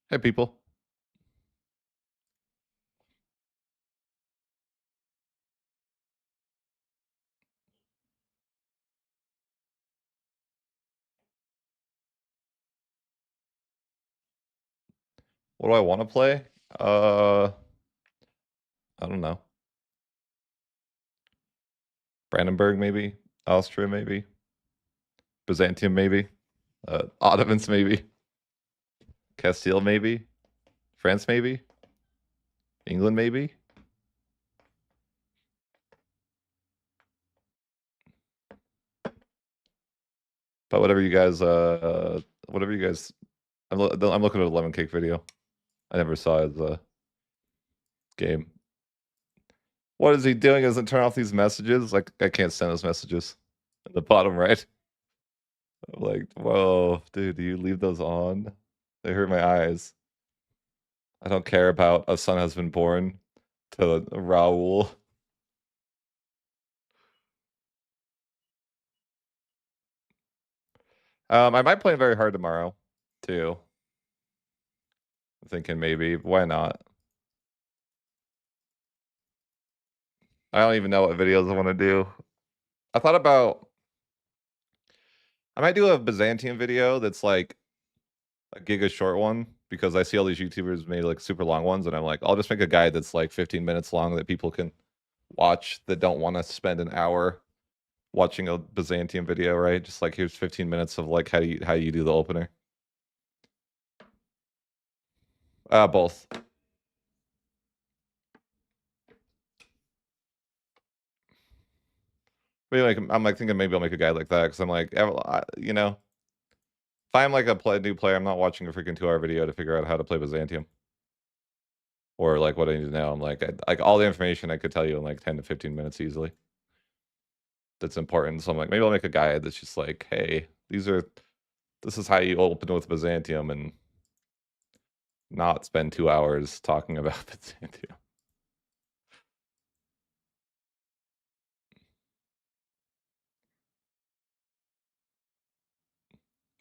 Hey, people. What do I want to play? I don't know. Brandenburg, maybe. Austria, maybe. Byzantium, maybe. Ottomans, maybe. Castile, maybe. France, maybe. England, maybe. But whatever you guys, whatever you guys. I'm looking at a lemon cake video. I never saw his game. What is he doing? Doesn't turn off these messages? Like I can't send those messages. In the bottom right. I'm like, whoa, dude, do you leave those on? They hurt my eyes. I don't care about a son has been born to Raoul. I might play very hard tomorrow, too. I'm thinking maybe. Why not? I don't even know what videos I want to do. I thought about I might do a Byzantium video that's like a giga short one because I see all these YouTubers made like super long ones, and I'm like, I'll just make a guide that's like 15 minutes long that people can watch that don't want to spend an hour watching a Byzantium video, right? Just like here's 15 minutes of like how you do the opener. Both. Maybe like I'm like thinking maybe I'll make a guide like that because I'm like, you know, if I'm like a new player, I'm not watching a freaking 2-hour video to figure out how to play Byzantium or like what I need to know. I'm like all the information I could tell you in like 10 to 15 minutes easily. That's important. So I'm like, maybe I'll make a guide that's just like, hey, this is how you open with Byzantium and not spend 2 hours talking about Byzantium.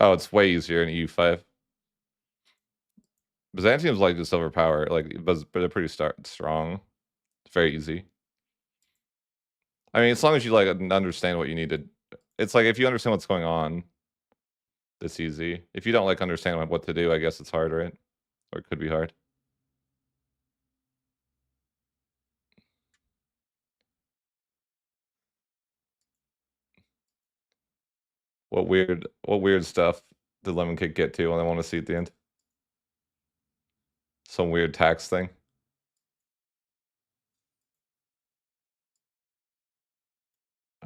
Oh, it's way easier in EU5. Byzantium's like just overpowered, but they're pretty strong. It's very easy. I mean, as long as you like understand what you need to, it's like if you understand what's going on, it's easy. If you don't like understand like, what to do, I guess it's hard, right? Or it could be hard. What weird stuff did Lemon Cake get to, and I want to see at the end? Some weird tax thing.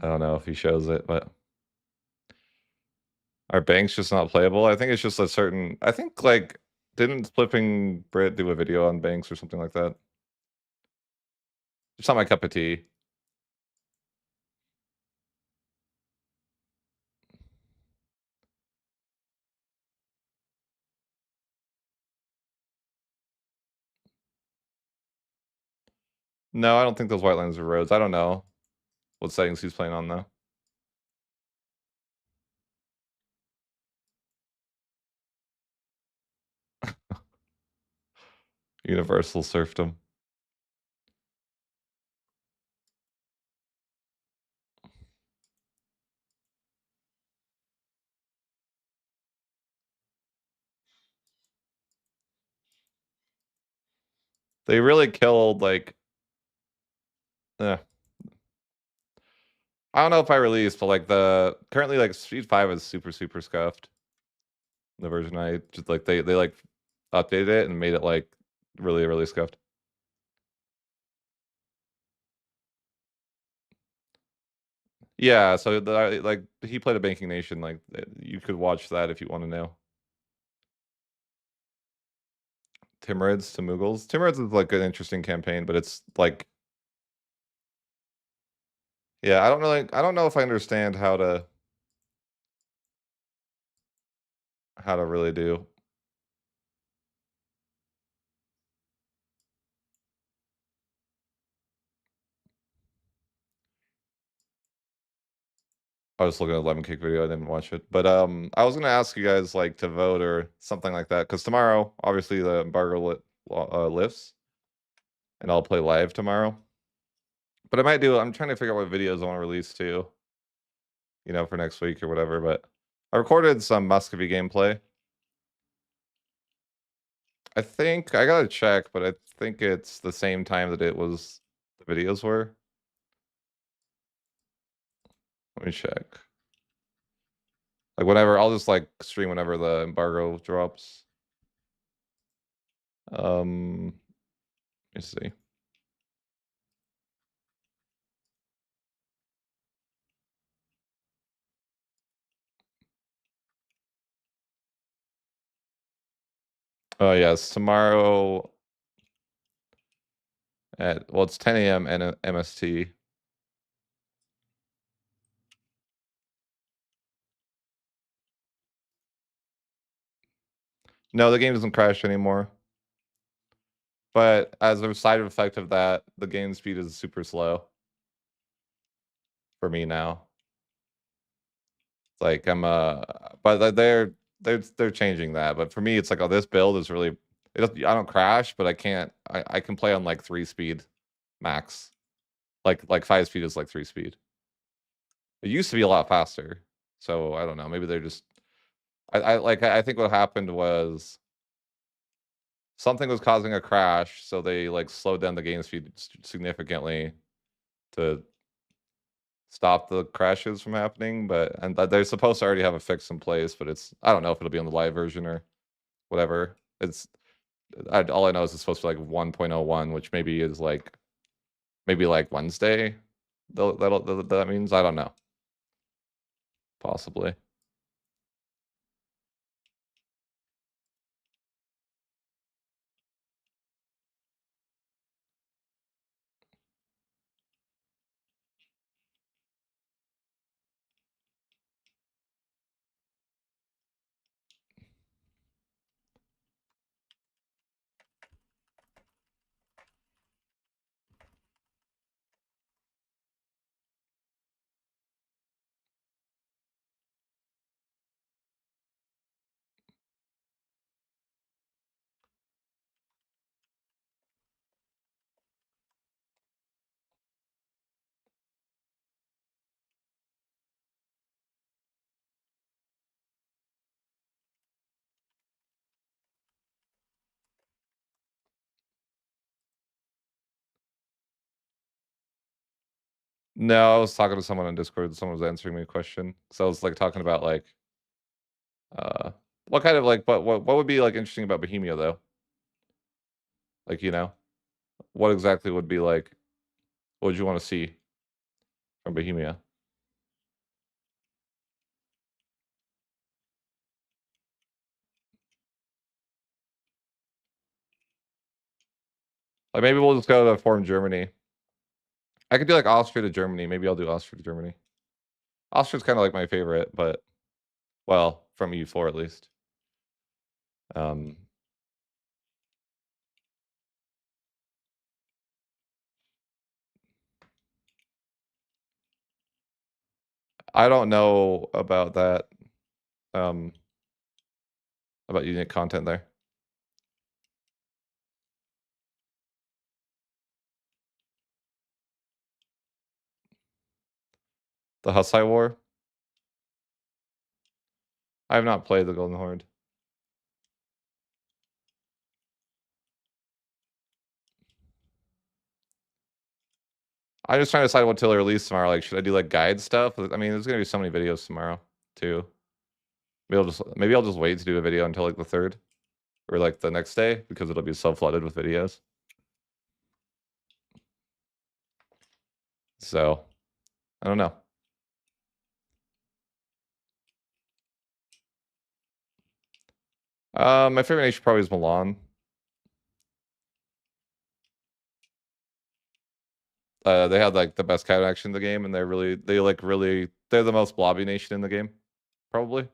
I don't know if he shows it, but are banks just not playable? I think it's just a certain. I think like didn't Flipping Brit do a video on banks or something like that? It's not my cup of tea. No, I don't think those white lines are roads. I don't know what settings he's playing on though. Universal serfdom. They really killed like. Eh. I don't know if I released, but like the currently like Street 5 is super scuffed. The version I just like they like updated it and made it like really scuffed. Yeah, so like he played a Banking Nation, like you could watch that if you want to know. Timurids to Mughals. Timurids is like an interesting campaign, but it's like yeah, I don't know if I understand how to really do. I was looking at 11 Kick video. I didn't watch it, but I was gonna ask you guys like to vote or something like that because tomorrow, obviously, the embargo lifts, and I'll play live tomorrow. But I might do. I'm trying to figure out what videos I want to release too, you know, for next week or whatever. But I recorded some Muscovy gameplay. I think I gotta check, but I think it's the same time that it was the videos were. Let me check. Like whenever I'll just like stream whenever the embargo drops. Let me see. Oh yes, tomorrow at well, it's 10 a.m. and MST. No, the game doesn't crash anymore. But as a side effect of that, the game speed is super slow for me now. It's like but they're changing that. But for me, it's like, oh, this build is really I don't crash, but I can play on like 3 speed max. Like 5 speed is like 3 speed. It used to be a lot faster. So I don't know. Maybe they're just I think what happened was something was causing a crash, so they like slowed down the game speed significantly to stop the crashes from happening. But and they're supposed to already have a fix in place, but I don't know if it'll be on the live version or whatever. All I know is it's supposed to be like 1.01, which maybe is like maybe like Wednesday. That means I don't know. Possibly. No, I was talking to someone on Discord. Someone was answering me a question. So I was like talking about like uh what kind of like what would be like interesting about Bohemia though? Like, you know, what exactly would be like what would you want to see from Bohemia? Like maybe we'll just go to form Germany. I could do like Austria to Germany. Maybe I'll do Austria to Germany. Austria's kind of like my favorite, but well, from EU4 at least. Um I don't know about that um about unique content there. The Hussite War. I have not played the Golden Horde. I'm just trying to decide what to release tomorrow. Like, should I do like guide stuff? I mean, there's gonna be so many videos tomorrow too. Maybe I'll just wait to do a video until like the 3rd or like the next day because it'll be so flooded with videos. So I don't know. My favorite nation probably is Milan. They had like the best counter action in the game, and they're the most blobby nation in the game, probably.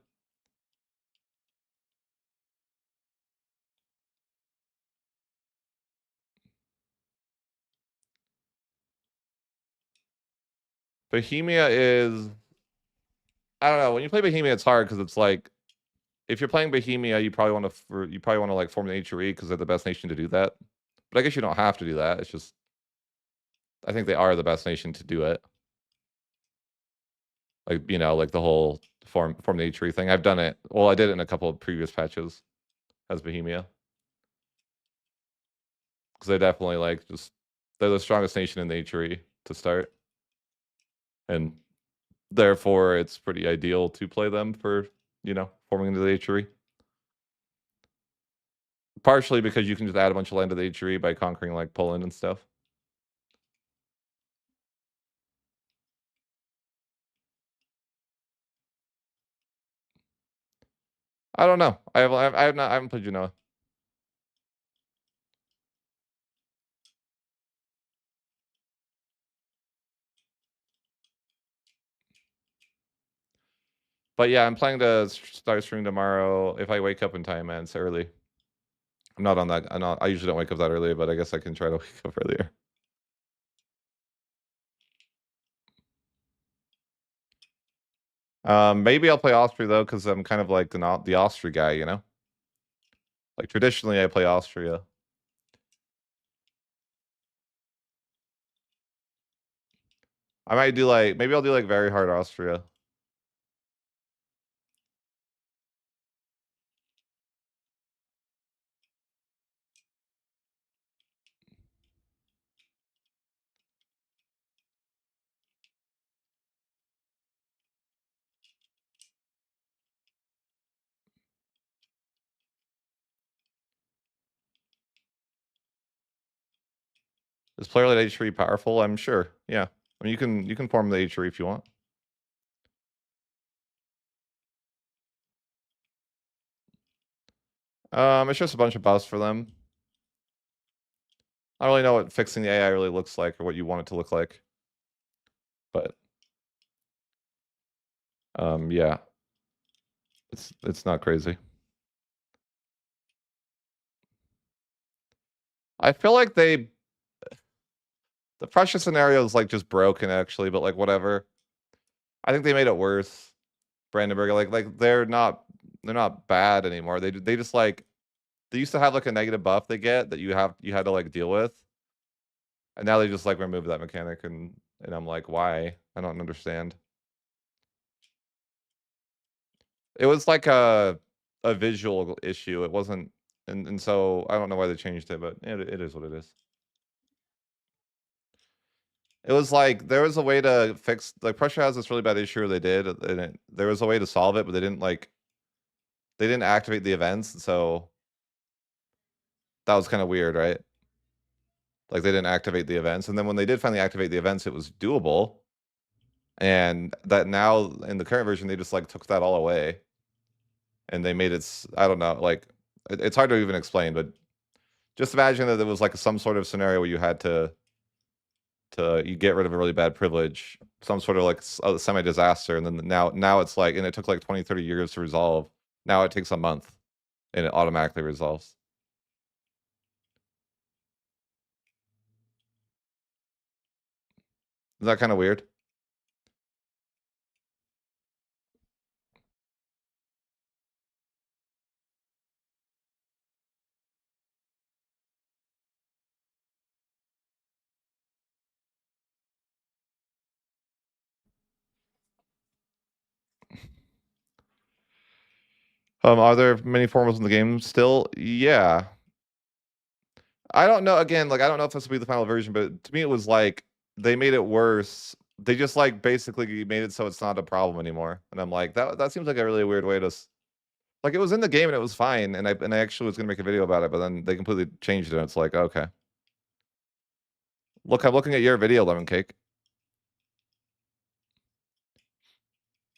Bohemia is I don't know. When you play Bohemia, it's hard because it's like if you're playing Bohemia, you probably want to like form the HRE because they're the best nation to do that. But I guess you don't have to do that. It's just I think they are the best nation to do it. Like like the whole form the HRE thing. I've done it. Well, I did it in a couple of previous patches as Bohemia because they definitely like just they're the strongest nation in the HRE to start, and therefore it's pretty ideal to play them for forming into the HRE. Partially because you can just add a bunch of land to the HRE by conquering like Poland and stuff. I don't know. I haven't played Genoa. But yeah, I'm planning to start streaming tomorrow if I wake up in time, man. It's early. I'm not on that. I usually don't wake up that early, but I guess I can try to wake up earlier. Maybe I'll play Austria though, because I'm kind of like the Austria guy, Like traditionally, I play Austria. I might do like maybe I'll do like very hard Austria. Is player led H3 powerful? I'm sure. Yeah. I mean, you can form the H3 if you want. It's just a bunch of buffs for them. I don't really know what fixing the AI really looks like or what you want it to look like. But yeah. It's not crazy. I feel like the Prussia scenario is like just broken actually, but like whatever. I think they made it worse. Brandenburg, like they're not bad anymore. They just like they used to have like a negative buff they get that you had to like deal with. And now they just like remove that mechanic and I'm like, why? I don't understand. It was like a visual issue. It wasn't and so I don't know why they changed it, but it is what it is. It was like there was a way to fix like Prussia has this really bad issue they did and there was a way to solve it, but they didn't activate the events, so that was kind of weird, right? Like they didn't activate the events, and then when they did finally activate the events, it was doable. And that now in the current version, they just like took that all away, and they made it. I don't know, like it's hard to even explain, but just imagine that there was like some sort of scenario where you had to you get rid of a really bad privilege, some sort of like a semi disaster, and then now it's like, and it took like 20, 30 years to resolve. Now it takes a month, and it automatically resolves. Is that kind of weird? Are there many formals in the game still? Yeah. I don't know. Again, like I don't know if this will be the final version, but to me it was like they made it worse. They just like basically made it so it's not a problem anymore. And I'm like, that seems like a really weird way to like it was in the game and it was fine. And I actually was gonna make a video about it, but then they completely changed it. And it's like, okay. Look, I'm looking at your video, Lemon Cake.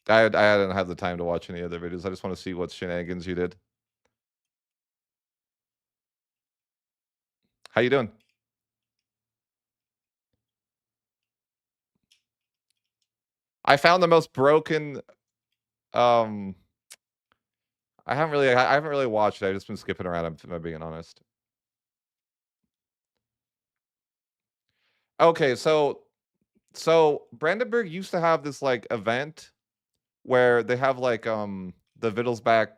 I didn't have the time to watch any other videos. I just want to see what shenanigans you did. How you doing? I found the most broken um I haven't really watched it. I've just been skipping around, if I'm being honest. Okay, so Brandenburg used to have this like event where they have like the Wittelsbach.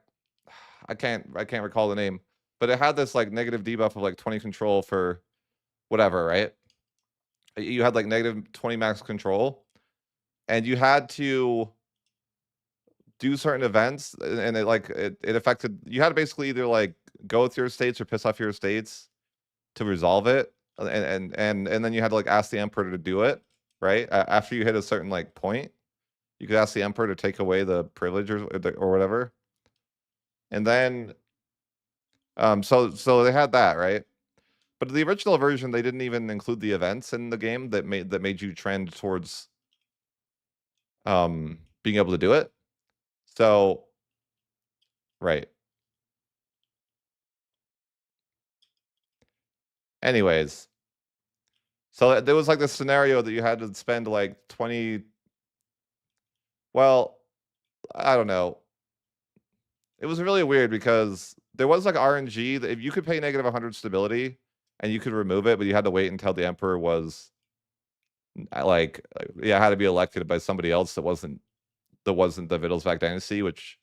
I can't recall the name, but it had this like negative debuff of like 20 control for whatever, right? You had like negative 20 max control, and you had to do certain events, and it affected. You had to basically either like go with your estates or piss off your estates to resolve it, and then you had to like ask the emperor to do it, right? After you hit a certain like point, you could ask the emperor to take away the privilege or whatever, and then so they had that, right? But the original version, they didn't even include the events in the game that made you trend towards being able to do it. So right. Anyways, so there was like this scenario that you had to spend like 20. Well, I don't know. It was really weird because there was like RNG that if you could pay negative 100 stability and you could remove it, but you had to wait until the emperor was like yeah, had to be elected by somebody else that wasn't the Wittelsbach dynasty, which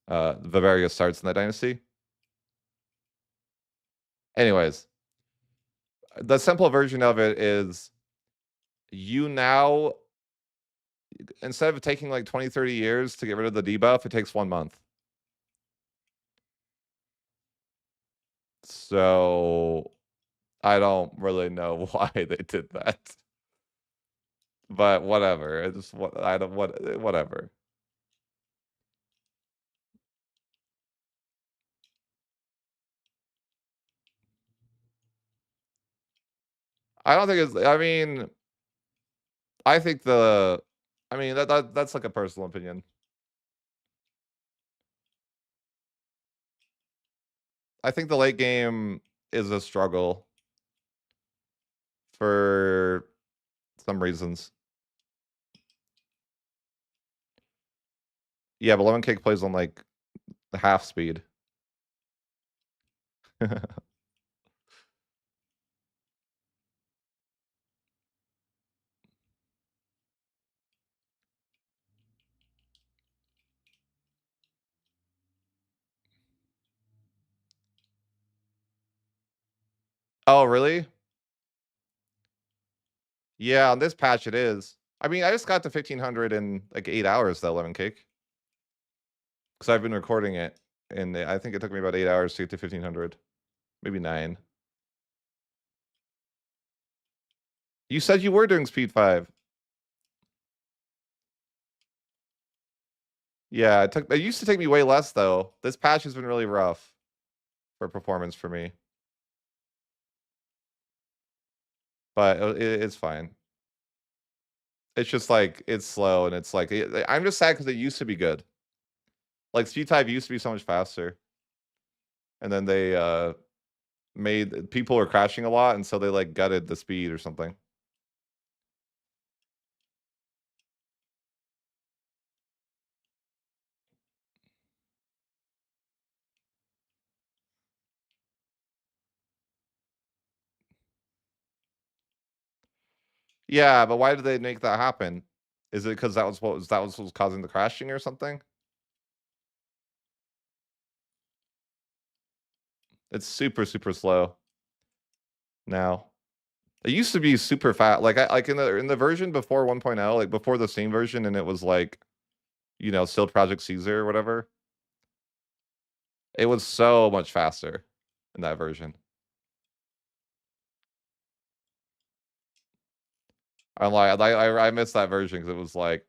Bavaria starts in that dynasty. Anyways, the simple version of it is you now, instead of taking like 20, 30 years to get rid of the debuff, it takes 1 month. So I don't really know why they did that. But whatever. It's what I don't whatever. I don't think it's I mean, I think that's like a personal opinion. I think the late game is a struggle for some reasons. Yeah, but Lemon Cake plays on like half speed. Oh, really? Yeah, on this patch it is. I mean, I just got to 1500 in like 8 hours though, Lemon Cake. Because I've been recording it, and I think it took me about 8 hours to get to 1500, maybe 9. You said you were doing speed 5. Yeah, it used to take me way less though. This patch has been really rough for performance for me, but it's fine. It's just like it's slow, and it's like I'm just sad because it used to be good. Like speed 5 used to be so much faster, and then they made people were crashing a lot, and so they like gutted the speed or something. Yeah, but why did they make that happen? Is it because that was causing the crashing or something? It's super, super slow now. It used to be super fast. Like in the version before 1.0, like before the Steam version, and it was like, still Project Caesar or whatever. It was so much faster in that version. I'm like, I missed that version because it was like,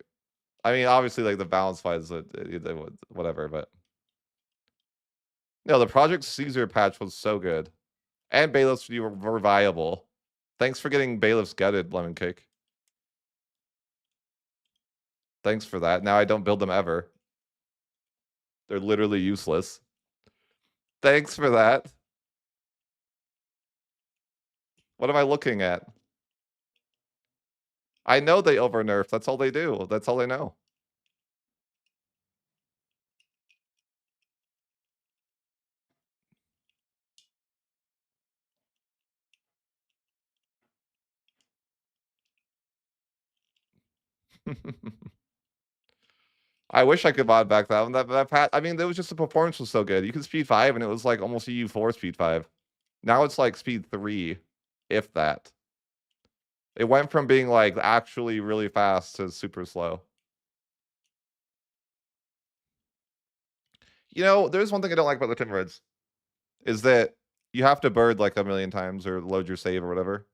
I mean, obviously, like the balance wise, whatever, but no, the Project Caesar patch was so good, and bailiffs were viable. Thanks for getting bailiffs gutted, Lemon Cake. Thanks for that. Now I don't build them ever. They're literally useless. Thanks for that. What am I looking at? I know they over nerf. That's all they do. That's all I know. I wish I could mod back that one. That pat. I mean, it was just the performance was so good. You could speed 5, and it was like almost a U4 speed 5. Now it's like speed 3, if that. It went from being like actually really fast to super slow. You know, there's one thing I don't like about the Timurids is that you have to bird like a million times or load your save or whatever.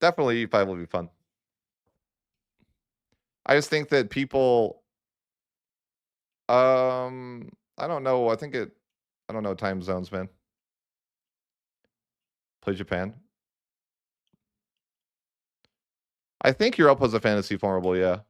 Definitely E5 will be fun. I just think that people I don't know. I don't know time zones, man. Play Japan. I think Europa's a fantasy formable, yeah.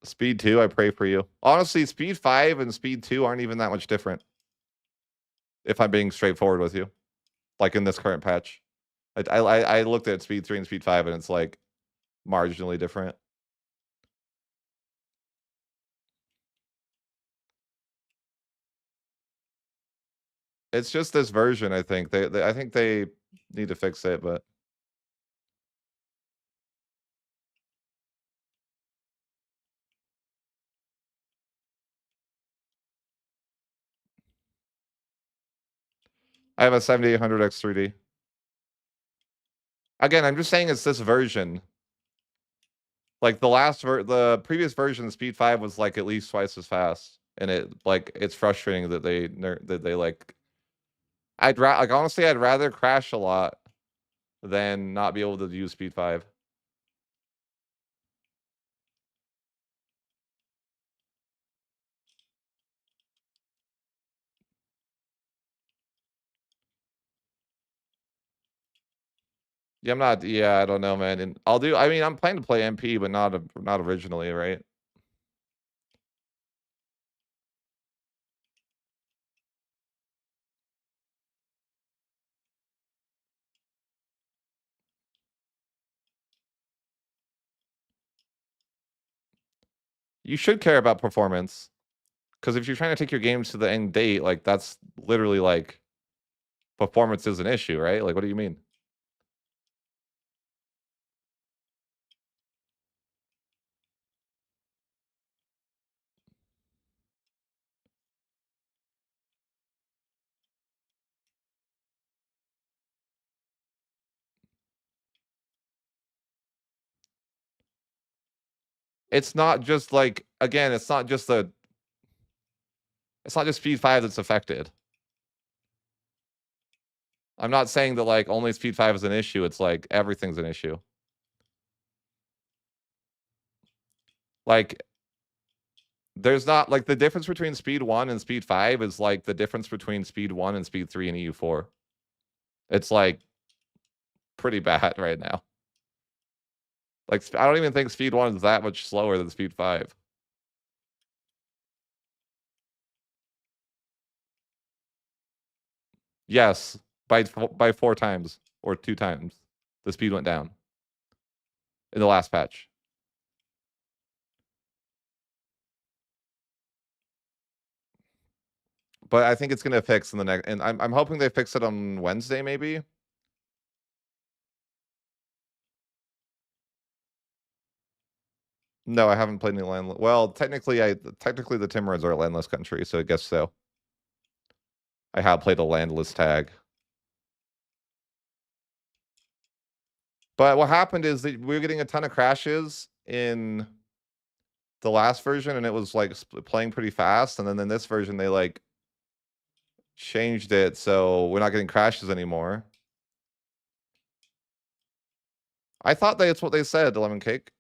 Speed 2, I pray for you. Honestly, Speed 5 and Speed 2 aren't even that much different. If I'm being straightforward with you. Like in this current patch. I looked at Speed 3 and Speed 5 and it's like marginally different. It's just this version, I think. I think they need to fix it, but I have a 7800X 3D. Again, I'm just saying it's this version. Like the previous version, Speed 5 was like at least twice as fast, and it's frustrating that they like. Like honestly, I'd rather crash a lot than not be able to use Speed 5. Yeah, I'm not. Yeah, I don't know, man. And I'll do. I mean, I'm planning to play MP, but not originally, right? You should care about performance, because if you're trying to take your games to the end date, like that's literally like performance is an issue, right? Like, what do you mean? It's not just like again, it's not just Speed 5 that's affected. I'm not saying that like only Speed 5 is an issue. It's like everything's an issue. Like there's not like the difference between Speed 1 and Speed 5 is like the difference between Speed 1 and Speed 3 and EU4. It's like pretty bad right now. Like I don't even think Speed 1 is that much slower than Speed 5. Yes, by 4 times or 2 times. The speed went down in the last patch. But I think it's gonna fix in the next, and I'm hoping they fix it on Wednesday, maybe. No, I haven't played any land. Well, technically the Timurids are a landless country, so I guess so. I have played a landless tag. But what happened is that we were getting a ton of crashes in the last version, and it was like playing pretty fast. And then in this version, they like changed it so we're not getting crashes anymore. I thought that's what they said, Lemon Cake.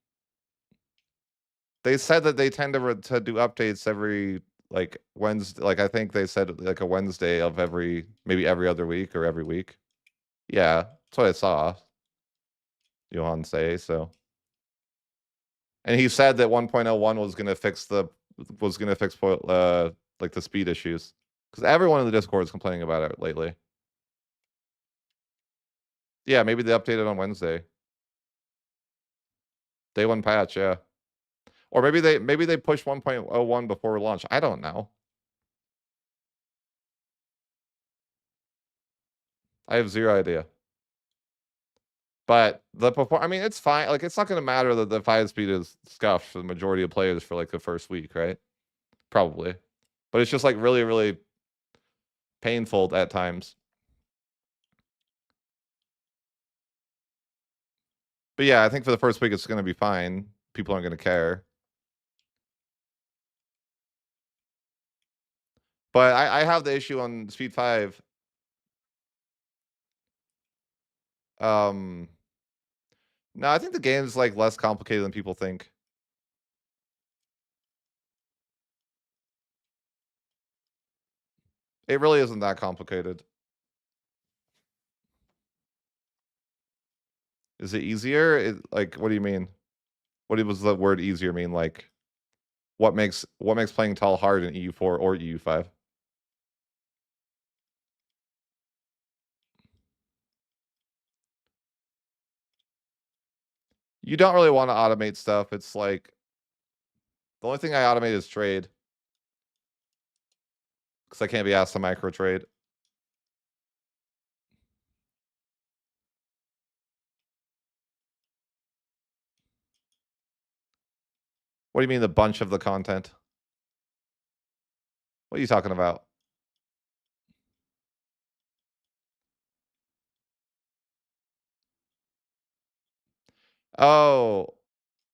They said that they tend to do updates every like Wednesday. Like I think they said like a Wednesday of maybe every other week or every week. Yeah, that's what I saw Johan say. So, and he said that 1.01 was gonna fix like the speed issues because everyone in the Discord is complaining about it lately. Yeah, maybe they updated on Wednesday. Day one patch. Yeah. Or maybe they push 1.01 before launch. I don't know. I have zero idea. But I mean, it's fine. Like, it's not going to matter that the 5 speed is scuffed for the majority of players for like the first week, right? Probably. But it's just like really, really painful at times. But yeah, I think for the first week, it's going to be fine. People aren't going to care. But I have the issue on Speed 5. No, I think the game's like less complicated than people think. It really isn't that complicated. Is it easier? Like, what do you mean? What was the word easier mean? Like, what makes playing tall hard in EU4 or EU5? You don't really want to automate stuff. It's like the only thing I automate is trade because I can't be asked to micro trade. What do you mean the bunch of the content? What are you talking about? Oh,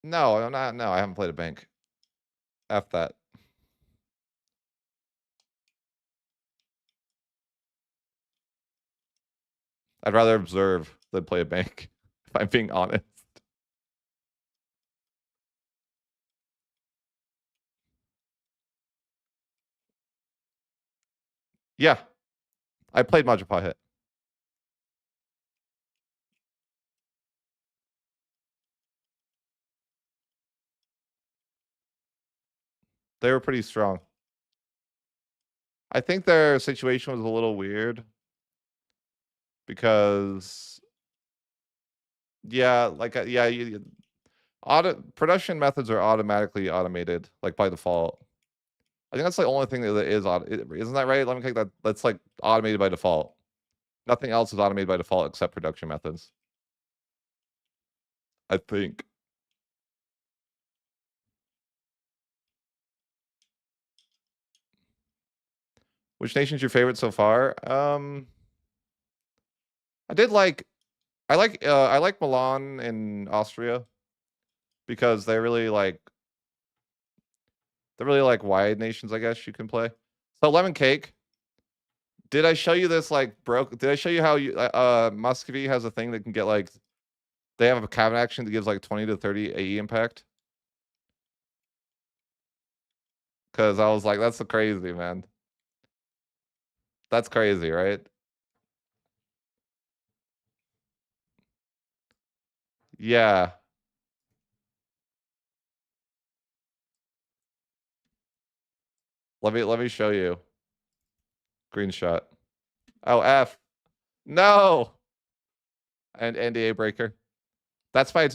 no, I'm not. No, I haven't played a bank. F that. I'd rather observe than play a bank, if I'm being honest. Yeah, I played Majapahit. Hit. They were pretty strong. I think their situation was a little weird because, yeah, like, yeah, production methods are automatically automated, like by default. I think that's the only thing that is isn't that right? Let me take that. That's like automated by default. Nothing else is automated by default except production methods. I think. Which nation's your favorite so far? I like Milan and Austria because they're really like wide nations, I guess you can play. So lemon cake. Did I show you this like broke? Did I show you how Muscovy has a thing that can get like they have a cabinet action that gives like 20 to 30 AE impact? Because I was like, that's so crazy, man. That's crazy, right? Yeah. Let me show you. Green shot. Oh, F. No. And NDA breaker. That's my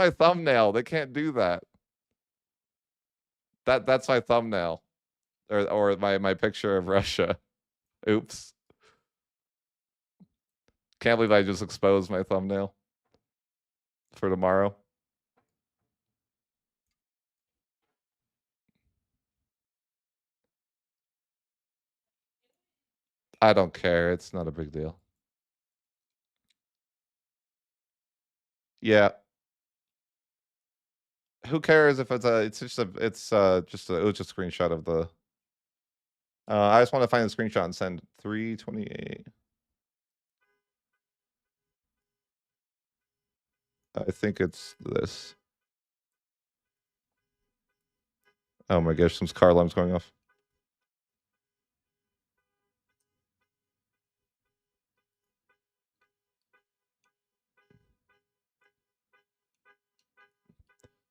thumbnail. They can't do that. That's my thumbnail. Or my picture of Russia. Oops. Can't believe I just exposed my thumbnail for tomorrow. I don't care. It's not a big deal. Yeah. Who cares if it's just a it was just a screenshot of the I just want to find the screenshot and send 328. I think it's this. Oh my gosh, some car alarms going off.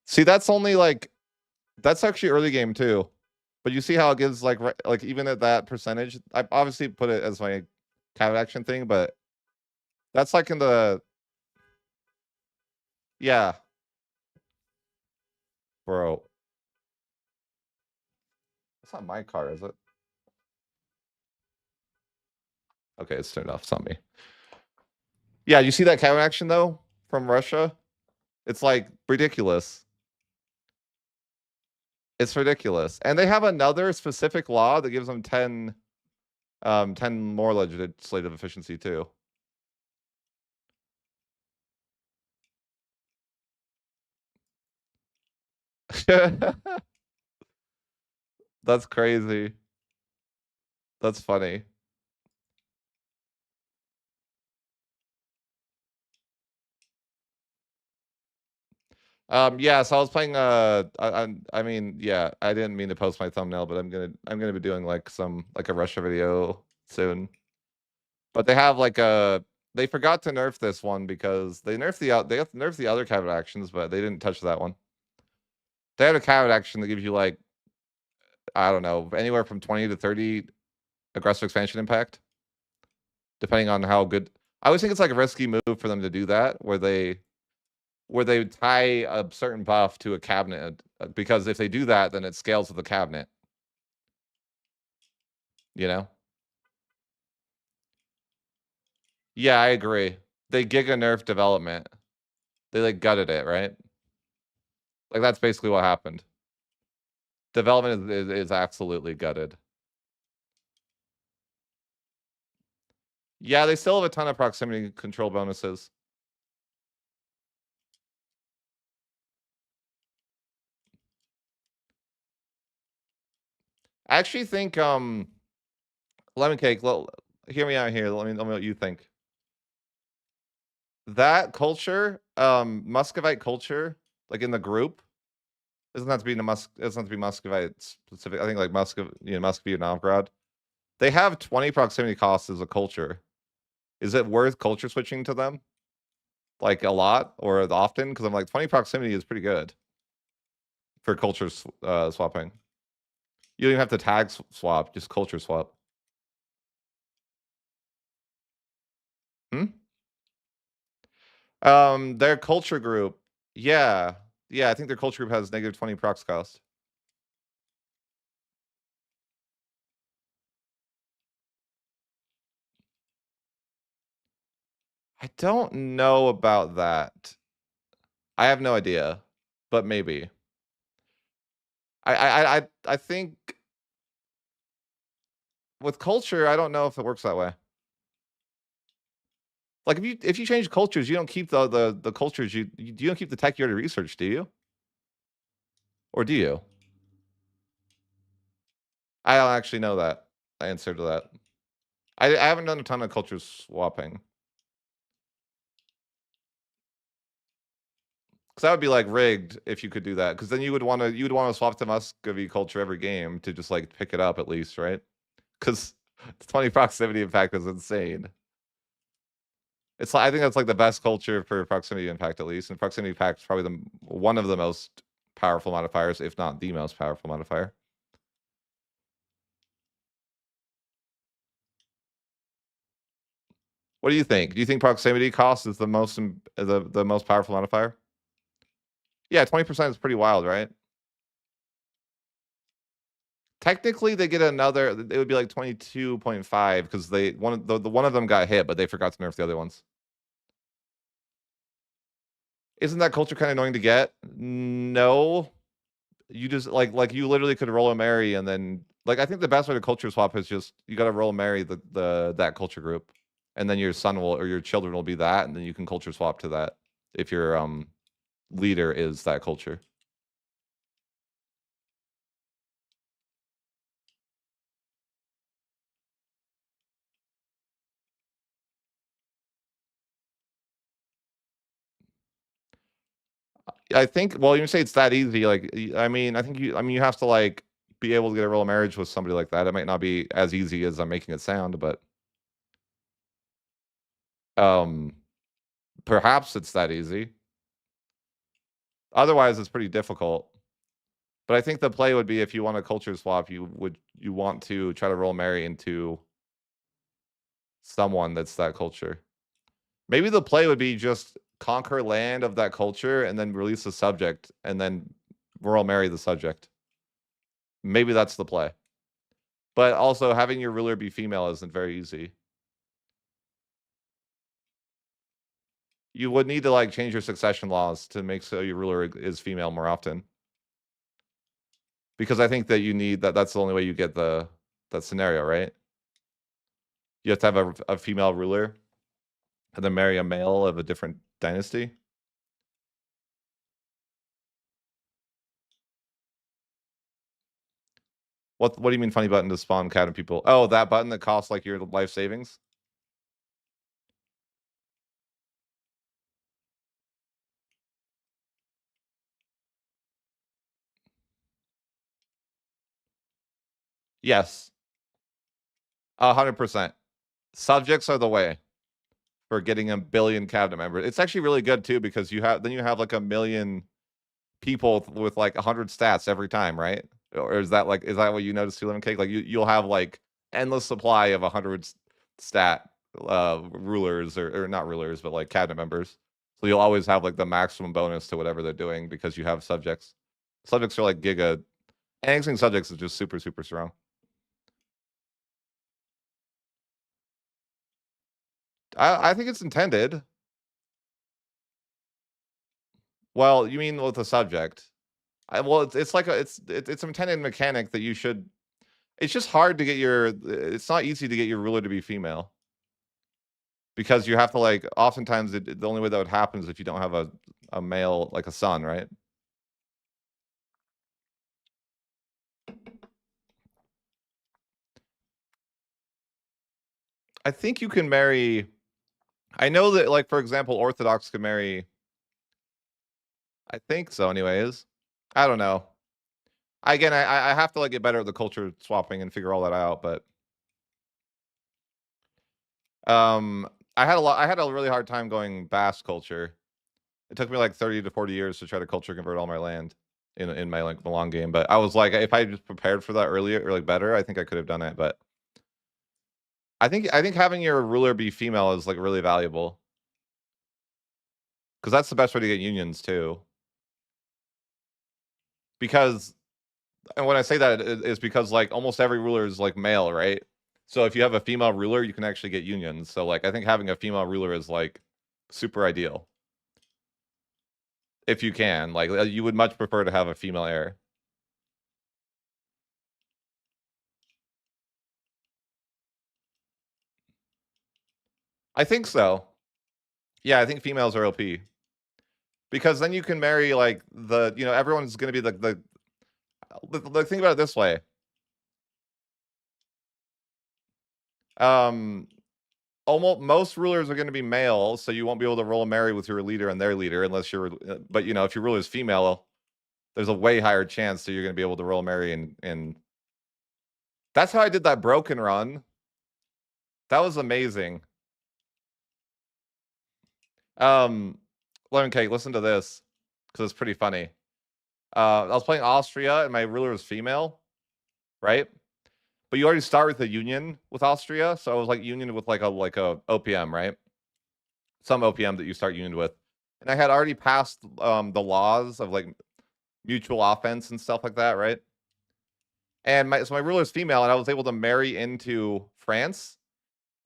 See, that's only like that's actually early game too. But you see how it gives like even at that percentage, I obviously put it as my tab action thing, but that's like in the yeah. Bro. That's not my car, is it? Okay, it's turned off. It's not me. Yeah, you see that counter action though from Russia? It's like ridiculous. It's ridiculous. And they have another specific law that gives them 10 more legislative efficiency too. That's crazy. That's funny. Yeah, so I was playing I mean, yeah, I didn't mean to post my thumbnail, but I'm gonna be doing like like a Russia video soon. But they have like they forgot to nerf this one because they nerfed the other cabinet actions, but they didn't touch that one. They had a cabinet action that gives you like, I don't know, anywhere from 20 to 30 aggressive expansion impact, depending on how good. I always think it's like a risky move for them to do that, where they tie a certain buff to a cabinet, because if they do that, then it scales with the cabinet. You know? Yeah, I agree. They giga nerf development. They like gutted it, right? Like that's basically what happened. Development is absolutely gutted. Yeah, they still have a ton of proximity control bonuses. I actually think Lemon Cake, hear me out here. Let me know what you think. That culture, Muscovite culture, like in the group, doesn't have to be it doesn't have to be Muscovite specific. I think like Muscovy and Novgorod. They have 20 proximity costs as a culture. Is it worth culture switching to them? Like a lot or often? Because I'm like 20 proximity is pretty good for culture swapping. You don't even have to tag swap, just culture swap. Hmm? Their culture group. Yeah. Yeah, I think their culture group has negative 20 prox cost. I don't know about that. I have no idea, but maybe. I think with culture, I don't know if it works that way. Like if you change cultures, you don't keep the cultures you don't keep the tech you already researched, do you? Or do you? I don't actually know that answer to that. I haven't done a ton of culture swapping. Because that would be like rigged if you could do that. Because then you would want to swap to Muscovy culture every game to just like pick it up at least, right? Because 20 proximity impact is insane. It's like, I think that's like the best culture for proximity impact at least, and proximity impact is probably one of the most powerful modifiers, if not the most powerful modifier. What do you think? Do you think proximity cost is the most powerful modifier? Yeah, 20% is pretty wild, right? Technically, they get another. It would be like 22.5 because one of them got hit, but they forgot to nerf the other ones. Isn't that culture kind of annoying to get? No, you just like you literally could roll a Mary and then like I think the best way to culture swap is just you got to roll a Mary that culture group, and then your son will or your children will be that, and then you can culture swap to that if your leader is that culture. I think. Well, you say it's that easy. Like, I mean, I think you. I mean, you have to like be able to get a real marriage with somebody like that. It might not be as easy as I'm making it sound, but um, perhaps it's that easy. Otherwise, it's pretty difficult. But I think the play would be if you want a culture swap, you want to try to roll Mary into someone that's that culture. Maybe the play would be just conquer land of that culture and then release the subject and then royal marry the subject. Maybe that's the play. But also having your ruler be female isn't very easy. You would need to, like, change your succession laws to make so your ruler is female more often. Because I think that you need that's the only way you get that scenario, right? You have to have a female ruler and then marry a male of a different dynasty. What do you mean funny button to spawn cat and people? Oh, that button that costs, like, your life savings? Yes, 100%. Subjects are the way for getting a billion cabinet members. It's actually really good too because you have like a million people with like 100 stats every time, right? Or is that what you notice too, Lemon Cake? Like you'll have like endless supply of 100 stat rulers or not rulers, but like cabinet members. So you'll always have like the maximum bonus to whatever they're doing because you have subjects. Subjects are like giga. Annexing subjects is just super super strong. I think it's intended. Well, you mean with the subject? Well, it's like it's an intended mechanic that you should. It's just hard to get your. It's not easy to get your ruler to be female because you have to like. Oftentimes, the only way that would happen is if you don't have a male like a son, right? I think you can marry. I know that, like for example, Orthodox can marry. I think so, anyways. I don't know. Again, I have to like get better at the culture swapping and figure all that out, but um, I had a really hard time going Basque culture. It took me like 30 to 40 years to try to culture convert all my land in my like the long game. But I was like, if I just prepared for that earlier or like better, I think I could have done it. But I think having your ruler be female is like really valuable because that's the best way to get unions too. Because and when I say that is because like almost every ruler is like male, right? So if you have a female ruler, you can actually get unions. So like I think having a female ruler is like super ideal if you can. Like you would much prefer to have a female heir. I think so. Yeah, I think females are OP. Because then you can marry like everyone's going to be the think about it this way. Um almost most rulers are going to be male, so you won't be able to roll a marry with your leader and their leader unless you're but if your ruler is female, there's a way higher chance that you're going to be able to roll a marry and that's how I did that broken run. That was amazing. Um Lemon Cake, listen to this cuz it's pretty funny. I was playing Austria and my ruler was female, right? But you already start with a union with Austria, so I was like union with like a OPM, right? Some OPM that you start union with, and I had already passed the laws of like mutual offense and stuff like that, right? And my ruler is female, and I was able to marry into France,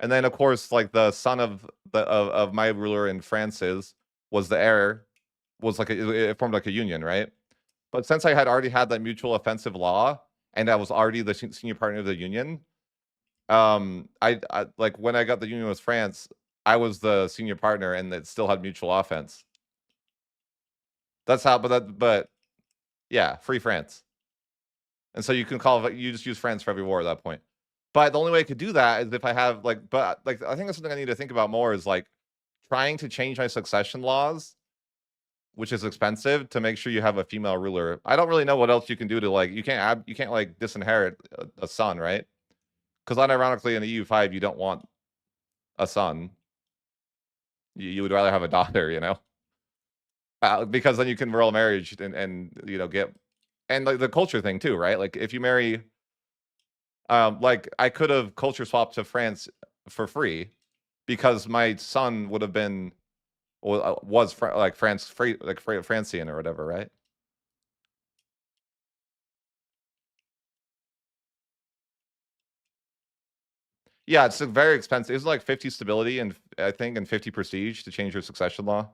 and then of course like the son of of my ruler in France's was the heir, was like it formed like a union, right? But since I had already had that mutual offensive law, and I was already the senior partner of the union, I like when I got the union with France, I was the senior partner and it still had mutual offense. That's how, but yeah, free France. And so you can call you just use France for every war at that point. But the only way I could do that is if I have but like I think that's something I need to think about more is like trying to change my succession laws, which is expensive to make sure you have a female ruler. I don't really know what else you can do to like you can't like disinherit a son, right? Because unironically in the EU5 you don't want a son. You would rather have a daughter, because then you can roll marriage and get and like the culture thing too, right? Like if you marry, like I could have culture swapped to France for free because my son would have been was like Francian or whatever, right? Yeah, it's very expensive. It's like 50 stability and I think and 50 prestige to change your succession law.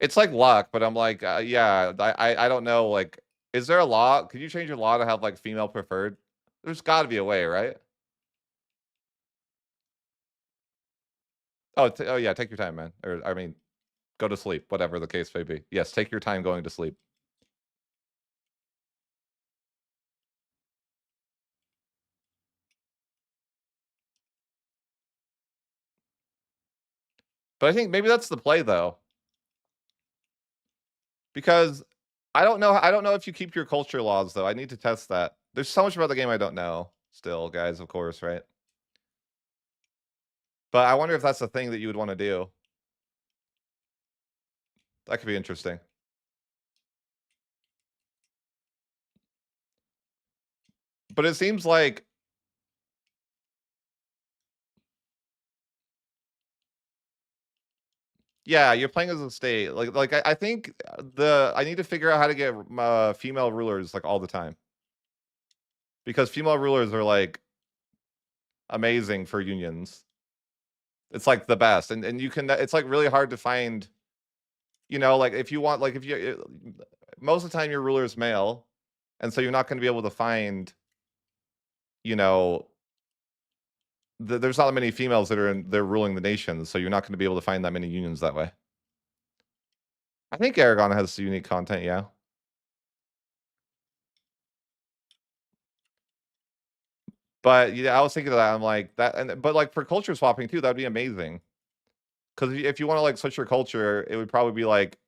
It's like luck, but I'm like, yeah, I don't know. Like, is there a law? Could you change your law to have like female preferred? There's got to be a way, right? Oh, oh yeah, take your time, man. Or I mean, go to sleep, whatever the case may be. Yes, take your time going to sleep. But I think maybe that's the play though, because I don't know. I don't know if you keep your culture laws though. I need to test that. There's so much about the game I don't know. Still, guys, of course, right? But I wonder if that's the thing that you would want to do. That could be interesting. But it seems like, yeah, you're playing as a state. Like I think I need to figure out how to get female rulers like all the time, because female rulers are like amazing for unions. It's like the best, and you can. It's like really hard to find. You know, like if you want, like if you most of the time your ruler is male, and so you're not going to be able to find. You know, there's not many females that they're ruling the nation, so you're not going to be able to find that many unions that way. I think Aragon has unique content, yeah. But yeah, I was thinking of that. I'm like that, and but like for culture swapping too, that'd be amazing. Because if you want to like switch your culture, it would probably be like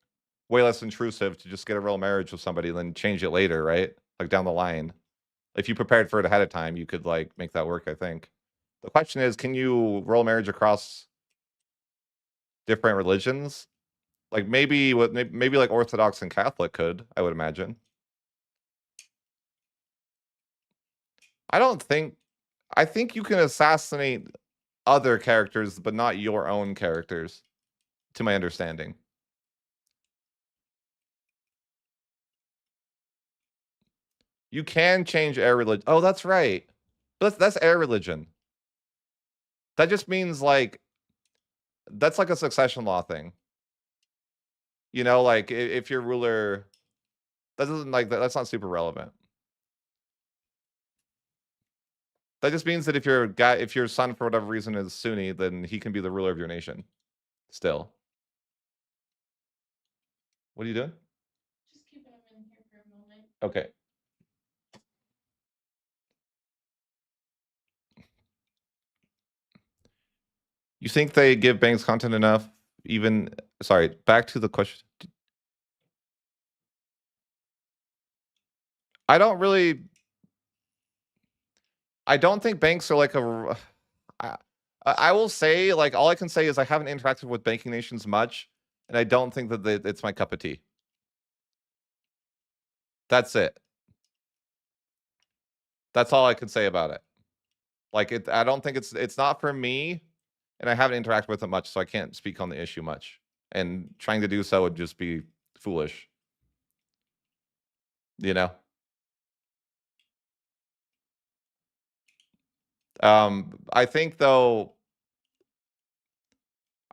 way less intrusive to just get a real marriage with somebody and then change it later, right? Like down the line. If you prepared for it ahead of time, you could like make that work, I think. The question is, can you roll marriage across different religions? Like maybe what maybe like Orthodox and Catholic could, I would imagine. I don't think I think you can assassinate other characters, but not your own characters, to my understanding. You can change air religion. Oh, that's right. That's air religion. That just means like that's like a succession law thing. You know, like if your ruler that doesn't like that, that's not super relevant. That just means that if your son for whatever reason is Sunni, then he can be the ruler of your nation. Still. What are you doing? Okay. You think they give Banks content enough? Even sorry, back to the question. I don't really I don't think banks are like a I, I will say like all I can say is I haven't interacted with banking nations much, and I don't think that it's my cup of tea. That's it. That's all I can say about it. Like I don't think it's not for me, and I haven't interacted with it much, so I can't speak on the issue much. And trying to do so would just be foolish, you know. I think though,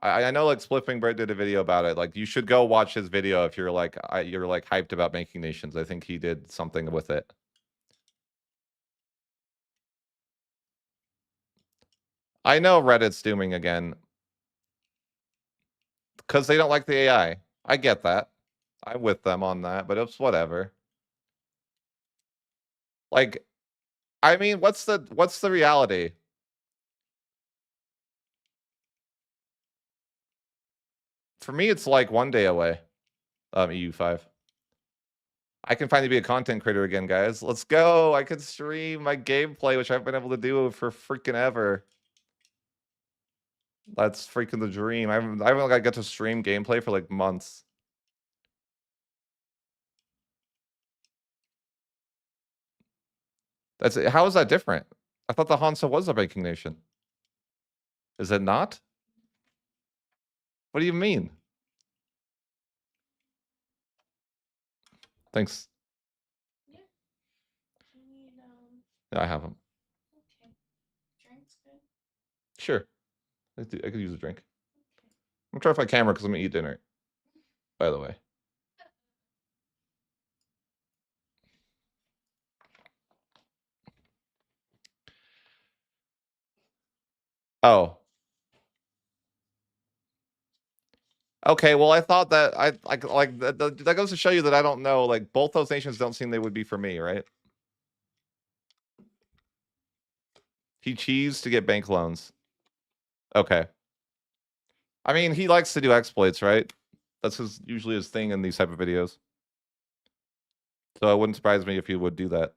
I know like Spliffing Brett did a video about it. Like you should go watch his video if you're like you're like hyped about banking nations. I think he did something with it. I know Reddit's dooming again because they don't like the AI. I get that. I'm with them on that, but it's whatever. Like, I mean, what's the reality? For me, it's like 1 day away. EU5. I can finally be a content creator again, guys. Let's go. I can stream my gameplay, which I've been able to do for freaking ever. That's freaking the dream. I haven't got to stream gameplay for like months. That's it. How is that different? I thought the Hansa was a banking nation. Is it not? What do you mean? Thanks. I have them. Sure. I could use a drink. I'm trying to find camera because I'm gonna eat dinner. By the way. Oh. Okay, well, I thought that I like that goes to show you that I don't know. Like both those nations don't seem they would be for me, right? He cheesed to get bank loans. Okay. I mean, he likes to do exploits, right? That's usually his thing in these type of videos. So it wouldn't surprise me if he would do that.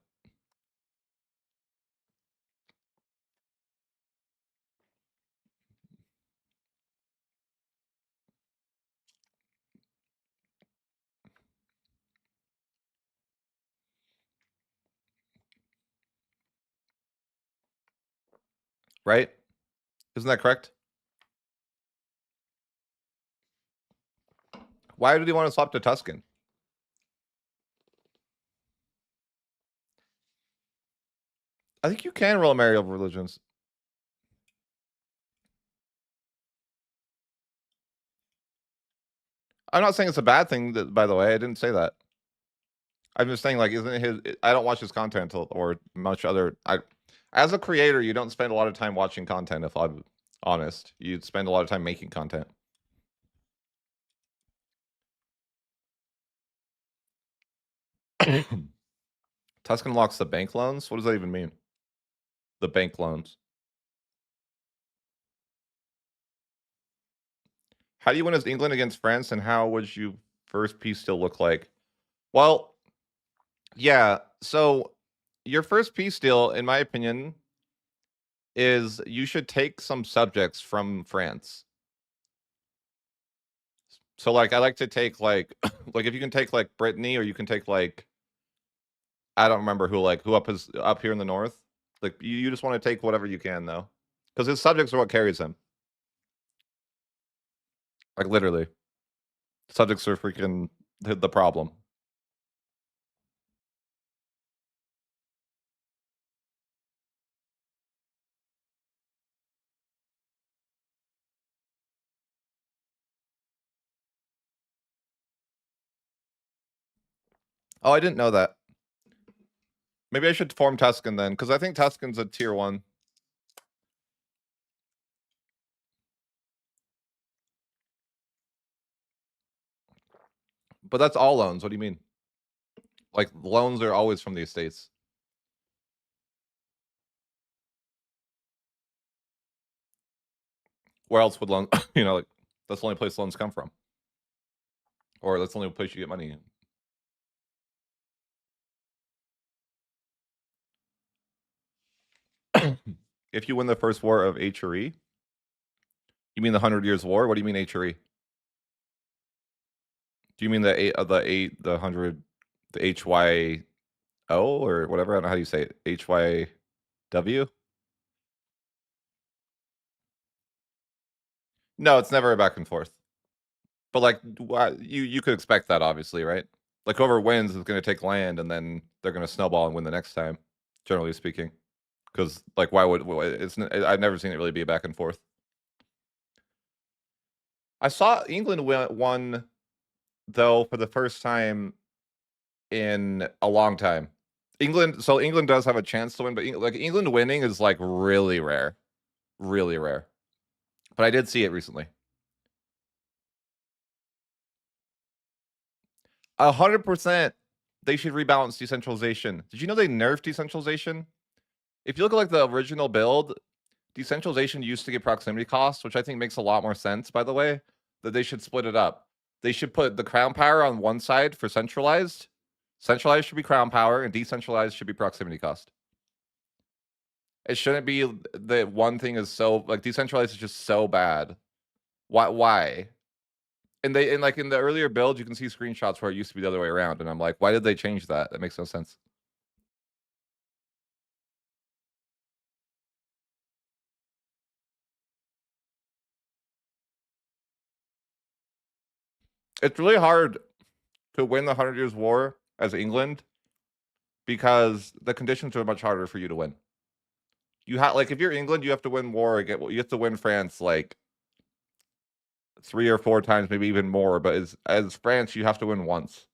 Right? Isn't that correct? Why did he want to swap to Tuscan? I think you can roll marry over religions. I'm not saying it's a bad thing, by the way. I didn't say that. I'm just saying, like, isn't his? I don't watch his content or much other. As a creator, you don't spend a lot of time watching content. If I'm honest, you spend a lot of time making content. Tuscan locks the bank loans. What does that even mean? The bank loans. How do you win as England against France, and how would you first piece still look like? Well, yeah. So your first piece still, in my opinion, is you should take some subjects from France. So like I like to take like like if you can take like Brittany or you can take like I don't remember who up here in the north. Like you just want to take whatever you can though. Because his subjects are what carries him. Like literally. Subjects are freaking the problem. Oh, I didn't know that. Maybe I should form Tuscan then, because I think Tuscan's a tier 1. But that's all loans. What do you mean? Like loans are always from the estates. Where else would loans like that's the only place loans come from. Or that's the only place you get money. If you win the first war of HRE, you mean the 100 Years' War? What do you mean HRE? Do you mean the 100, the HYO or whatever? I don't know how you say it. HYW? No, it's never a back and forth. But like, you could expect that, obviously, right? Like whoever wins is going to take land, and then they're going to snowball and win the next time. Generally speaking, because like, why would I've never seen it really be a back and forth. I saw England won though for the first time in a long time. England does have a chance to win, but like England winning is like really rare. Really rare. But I did see it recently. 100% they should rebalance decentralization. Did you know they nerfed decentralization? If you look at like the original build, decentralization used to get proximity costs, which I think makes a lot more sense, by the way, that they should split it up. They should put the crown power on one side for centralized. Centralized should be crown power, and decentralized should be proximity cost. It shouldn't be that one thing is so like decentralized is just so bad. Why? And like in the earlier build, you can see screenshots where it used to be the other way around, and I'm like, why did they change that? That makes no sense. It's really hard to win the 100 Years' War as England because the conditions are much harder for you to win. You have like if you're England, you have to win war. You have to win France like 3 or 4 times, maybe even more. But as France, you have to win once.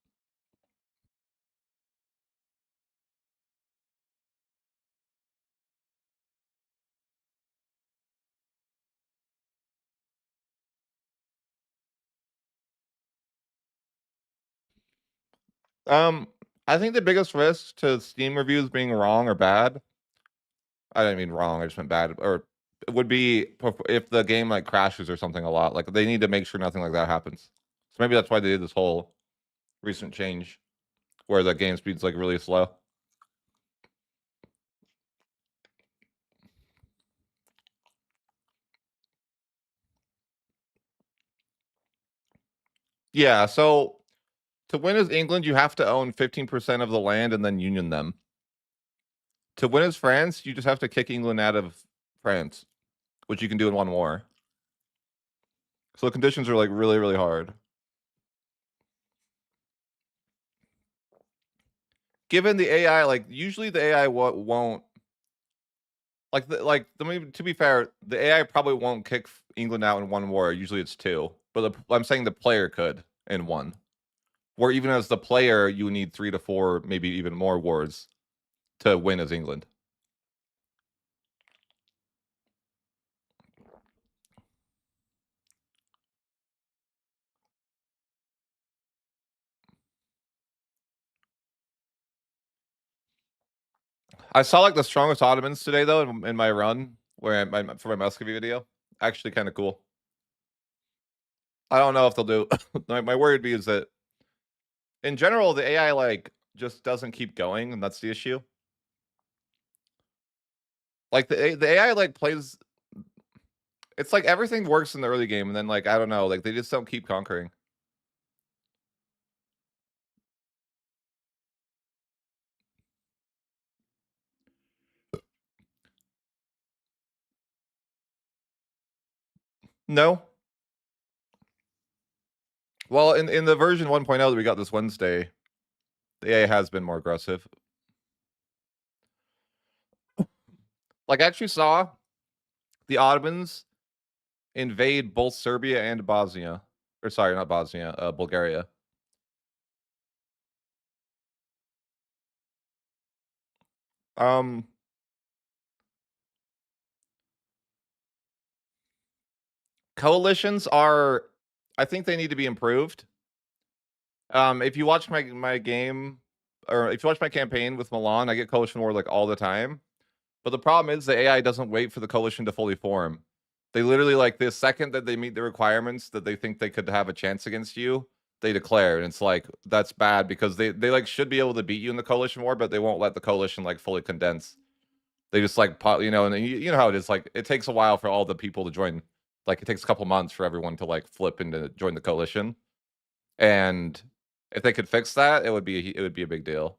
Um, I think the biggest risk to Steam reviews being wrong or bad. I didn't mean wrong. I just meant bad. Or it would be if the game like crashes or something a lot. Like they need to make sure nothing like that happens. So maybe that's why they did this whole recent change where the game speed's like really slow. Yeah. So to win as England, you have to own 15% of the land and then union them. To win as France, you just have to kick England out of France, which you can do in one war. So the conditions are like really, really hard. Given the AI, like usually the AI won't to be fair, the AI probably won't kick England out in one war. Usually it's two, but I'm saying the player could in one. Where even as the player, you need 3 to 4, maybe even more wars to win as England. I saw like the strongest Ottomans today though in my run for my Muscovy video. Actually, kind of cool. I don't know if they'll do. My worry would be is that in general the AI like just doesn't keep going, and that's the issue. Like the AI like plays. It's like everything works in the early game, and then like I don't know, like they just don't keep conquering. No. Well, in the version 1.0 that we got this Wednesday, the AI has been more aggressive. Like I actually saw the Ottomans invade both Serbia and Bosnia. Or sorry, not Bosnia, Bulgaria. Um, Coalitions are, I think they need to be improved. If you watch my game, or if you watch my campaign with Milan, I get coalition war like all the time. But the problem is the AI doesn't wait for the coalition to fully form. They literally like the second that they meet the requirements that they think they could have a chance against you, they declare, and it's like that's bad because they like should be able to beat you in the coalition war, but they won't let the coalition like fully condense. They just like and you know how it is. Like it takes a while for all the people to join. Like it takes a couple months for everyone to like flip and to join the coalition. And if they could fix that, it would be a big deal.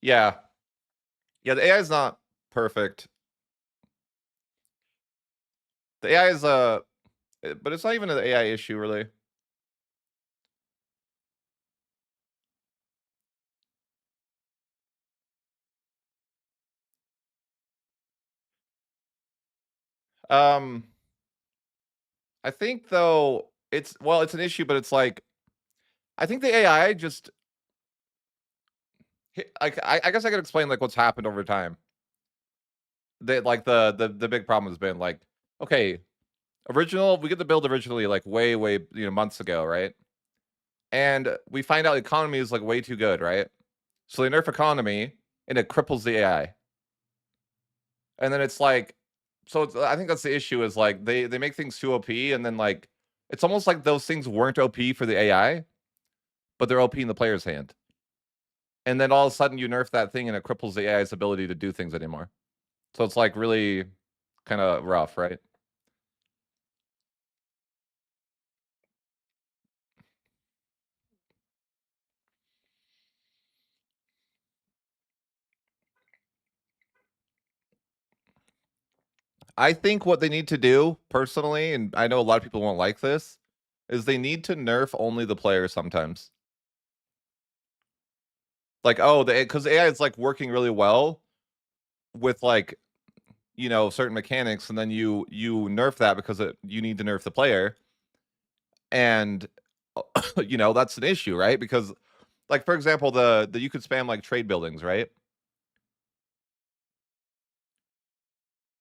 Yeah, yeah. The AI is not perfect. The AI is but it's not even an AI issue really. Um, I think though it's an issue, but it's like I think the AI just I guess I could explain like what's happened over time. Like the big problem has been like okay, we get the build originally like way months ago, right? And we find out the economy is like way too good, right? So they nerf economy and it cripples the AI. And then it's like I think that's the issue is like they make things too OP and then like it's almost like those things weren't OP for the AI, but they're OP in the player's hand. And then all of a sudden you nerf that thing and it cripples the AI's ability to do things anymore. So it's like really kind of rough, right? I think what they need to do personally, and I know a lot of people won't like this, is they need to nerf only the player sometimes. Like, oh, because AI is like working really well with like, you know, certain mechanics, and then you nerf that because you need to nerf the player, and you know that's an issue, right? Because like for example, the you could spam like trade buildings, right?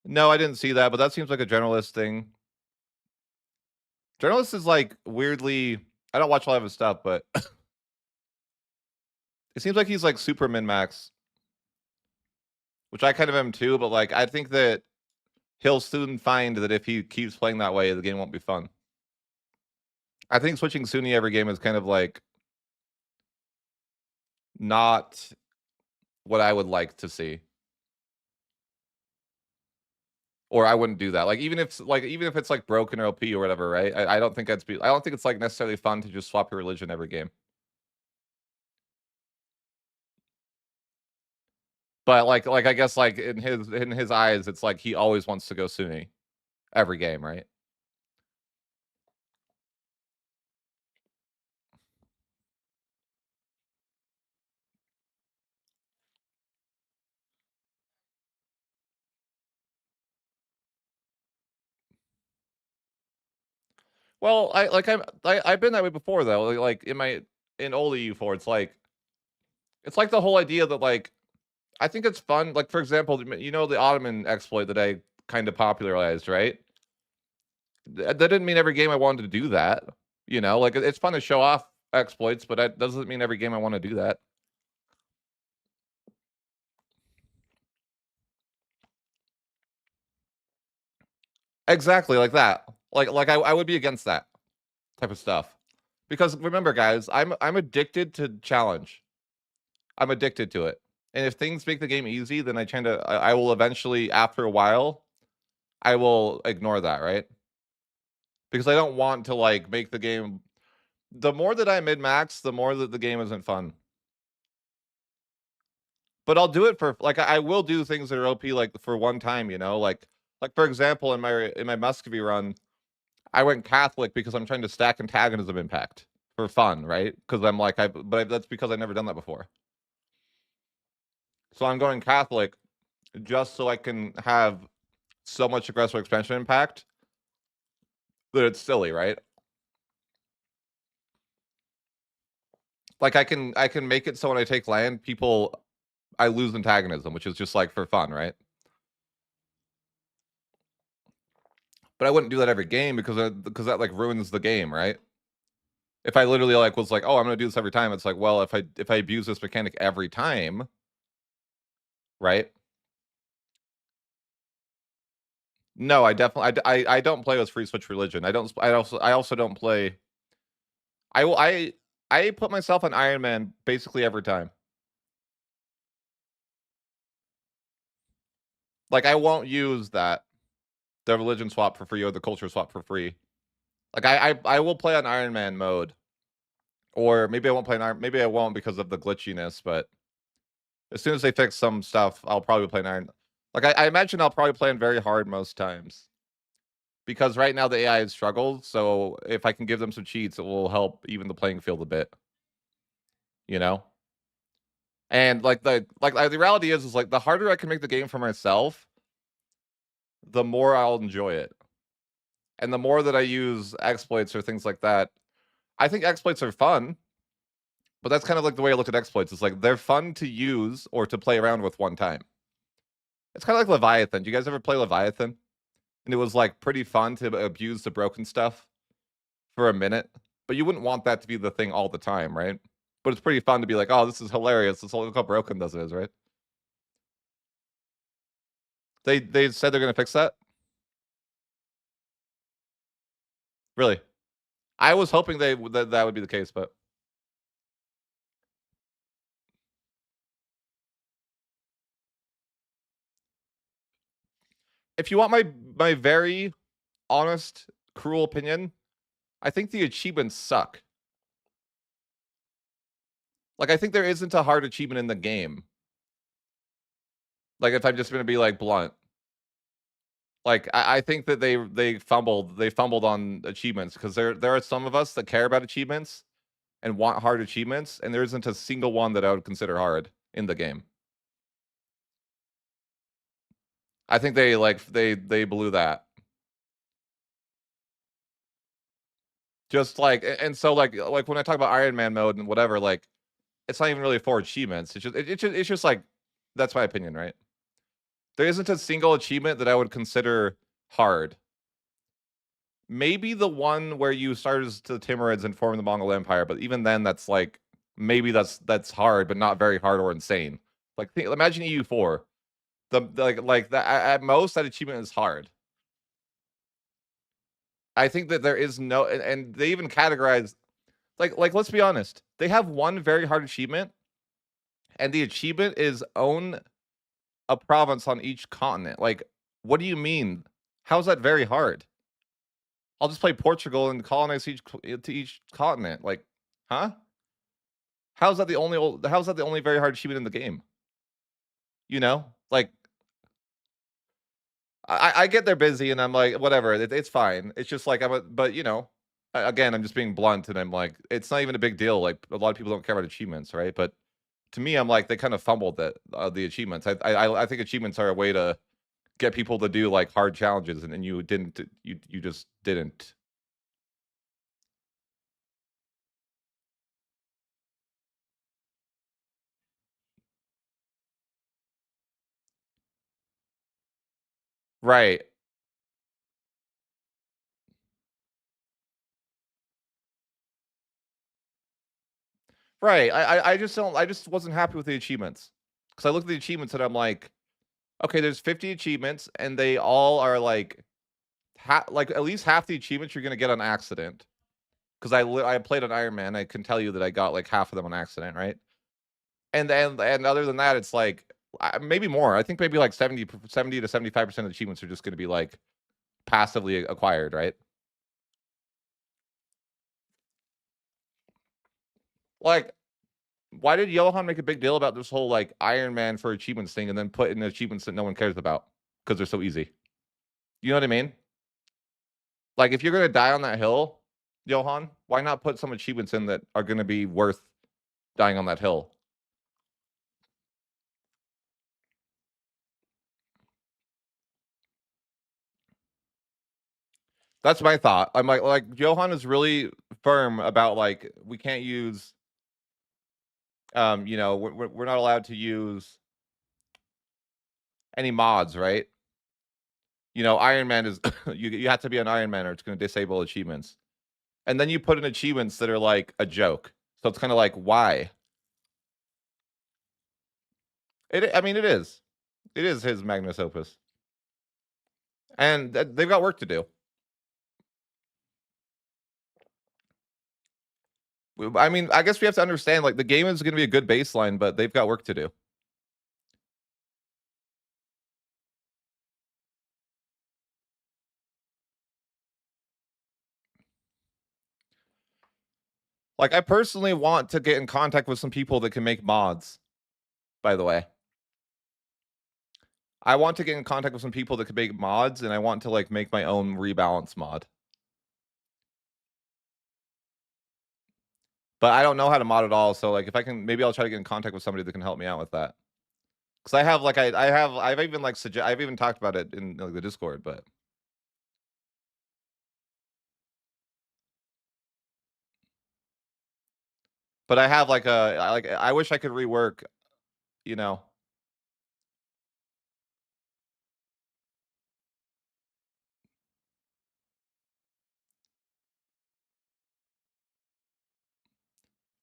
No, I didn't see that, but that seems like a generalist thing. Journalist is like weirdly. I don't watch a lot of his stuff, but it seems like he's like super min max, which I kind of am too. But like, I think that he'll soon find that if he keeps playing that way, the game won't be fun. I think switching Sunni every game is kind of like not what I would like to see, or I wouldn't do that. Like even if it's like broken or OP or whatever, right? I don't think I don't think it's like necessarily fun to just swap your religion every game. But like I guess like in his eyes, it's like he always wants to go Sunni every game, right? Well, I've been that way before though. Like in old EU4, it's like the whole idea that like I think it's fun. Like for example, you know the Ottoman exploit that I kind of popularized, right? That didn't mean every game I wanted to do that. You know, like it's fun to show off exploits, but that doesn't mean every game I want to do that. Exactly like that. I would be against that type of stuff. Because remember, guys, I'm addicted to challenge. I'm addicted to it. And if things make the game easy, then I will eventually, after a while, I will ignore that, right? Because I don't want to like make the game. The more that I mid max, the more that the game isn't fun. But I'll do it for like I will do things that are OP like for one time, you know, like for example in my Muscovy run, I went Catholic because I'm trying to stack antagonism impact for fun, right? Because I'm like that's because I've never done that before. So I'm going Catholic just so I can have so much aggressive expansion impact that it's silly, right? Like I can make it so when I take land, I lose antagonism, which is just like for fun, right? But I wouldn't do that every game because that like ruins the game, right? If I literally like was like, oh, I'm gonna do this every time, it's like, well, if I abuse this mechanic every time, right? No, I definitely I don't play with free switch religion. I also don't play. I will I put myself on Iron Man basically every time. Like I won't use the religion swap for free or the culture swap for free. Like I will play on Iron Man mode, or maybe I won't play on Iron. Maybe I won't because of the glitchiness. But as soon as they fix some stuff, I'll probably play on Iron. Like I imagine I'll probably play on very hard most times because right now the AI has struggled. So if I can give them some cheats, it will help even the playing field a bit. You know. And the reality is like the harder I can make the game for myself, the more I'll enjoy it. And the more that I use exploits or things like that, I think exploits are fun, but that's kind of like the way I look at exploits. It's like they're fun to use or to play around with one time. It's kind of like Leviathan. Do you guys ever play Leviathan? And it was like pretty fun to abuse the broken stuff for a minute, but you wouldn't want that to be the thing all the time, right? But it's pretty fun to be like, oh, this is hilarious. Look how broken this is, right? They said they're gonna fix that. Really? I was hoping that would be the case, but if you want my very honest, cruel opinion, I think the achievements suck. Like I think there isn't a hard achievement in the game. Like if I'm just gonna be like blunt. Like I think that they fumbled on achievements because there are some of us that care about achievements and want hard achievements, and there isn't a single one that I would consider hard in the game. I think they blew that. Just like and so like when I talk about Iron Man mode and whatever, like it's not even really for achievements. It's just like that's my opinion, right? There isn't a single achievement that I would consider hard. Maybe the one where you started as the Timurids and formed the Mongol Empire, but even then, that's like maybe that's hard, but not very hard or insane. Like imagine EU4. Like that at most that achievement is hard. I think that there is no and they even categorize like let's be honest. They have one very hard achievement, and the achievement is own a province on each continent. Like, what do you mean? How's that very hard? I'll just play Portugal and colonize each continent. Like, huh? How's that the only very hard achievement in the game? You know? Like I get they're busy and I'm like, whatever, it's fine. It's just like but you know, again, I'm just being blunt and I'm like, it's not even a big deal. Like a lot of people don't care about achievements, right? But to me, I'm like, they kind of fumbled that the achievements. I think achievements are a way to get people to do like hard challenges, and you didn't. You just didn't. Right. Right. I just don't. I just wasn't happy with the achievements because I looked at the achievements and I'm like, okay, there's 50 achievements, and they all are like, like at least half the achievements you're gonna get on accident. Because I played an Iron Man, I can tell you that I got like half of them on accident, right? And other than that, it's like maybe more. I think maybe like 70 to 75% of achievements are just gonna be like passively acquired, right? Like, why did Johan make a big deal about this whole like Iron Man for achievements thing, and then put in achievements that no one cares about because they're so easy? You know what I mean? Like, if you're gonna die on that hill, Johan, why not put some achievements in that are gonna be worth dying on that hill? That's my thought. I'm like Johan is really firm about like we can't use you know, we're not allowed to use any mods, right? You know, Iron Man is you have to be an Iron Man or it's gonna disable achievements. And then you put in achievements that are like a joke. So it's kind of like why? I mean it is. It is his magnus opus. And they've got work to do. I mean, I guess we have to understand like the game is going to be a good baseline, but they've got work to do. Like I personally want to get in contact with some people that can make mods, by the way. I want to get in contact with some people that can make mods, and I want to like make my own rebalance mod. But I don't know how to mod at all, so like if I can, maybe I'll try to get in contact with somebody that can help me out with that. Because I have like I've even like I've even talked about it in like the Discord, but I have like I wish I could rework, you know.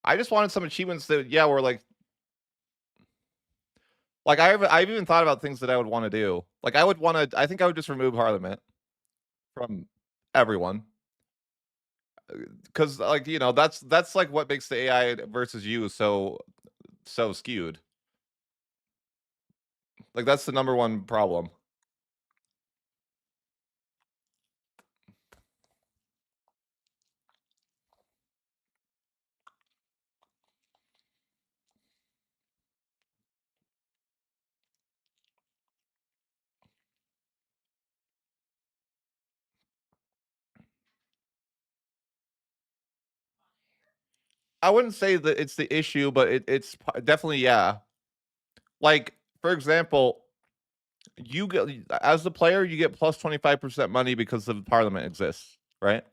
I just wanted some achievements that yeah were like I've even thought about things that I would want to do. Like I would want to I think I would just remove Parliament from everyone because like you know that's like what makes the AI versus you so skewed. Like that's the number one problem. I wouldn't say that it's the issue, but it's definitely, yeah. Like, for example, you get as the player, you get plus 25% money because the parliament exists, right?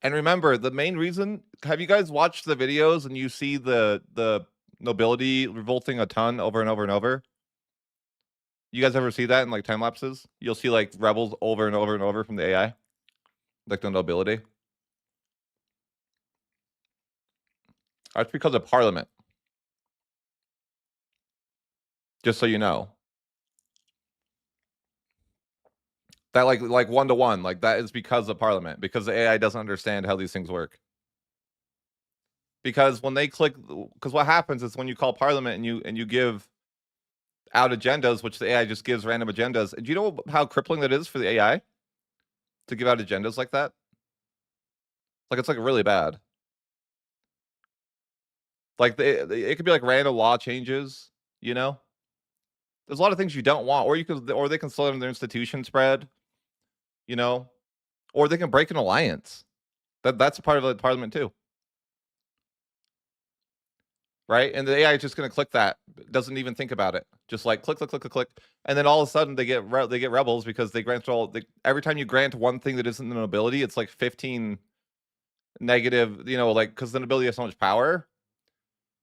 And remember, the main reason, have you guys watched the videos and you see the nobility revolting a ton over and over and over? You guys ever see that in like time lapses? You'll see like rebels over and over and over from the AI, like the nobility. That's because of parliament. Just so you know. That like 1-to-1, like that is because of parliament, because the AI doesn't understand how these things work. Because when they click, because what happens is when you call parliament and you give out agendas, which the AI just gives random agendas. Do you know how crippling that is for the AI to give out agendas like that? Like it's like really bad. Like it could be like random law changes, you know? There's a lot of things you don't want, or you could, or they can slow down their institution spread, you know, or they can break an alliance. That's part of the parliament too, right? And the AI is just going to click that, doesn't even think about it, just like click, click, click, click, click, and then all of a sudden they get rebels because they grant every time you grant one thing that isn't an ability, it's like 15 negative, you know, like because the nobility has so much power,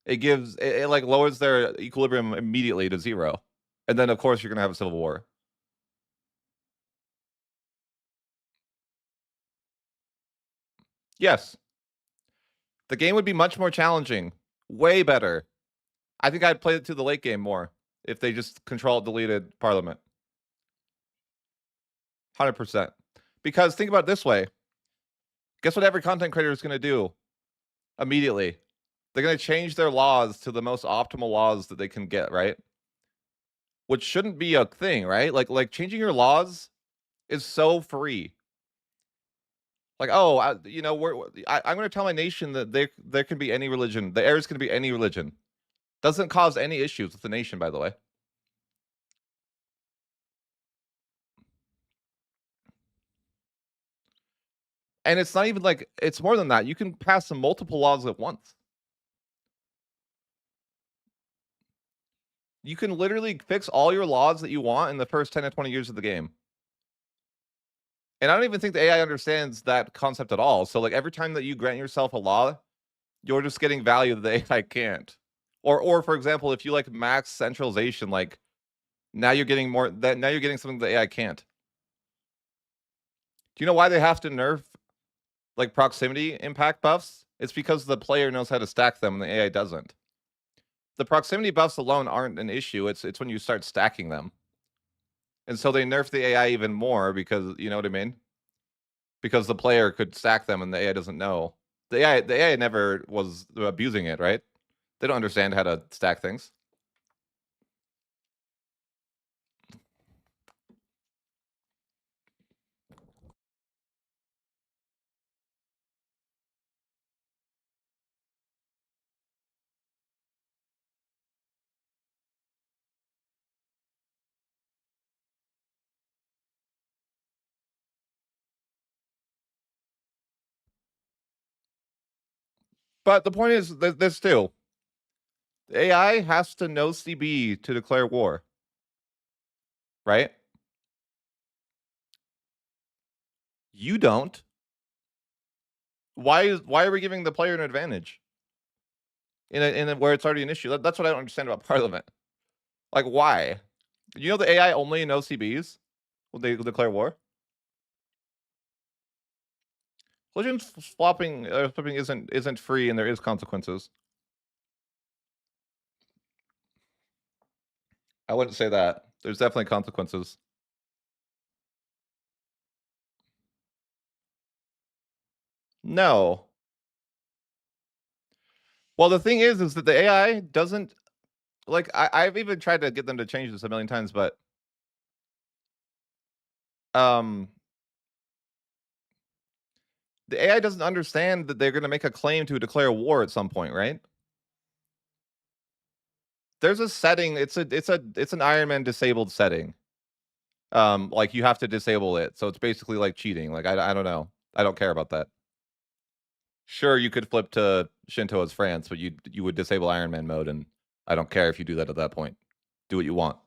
it gives it like lowers their equilibrium immediately to 0, and then of course you're going to have a civil war. Yes. The game would be much more challenging, way better. I think I'd play it to the late game more if they just control deleted Parliament. 100%. Because think about it this way. Guess what every content creator is going to do immediately? They're going to change their laws to the most optimal laws that they can get, right? Which shouldn't be a thing, right? Like changing your laws is so free. Like, oh, you know, I'm going to tell my nation that there can be any religion. The air is going to be any religion. Doesn't cause any issues with the nation, by the way. And it's not even like it's more than that. You can pass some multiple laws at once. You can literally fix all your laws that you want in the first 10 to 20 years of the game. And I don't even think the AI understands that concept at all. So like every time that you grant yourself a law, you're just getting value that the AI can't. Or for example, if you like max centralization, like now you're getting more that now you're getting something the AI can't. Do you know why they have to nerf like proximity impact buffs? It's because the player knows how to stack them and the AI doesn't. The proximity buffs alone aren't an issue. It's when you start stacking them. And so they nerf the AI even more because you know what I mean? Because the player could stack them and the AI doesn't know. The AI never was abusing it, right? They don't understand how to stack things. But the point is this too. The AI has to know CB to declare war. Right? You don't. Why are we giving the player an advantage? In a where it's already an issue. That's what I don't understand about Parliament. Like why? You know the AI only knows CBs when they declare war? Collision flipping isn't free and there is consequences. I wouldn't say that. There's definitely consequences. No. Well, the thing is that the AI doesn't like I've even tried to get them to change this a million times, but um the AI doesn't understand that they're gonna make a claim to declare war at some point, right? There's a setting, it's an Iron Man disabled setting. Like you have to disable it. So it's basically like cheating. Like I don't know. I don't care about that. Sure, you could flip to Shinto as France, but you would disable Iron Man mode, and I don't care if you do that at that point. Do what you want.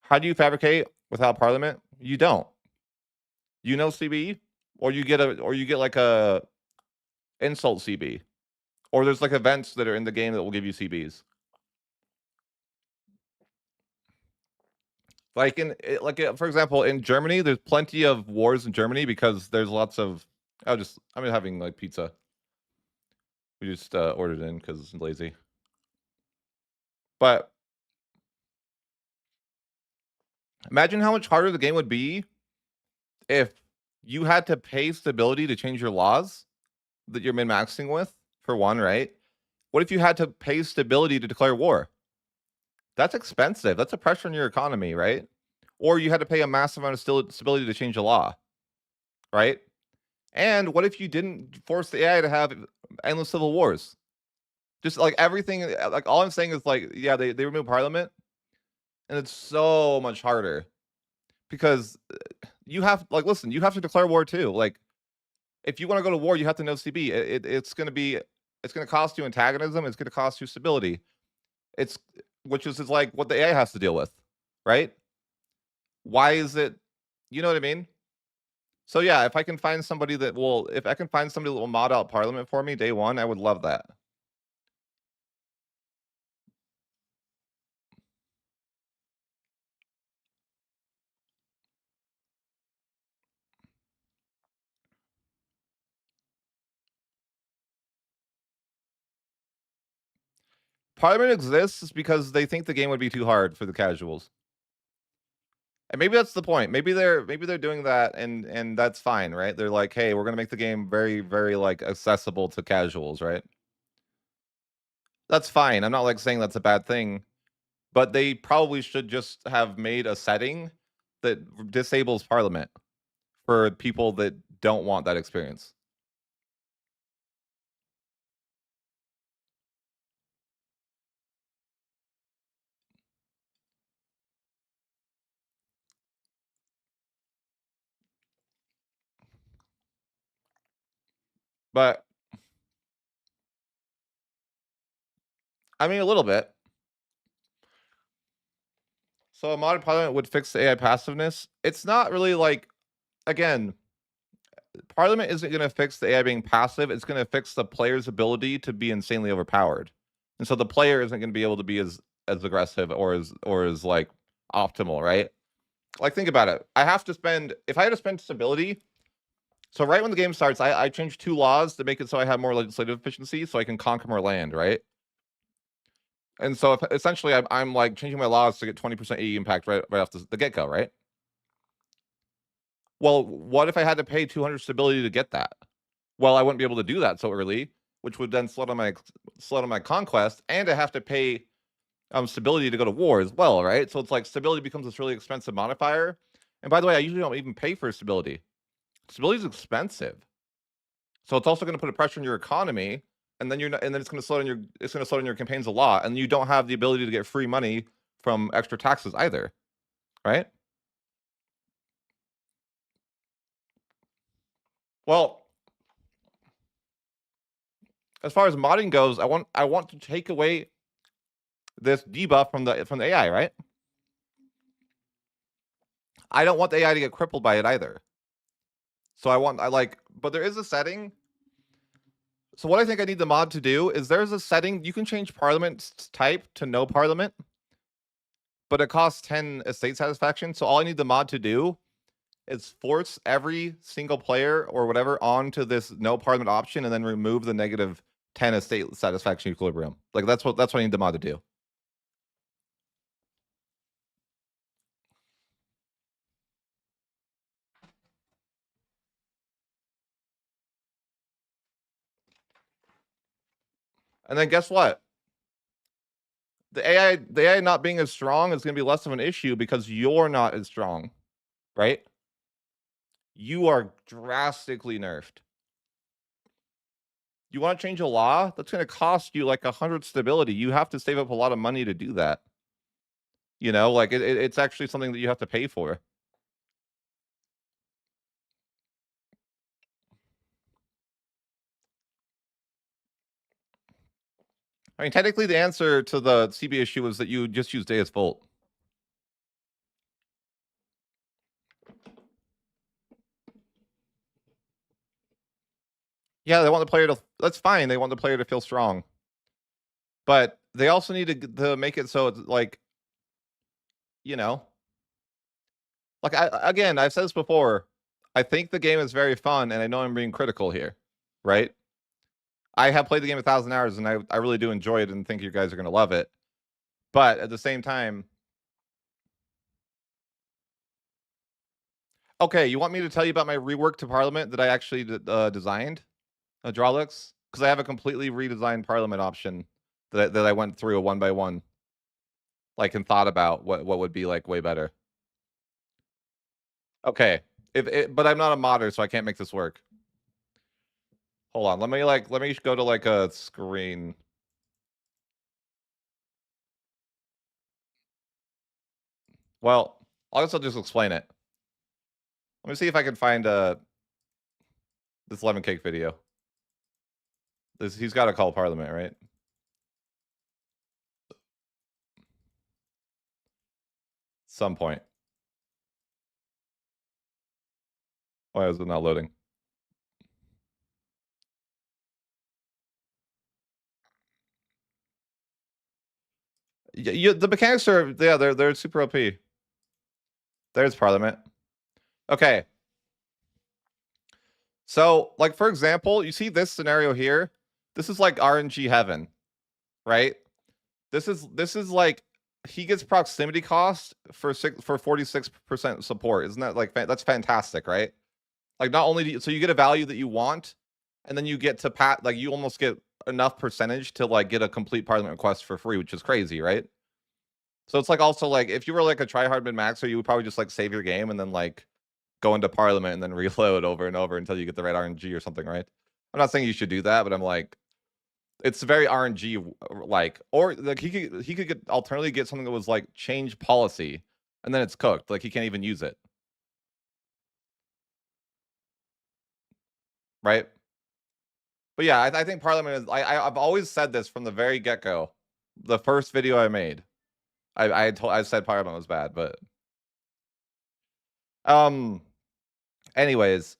How do you fabricate without Parliament? You don't. You know CB, or you get like a insult CB, or there's like events that are in the game that will give you CBs. Like for example, in Germany, there's plenty of wars in Germany because there's lots of. I'm having like pizza. We just ordered in because lazy. But imagine how much harder the game would be if you had to pay stability to change your laws that you're min-maxing with, for one, right? What if you had to pay stability to declare war? That's expensive. That's a pressure on your economy, right? Or you had to pay a massive amount of stability to change a law, right? And what if you didn't force the AI to have endless civil wars? Just like everything, like all I'm saying is like, yeah, they remove parliament, and it's so much harder because you have like, listen, you have to declare war too. Like, if you want to go to war, you have to know CB. It's going to cost you antagonism. It's going to cost you stability. It's which is like what the AI has to deal with, right? Why is it? You know what I mean? So yeah, if I can find somebody that will mod out Parliament for me day one, I would love that. Parliament exists because they think the game would be too hard for the casuals. And maybe that's the point. Maybe they're doing that and that's fine, right? They're like, "Hey, we're going to make the game very very like accessible to casuals," right? That's fine. I'm not like saying that's a bad thing, but they probably should just have made a setting that disables Parliament for people that don't want that experience. But I mean, a little bit. So a modded Parliament would fix the AI passiveness. It's not really like, again, Parliament isn't going to fix the AI being passive. It's going to fix the player's ability to be insanely overpowered, and so the player isn't going to be able to be as aggressive or as like optimal, right? Like think about it. I have to spend if I had to spend stability. So right when the game starts, I changed two laws to make it so I have more legislative efficiency, so I can conquer more land, right? And so if, essentially, I'm like changing my laws to get 20% AE impact right off the get go, right? Well, what if I had to pay 200 stability to get that? Well, I wouldn't be able to do that so early, which would then slow down my conquest, and I have to pay stability to go to war as well, right? So it's like stability becomes this really expensive modifier. And by the way, I usually don't even pay for stability. Stability is expensive, so it's also going to put a pressure on your economy, and then and then it's going to slow down your campaigns a lot, and you don't have the ability to get free money from extra taxes either, right? Well, as far as modding goes, I want to take away this debuff from the AI, right? I don't want the AI to get crippled by it either. So but there is a setting. So what I think I need the mod to do is there's a setting you can change Parliament type to no Parliament, but it costs 10 estate satisfaction. So all I need the mod to do is force every single player or whatever onto this no Parliament option, and then remove the negative 10 estate satisfaction equilibrium. Like that's what I need the mod to do. And then guess what? the AI not being as strong is going to be less of an issue because you're not as strong, right? You are drastically nerfed. You want to change a law? That's going to cost you like 100 stability. You have to save up a lot of money to do that. You know, like it's actually something that you have to pay for. I mean, technically, the answer to the CB issue was that you just use Deus Volt. Yeah, they want the player to. That's fine. They want the player to feel strong, but they also need to make it so it's like, you know, like again, I've said this before. I think the game is very fun, and I know I'm being critical here, right? I have played the game 1,000 hours, and I really do enjoy it, and think you guys are gonna love it. But at the same time, okay, you want me to tell you about my rework to Parliament that I actually designed, Drawlix? Because I have a completely redesigned Parliament option that I went through one by one, like, and thought about what would be like way better. Okay, but I'm not a modder, so I can't make this work. Hold on, let me go to like a screen. Well, I guess I'll just explain it. Let me see if I can find this lemon cake video. He's got to call Parliament, right? Some point. Why is it not loading? The mechanics are they're super OP. There's Parliament. Okay. So, like, for example, you see this scenario here? This is like RNG heaven, right? This is like he gets proximity cost for 46% support. Isn't that like that's fantastic, right? Like, not only do you, so you get a value that you want, and then you get to like you almost get enough percentage to like get a complete Parliament request for free, which is crazy, right? So it's like also like if you were like a tryhard min maxer, you would probably just like save your game and then like go into Parliament and then reload over and over until you get the right RNG or something, right? I'm not saying you should do that, but I'm like, it's very RNG like, or like he could get alternatively get something that was like change policy, and then it's cooked. Like he can't even use it, right? But yeah, I think Parliament is. I've always said this from the very get go. The first video I made, I said Parliament was bad, but um, anyways,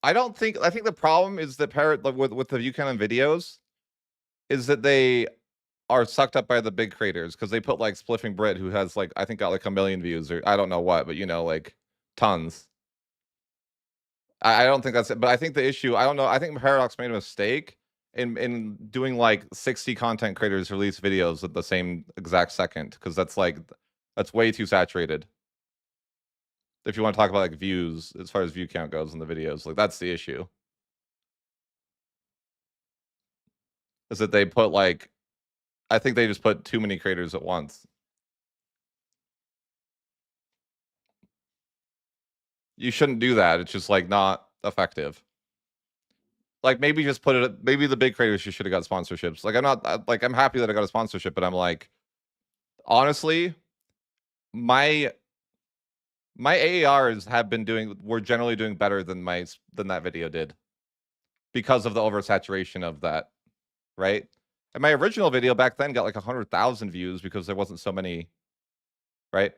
I think the problem is that parrot like with the view count videos is that they are sucked up by the big creators because they put like Spliffing Brit, who has like I think got like 1,000,000 views or I don't know what, but you know, like tons. I don't think that's it, but I think the issue I don't know. I think Paradox made a mistake in doing like 60 content creators release videos at the same exact second because that's way too saturated. If you want to talk about like views as far as view count goes in the videos, like that's the issue. Is that they put like I think they just put too many creators at once. You shouldn't do that. It's just like not effective. Like maybe just put it. Maybe the big creators should have got sponsorships. Like I'm not like I'm happy that I got a sponsorship, but I'm like honestly, my my AARs have been doing were generally doing better than that video did because of the oversaturation of that, right? And my original video back then got like 100,000 views because there wasn't so many, right?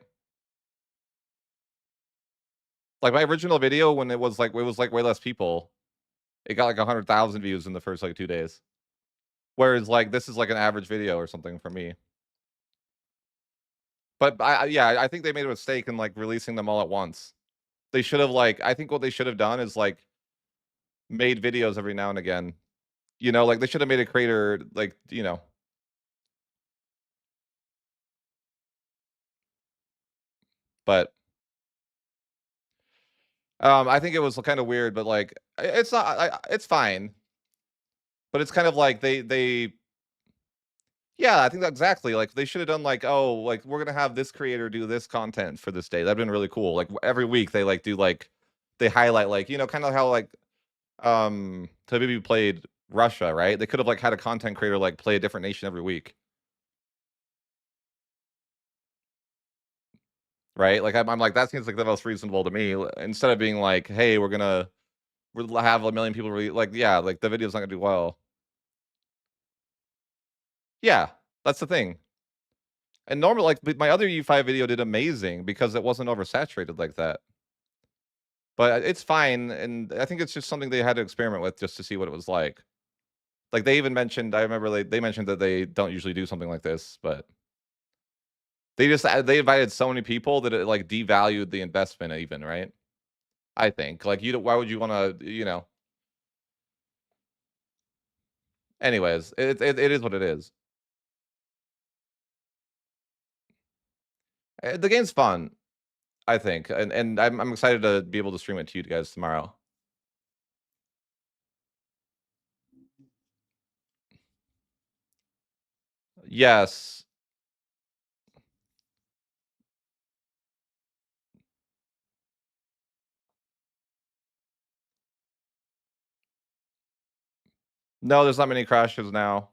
Like my original video when it was like way less people, it got like 100,000 views in the first like 2 days. Whereas like this is like an average video or something for me. But yeah, I think they made a mistake in like releasing them all at once. They should have like I think what they should have done is like made videos every now and again. You know, like they should have made a creator like, you know. But I think it was kind of weird, but like it's not. It's fine, but it's kind of like they. Yeah, I think that exactly. Like they should have done like, oh, like we're gonna have this creator do this content for this day. That'd been really cool. Like every week they like do like they highlight like kind of how like maybe played Russia, right? They could have like had a content creator like play a different nation every week, right? Like I'm like that seems like the most reasonable to me. Instead of being like, hey, we'll have a million people like yeah, like the video's not gonna do well. Yeah, that's the thing. And normally, like my other U5 video did amazing because it wasn't oversaturated like that. But it's fine, and I think it's just something they had to experiment with just to see what it was like. Like they even mentioned, I remember they mentioned that they don't usually do something like this, but they invited so many people that it like devalued the investment even, right? I think like you don't, why would you want to anyways, it is what it is. The game's fun, I think, and I'm excited to be able to stream it to you guys tomorrow. Yes. No, there's not many crashes now.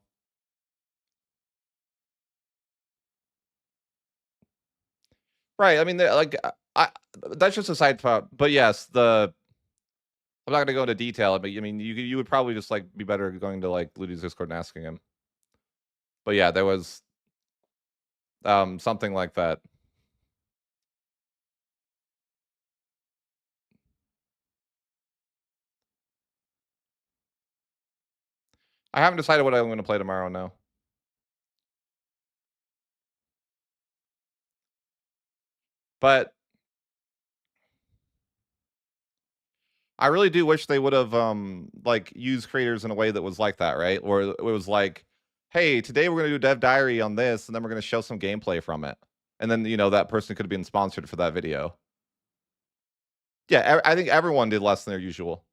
Right. I mean, like that's just a side thought. But yes, the I'm not gonna go into detail, but I mean, you would probably just like be better going to like Ludi's Discord and asking him. But yeah, there was something like that. I haven't decided what I'm gonna play tomorrow now. But I really do wish they would have like used creators in a way that was like that, right? Or it was like, hey, today we're gonna do dev diary on this, and then we're gonna show some gameplay from it. And then that person could have been sponsored for that video. Yeah, I think everyone did less than their usual.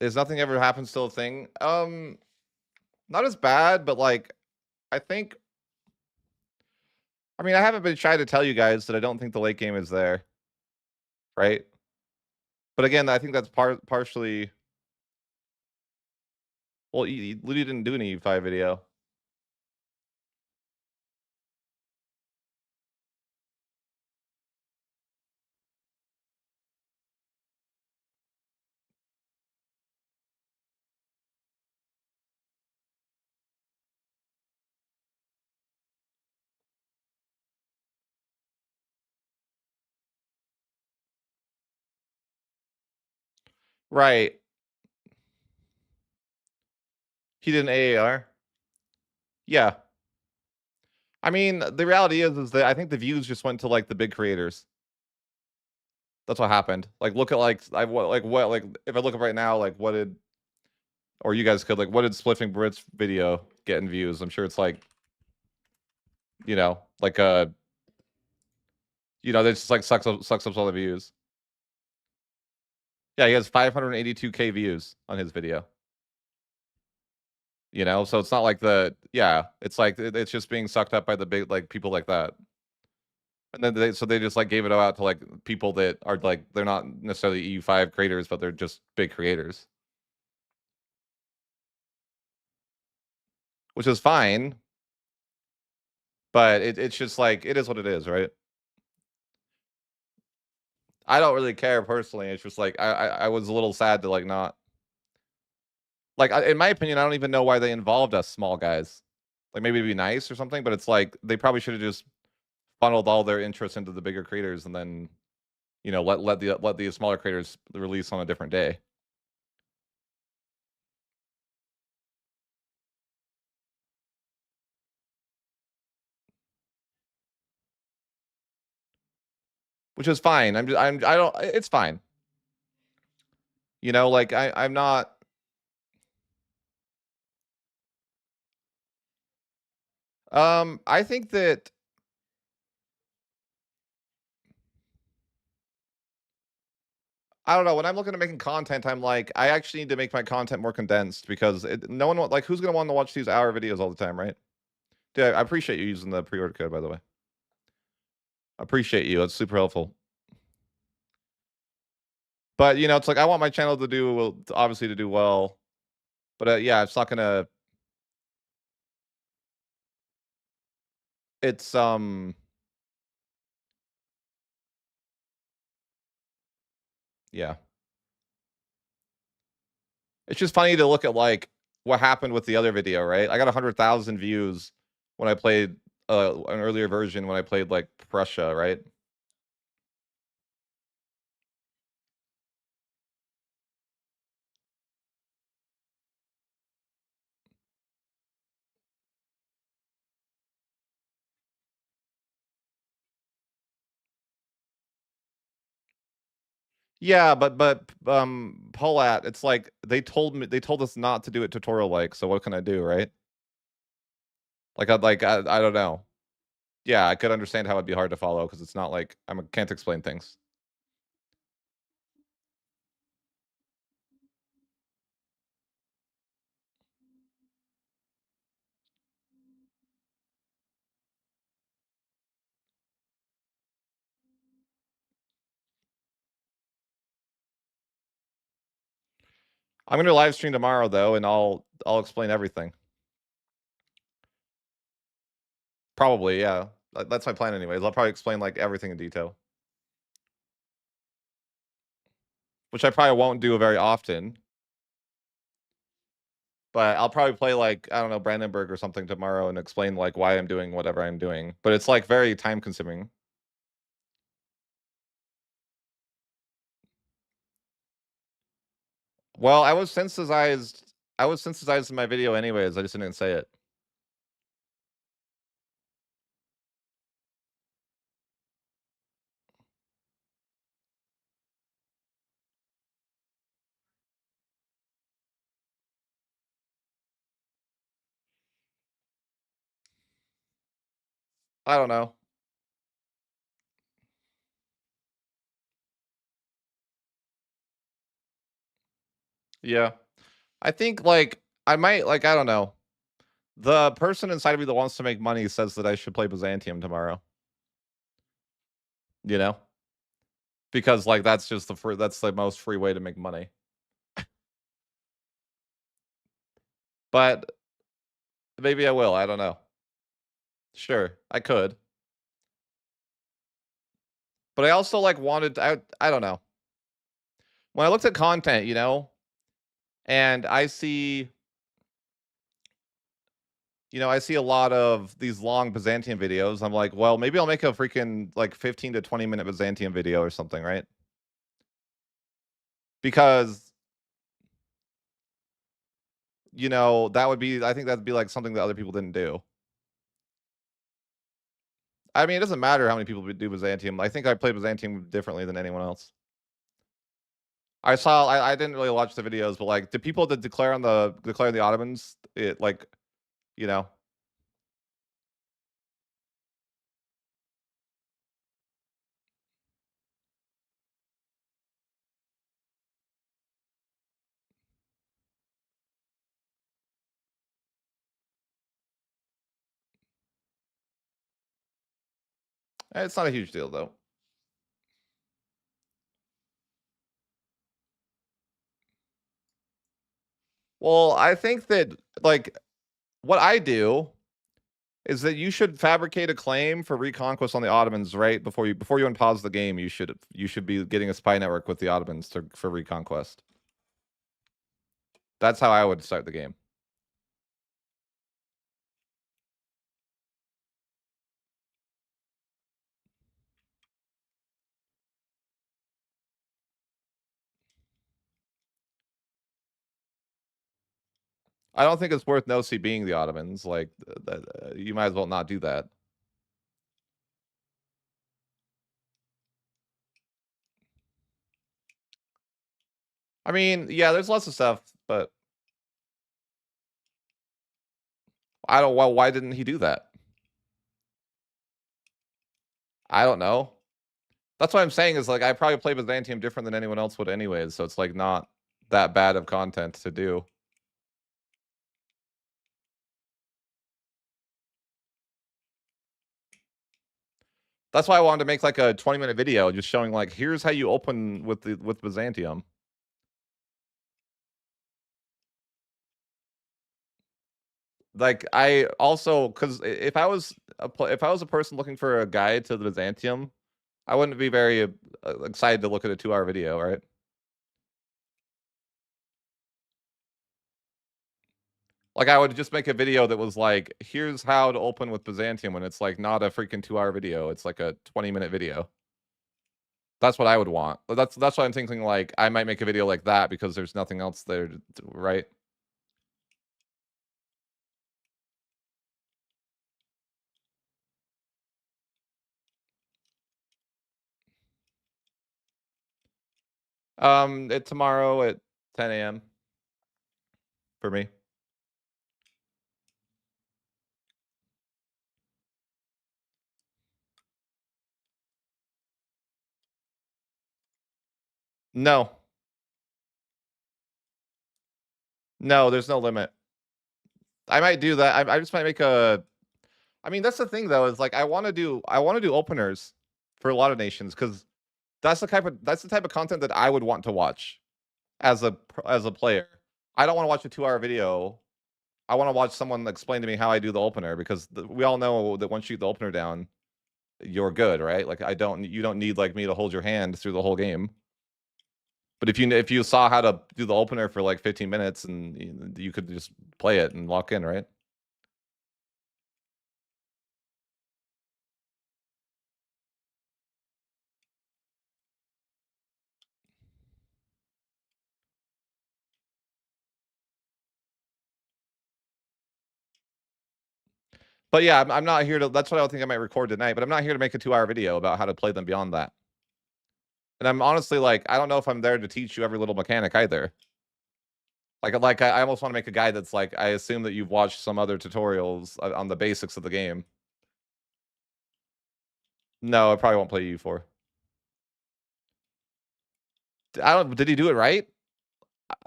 Is nothing ever happens still a thing? Not as bad, but like I think I mean I haven't been shy to tell you guys that I don't think the late game is there, right? But again, I think that's partially well, Ludi didn't do any E5 video. Right. He did an AAR. Yeah. I mean, the reality is that I think the views just went to like the big creators. That's what happened. Like look at like if I look up right now, like what did or you guys could like what did Spliffing Brits video get in views? I'm sure it's like, like that just like sucks up all the views. Yeah, he has 582K views on his video. So it's not like it's like it's just being sucked up by the big like people like that. And then they just like gave it out to like people that are like they're not necessarily EU5 creators, but they're just big creators, which is fine. But it's just like it is what it is, right? I don't really care personally. It's just like I was a little sad to like not like in my opinion, I don't even know why they involved us small guys. Like maybe it'd be nice or something, but it's like they probably should have just funneled all their interest into the bigger creators and then let the smaller creators release on a different day. which is fine. I don't. It's fine. You know, like I'm not. I think that I don't know. When I'm looking at making content, I'm like, I actually need to make my content more condensed because no one like who's gonna want to watch these hour videos all the time, right? Dude, I appreciate you using the pre-order code, by the way. I appreciate you. It's super helpful. But you know, it's like I want my channel to do well, obviously to do well. But yeah, it's not gonna. It's yeah. It's just funny to look at like what happened with the other video, right? I got 100,000 views when I played an earlier version when I played like Prussia, right? Yeah, but Polat, it's like they told us not to do it tutorial like, so what can I do, right? I don't know. Yeah, I could understand how it'd be hard to follow because it's not like can't explain things. I'm gonna live stream tomorrow though, and I'll explain everything. Probably, yeah. That's my plan anyways. I'll probably explain like everything in detail. Which I probably won't do very often. But I'll probably play like, I don't know, Brandenburg or something tomorrow and explain like why I'm doing whatever I'm doing. But it's like very time consuming. Well, I was sensitized. I was sensitized in my video anyways. I just didn't say it. I don't know. Yeah. I think like I might like I don't know. The person inside of me that wants to make money says that I should play Byzantium tomorrow. You know? Because like that's just that's the most free way to make money. But maybe I will. I don't know. Sure, I could. But I also like wanted I don't know. When I looked at content, you know, and I see a lot of these long Byzantium videos. I'm like, well, maybe I'll make a freaking like 15 to 20-minute Byzantium video or something, right? Because that would be I think that'd be like something that other people didn't do. I mean, it doesn't matter how many people do Byzantium. I think I play Byzantium differently than anyone else. I didn't really watch the videos, but like the people that declare the Ottomans, it like, you know, it's not a huge deal though. Well, I think that like what I do is that you should fabricate a claim for reconquest on the Ottomans right before you unpause the game. You should be getting a spy network with the Ottomans for reconquest. That's how I would start the game. I don't think it's worth Nosy being the Ottomans. Like, you might as well not do that. I mean, yeah, there's lots of stuff, but I don't. Well, why didn't he do that? I don't know. That's what I'm saying is like I probably play Byzantium different than anyone else would anyways, so it's like not that bad of content to do. That's why I wanted to make like a 20-minute video just showing like here's how you open with Byzantium. Like I also because if I was if I was a person looking for a guide to the Byzantium, I wouldn't be very excited to look at a 2-hour video, right? Like I would just make a video that was like, here's how to open with Byzantium when it's like not a freaking 2-hour video. It's like a 20-minute video. That's what I would want. That's why I'm thinking like I might make a video like that because there's nothing else there, right? Tomorrow at 10 a.m. for me. No, no, there's no limit. I might do that. I just might make a. I mean, that's the thing though. Is like I want to do openers for a lot of nations because that's the type of content that I would want to watch as a player. I don't want to watch a 2-hour video. I want to watch someone explain to me how I do the opener because we all know that once you get the opener down, you're good, right? Like you don't need like me to hold your hand through the whole game. But if you saw how to do the opener for like 15 minutes and you could just play it and lock in, right? But yeah, I'm not here to. That's what I think I might record tonight. But I'm not here to make a 2-hour video about how to play them beyond that. And I'm honestly like, I don't know if I'm there to teach you every little mechanic either. Like I almost want to make a guide that's like, I assume that you've watched some other tutorials on the basics of the game. No, I probably won't play U4. I don't. Did he do it right?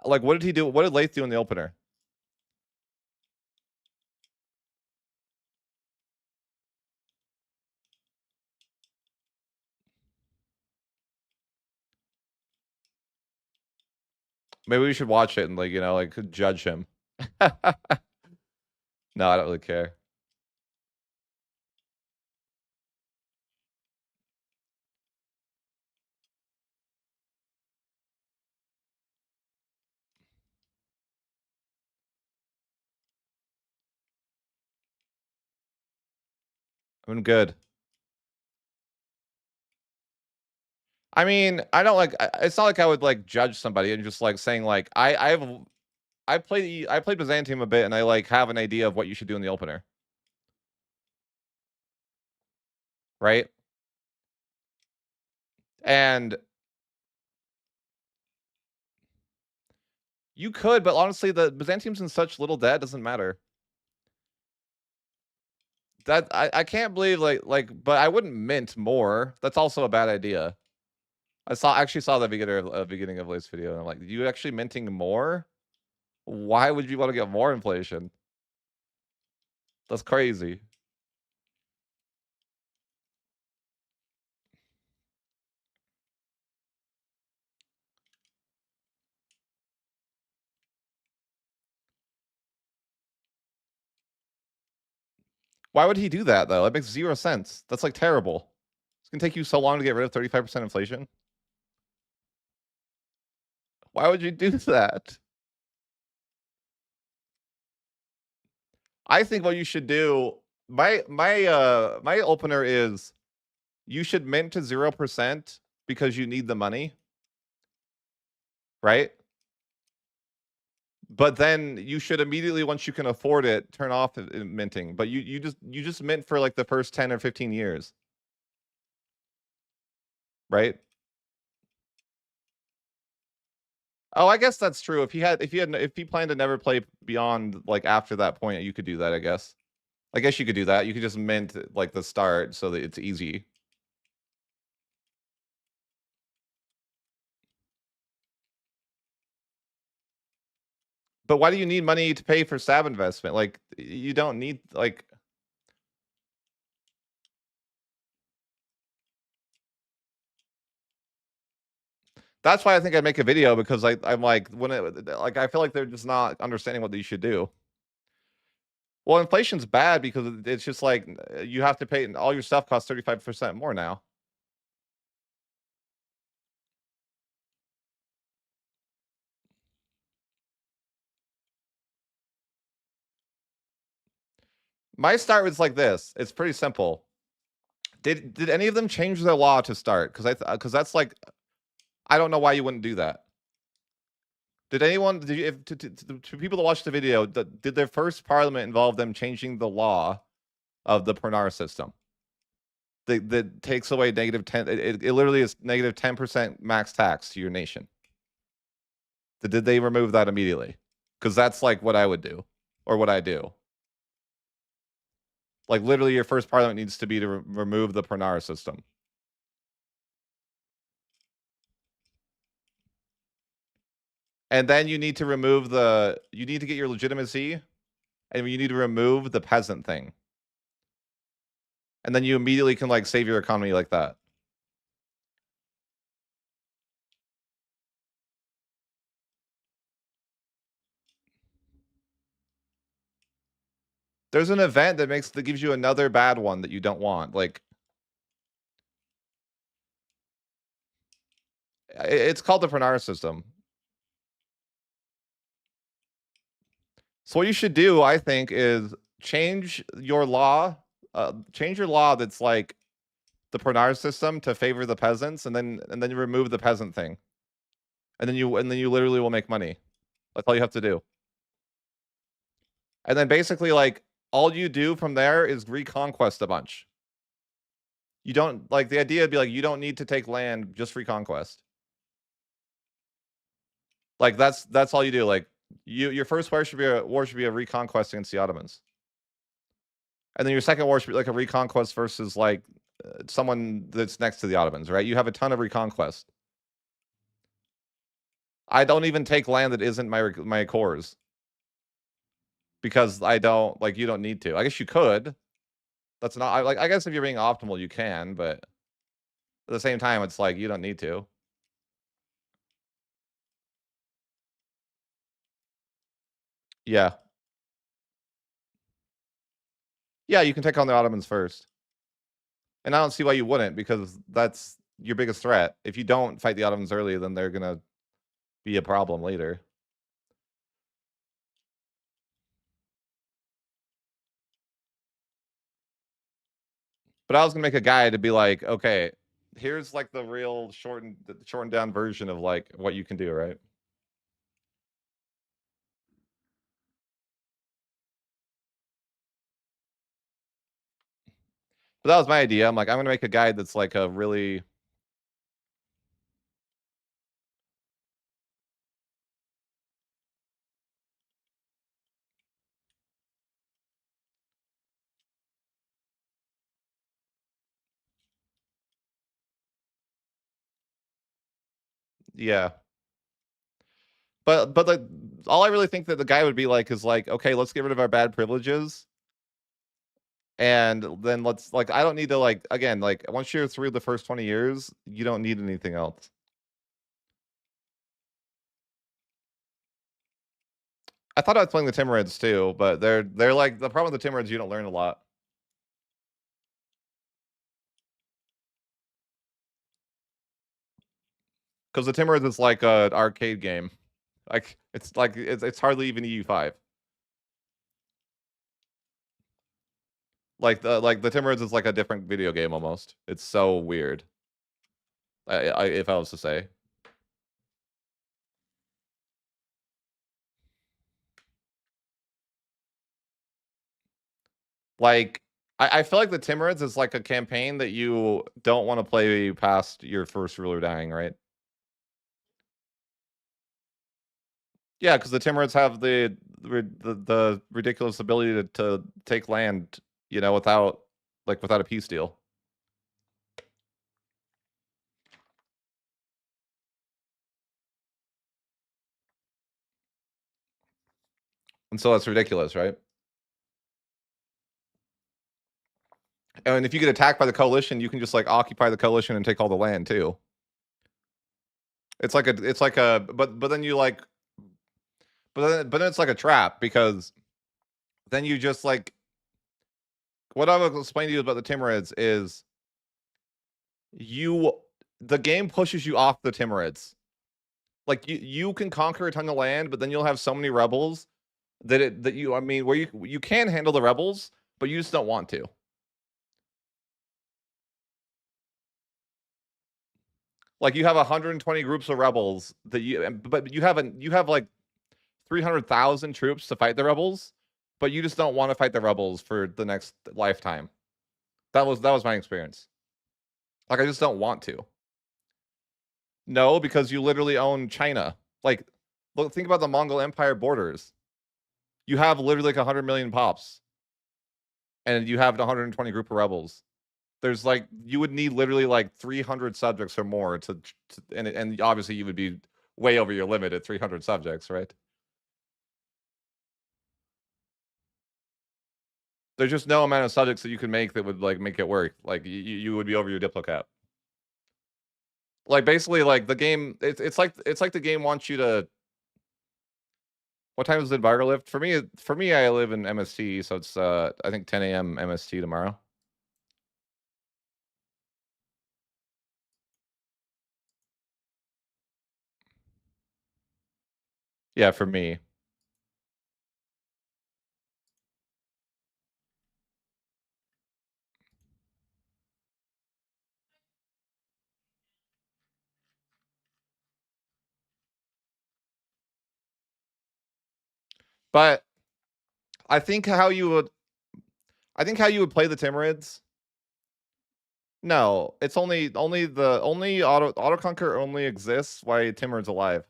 Like, what did he do? What did Lath do in the opener? Maybe we should watch it and like like judge him. No, I don't really care. I'm good. I mean, I don't like. It's not like I would like judge somebody and just like saying like I played Byzantium a bit and I like have an idea of what you should do in the opener, right? And you could, but honestly, the Byzantium's in such little debt, doesn't matter. That I can't believe but I wouldn't mint more. That's also a bad idea. Actually saw the beginning of Lace video and I'm like, you actually minting more? Why would you want to get more inflation? That's crazy. Why would he do that though? That makes 0 sense. That's like terrible. It's gonna take you so long to get rid of 35% inflation. Why would you do that? I think what you should do, my opener is you should mint to 0% because you need the money, right? But then you should immediately, once you can afford it, turn off minting. But you just mint for like the first 10 or 15 years, right? Oh, I guess that's true. If he planned to never play beyond, like, after that point, you could do that, I guess. I guess you could do that. You could just mint, like, the start so that it's easy. But why do you need money to pay for stab investment? Like, you don't need, like, that's why I think I'd make a video because I'm like, when it like, I feel like they're just not understanding what you should do. Well, inflation's bad because it's just like, you have to pay all your stuff costs 35% more now. My start was like this. It's pretty simple. Did any of them change their law to start? Because that's like, I don't know why you wouldn't do that. Did anyone did you if to people that watched the video, did their first parliament involve them changing the law of the Pernar system? That takes away negative 10, it literally is negative 10% max tax to your nation. Did they remove that immediately? Because that's like what I would do, or what I do. Like, literally, your first parliament needs to be to remove the Pernar system. And then you need to remove you need to get your legitimacy, and you need to remove the peasant thing. And then you immediately can, like, save your economy like that. There's an event that gives you another bad one that you don't want. Like, it's called the Pernar system. So what you should do, I think, is change your law that's like the Pernar system to favor the peasants, and then you remove the peasant thing, and then you literally will make money. That's all you have to do. And then basically, like, all you do from there is reconquest a bunch. You don't like the idea would be like you don't need to take land, just reconquest. Like that's all you do. Like your first war should be a reconquest against the Ottomans. And then your second war should be like a reconquest versus like someone that's next to the Ottomans, right? You have a ton of reconquest. I don't even take land that isn't my cores because I don't like you don't need to. I guess you could. That's not I like I guess if you're being optimal you can, but at the same time it's like you don't need to. Yeah. Yeah, you can take on the Ottomans first. And I don't see why you wouldn't because that's your biggest threat. If you don't fight the Ottomans early, then they're going to be a problem later. But I was gonna make a guide to be like, okay, here's like the real shortened down version of like what you can do, right? But that was my idea. I'm like, I'm gonna make a guide that's like a really yeah. But like all I really think that the guy would be like is like, okay, let's get rid of our bad privileges. And then let's like I don't need to like again, like once you're through the first 20 years, you don't need anything else. I thought I was playing the Timurids too, but they're like the problem with the Timurids, you don't learn a lot. Because the Timurids is like a arcade game. Like it's hardly even EU5. Like the Timurids is like a different video game almost. It's so weird. If I was to say. Like I feel like the Timurids is like a campaign that you don't want to play past your first ruler dying, right? Yeah, because the Timurids have the ridiculous ability to take land, without without a peace deal. And so that's ridiculous, right? And if you get attacked by the coalition, you can just occupy the coalition and take all the land too. But then you but then it's like a trap because then you just what I will explain to you about the Timurids is the game pushes you off the Timurids. Like you can conquer a ton of land, but then you'll have so many rebels where you can handle the rebels, but you just don't want to. Like you have 120 groups of rebels but you have like 300,000 troops to fight the rebels, but you just don't want to fight the rebels for the next lifetime. That was my experience. Like I just don't want to. No, because you literally own China. Like, look, think about the Mongol Empire borders. You have literally like 100 million pops, and you have 120 group of rebels. There's you would need literally 300 subjects or more and obviously you would be way over your limit at 300 subjects, right? There's just no amount of subjects that you can make that would make it work. Like you would be over your diplo cap. Like basically the game it's like the game wants you to. What time is the embargo lift? For me I live in MST, so it's I think 10 a.m. MST tomorrow. Yeah, for me. But I think how you would play the Timurids. No, it's only auto conquer only exists while Timurids alive.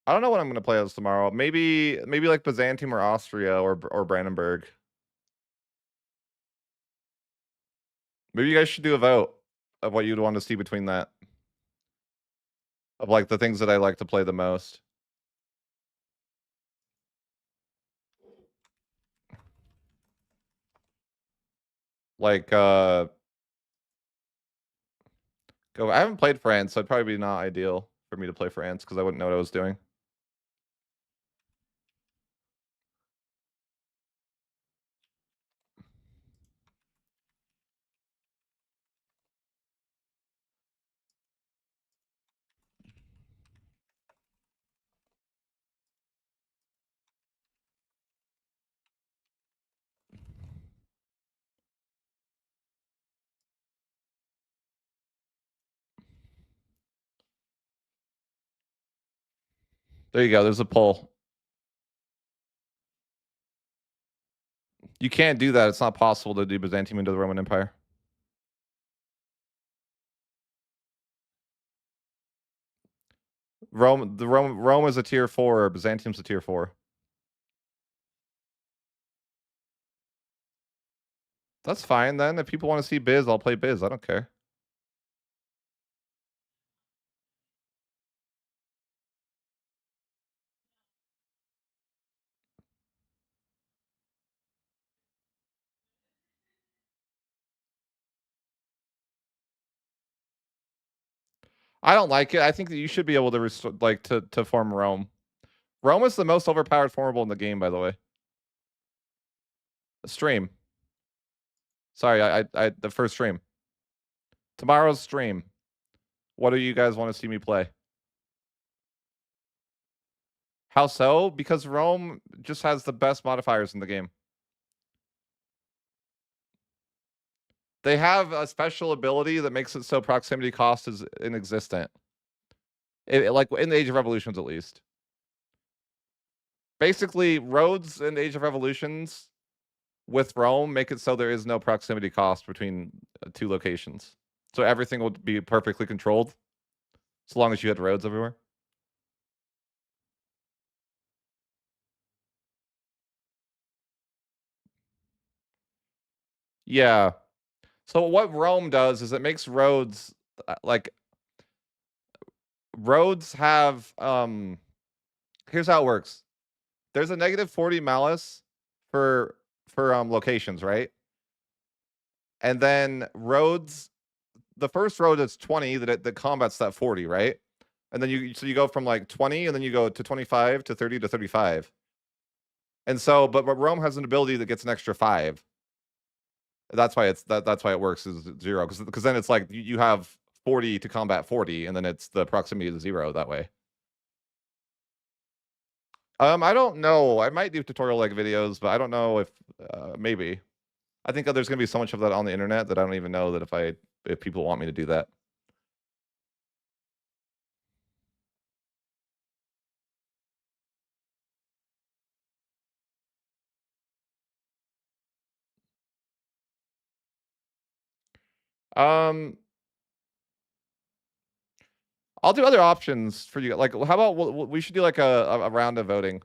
I don't know what I'm gonna play as tomorrow. Maybe like Byzantium or Austria or Brandenburg. Maybe you guys should do a vote of what you'd want to see between that. Of the things that I like to play the most. Like I haven't played France, so it'd probably be not ideal for me to play France because I wouldn't know what I was doing. There you go. There's a poll. You can't do that. It's not possible to do Byzantium into the Roman Empire. Rome is a tier 4. Byzantium's a tier 4. That's fine then. If people want to see Biz, I'll play Biz. I don't care. I don't like it. I think that you should be able to to form Rome. Rome is the most overpowered formable in the game, by the way. Stream. Sorry, I the first stream. Tomorrow's stream. What do you guys want to see me play? How so? Because Rome just has the best modifiers in the game. They have a special ability that makes it so proximity cost is inexistent. Like in the Age of Revolutions, at least. Basically, roads in the Age of Revolutions with Rome make it so there is no proximity cost between two locations. So everything will be perfectly controlled, so long as you had roads everywhere. Yeah. So what Rome does is it makes roads like roads have here's how it works. There's a negative 40 malice for locations, right? And then roads, the first road is 20 that combats that 40, right? And then you go from like 20 and then you go to 25 to 30 to 35. And so but Rome has an ability that gets an extra 5. That's why that's why it works is 0 cuz then it's like you have 40 to combat 40 and then it's the proximity to 0 that way. I don't know. I might do tutorial like videos, but I don't know if maybe. I think there's gonna be so much of that on the internet that I don't even know that if people want me to do that. Um, I'll do other options for you. Like, how about we should do like a round of voting.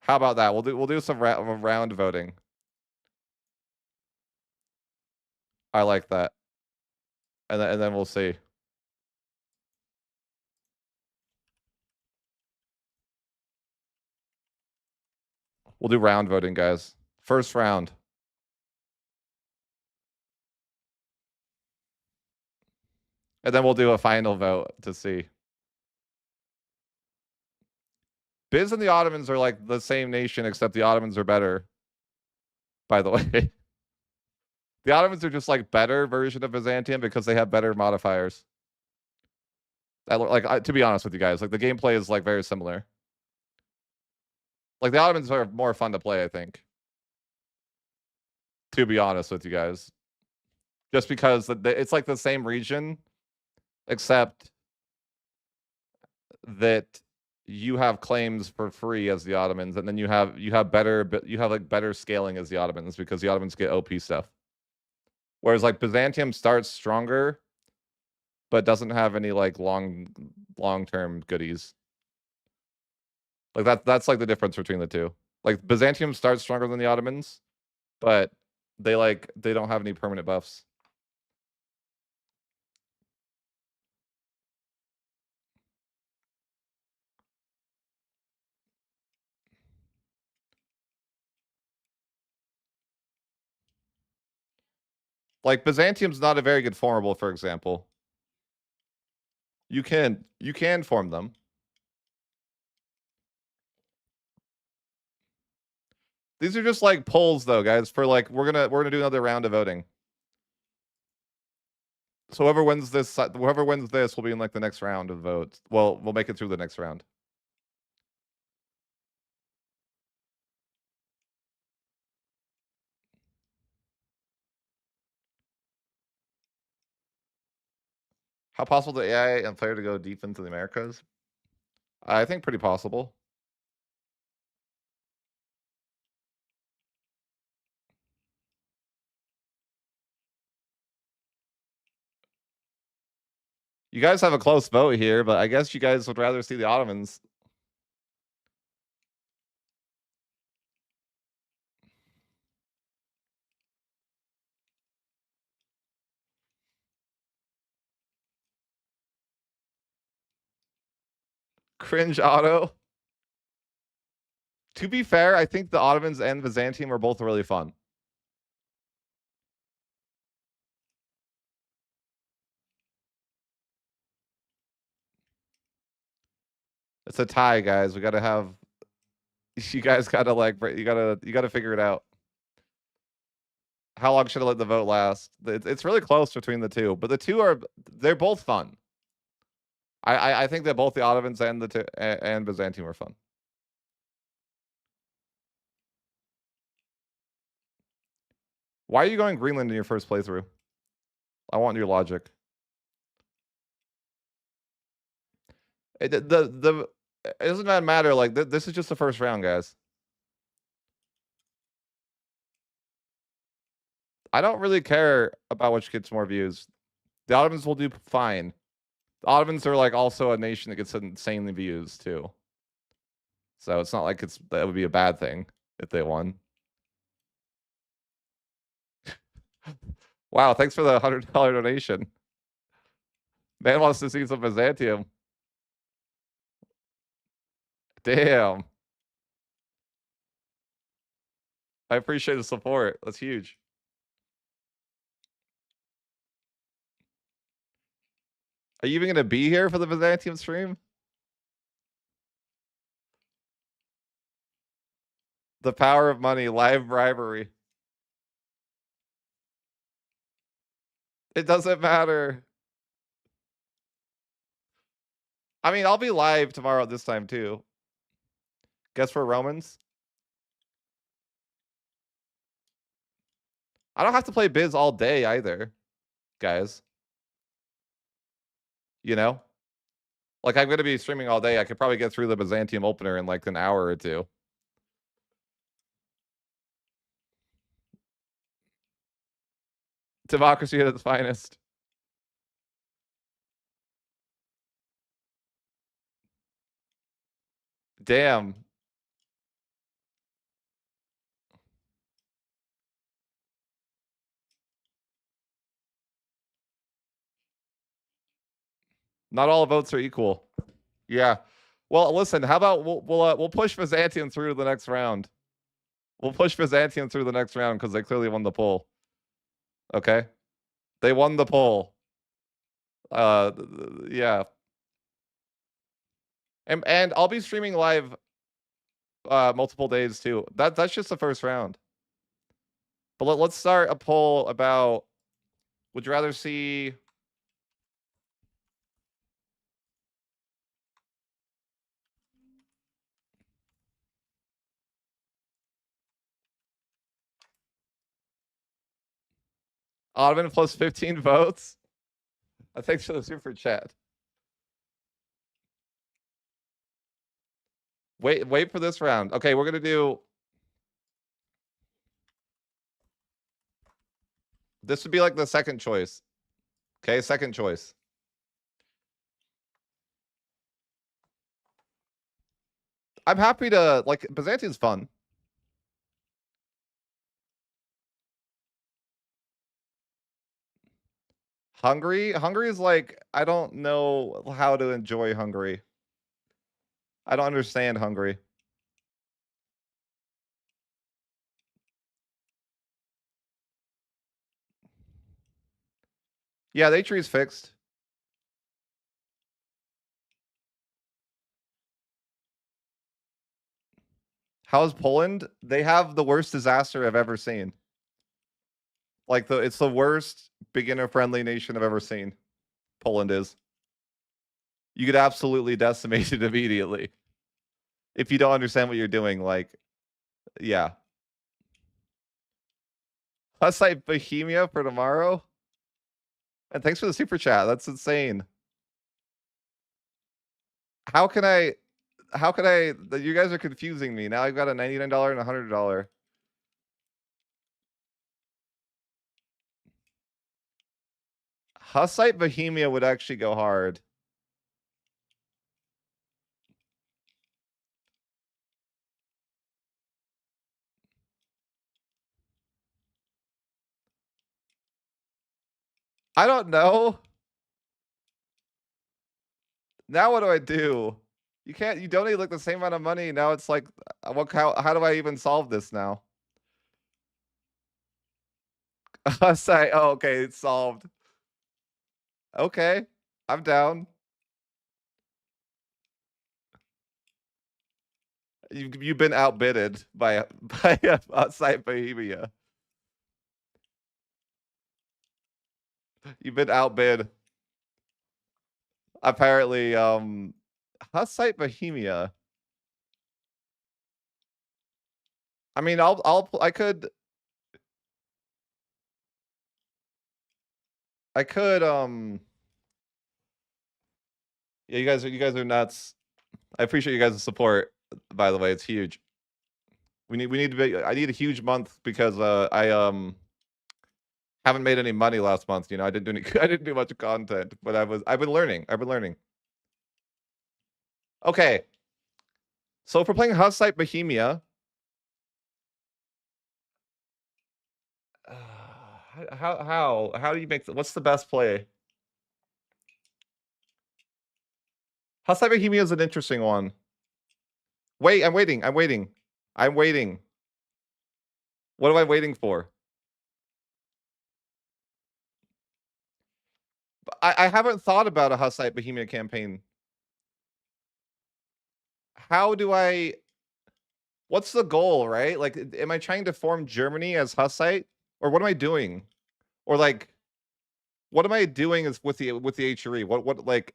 How about that? We'll do some round voting. I like that, and then we'll see. We'll do round voting, guys. First round. And then we'll do a final vote to see. Biz and the Ottomans are like the same nation, except the Ottomans are better. By the way, the Ottomans are just like better version of Byzantium because they have better modifiers. To be honest with you guys, like the gameplay is like very similar. Like the Ottomans are more fun to play, I think. To be honest with you guys, just because it's like the same region, except that you have claims for free as the Ottomans, and then you have like better scaling as the Ottomans because the Ottomans get OP stuff. Whereas like Byzantium starts stronger, but doesn't have any like long-term goodies. Like that's like the difference between the two. Like Byzantium starts stronger than the Ottomans, but they don't have any permanent buffs. Like Byzantium's not a very good formable, for example. You can form them. These are just like polls though, guys, for like we're gonna do another round of voting. So whoever wins this will be in like the next round of votes. Well, we'll make it through the next round. How possible the AI and player to go deep into the Americas? I think pretty possible. You guys have a close vote here, but I guess you guys would rather see the Ottomans. Cringe auto. To be fair, I think the Ottomans and Byzantium are both really fun. It's a tie, guys. We gotta have. You guys gotta like. You gotta figure it out. How long should I let the vote last? It's really close between the two, but they're both fun. I think that both the Ottomans and Byzantium are fun. Why are you going Greenland in your first playthrough? I want your logic. It doesn't matter. Like this is just the first round, guys. I don't really care about which gets more views. The Ottomans will do fine. The Ottomans are like also a nation that gets insanely views too. So it's not like that would be a bad thing. if they won. Wow, thanks for the $100 donation. Man wants to see some Byzantium. Damn. I appreciate the support. That's huge. Are you even going to be here for the Byzantium stream? The power of money, live bribery. It doesn't matter. I mean, I'll be live tomorrow this time too. Guess for Romans? I don't have to play Biz all day either, guys. You know? Like, I'm going to be streaming all day. I could probably get through the Byzantium opener in like an hour or two. Democracy at its finest. Damn. Not all votes are equal. Yeah. Well, listen, how about we'll push Byzantium through the next round. We'll push Byzantium through the next round because they clearly won the poll. Okay? They won the poll. Yeah. And I'll be streaming live multiple days too. That's just the first round. But let's start a poll about, would you rather see Ottoman plus 15 votes? Thanks for the super chat. Wait for this round. Okay, we're gonna do. This would be like the second choice. Okay, second choice. I'm happy to, like, Byzantium's fun. Hungary is like, I don't know how to enjoy Hungary. I don't understand Hungary. Yeah, the tree's fixed. How's Poland? They have the worst disaster I've ever seen. Like, it's the worst beginner-friendly nation I've ever seen. Poland is. You get absolutely decimated immediately. If you don't understand what you're doing, like, yeah. Hussite Bohemia for tomorrow? And thanks for the super chat. That's insane. How can I, you guys are confusing me. Now I've got a $99 and a $100. Hussite Bohemia would actually go hard. I don't know. Now what do I do? You donate like the same amount of money. Now it's like, how do I even solve this now? Hussite, oh, okay, it's solved. Okay, I'm down. You've been outbidded by Hussite Bohemia. You've been outbid. Apparently, Hussite Bohemia. I mean, I could, yeah, you guys are nuts. I appreciate you guys' support, by the way. It's huge. I need a huge month because I haven't made any money last month. You know, I didn't do much content, but I've been learning. Okay. So if we're playing Hussite Bohemia, How do you make what's the best play? Hussite Bohemia is an interesting one. Wait, I'm waiting. I'm waiting. I'm waiting. What am I waiting for? I haven't thought about a Hussite Bohemia campaign. How do I what's the goal, right? Like, am I trying to form Germany as Hussite? Or what am I doing? Or like, what am I doing is with the HRE? What like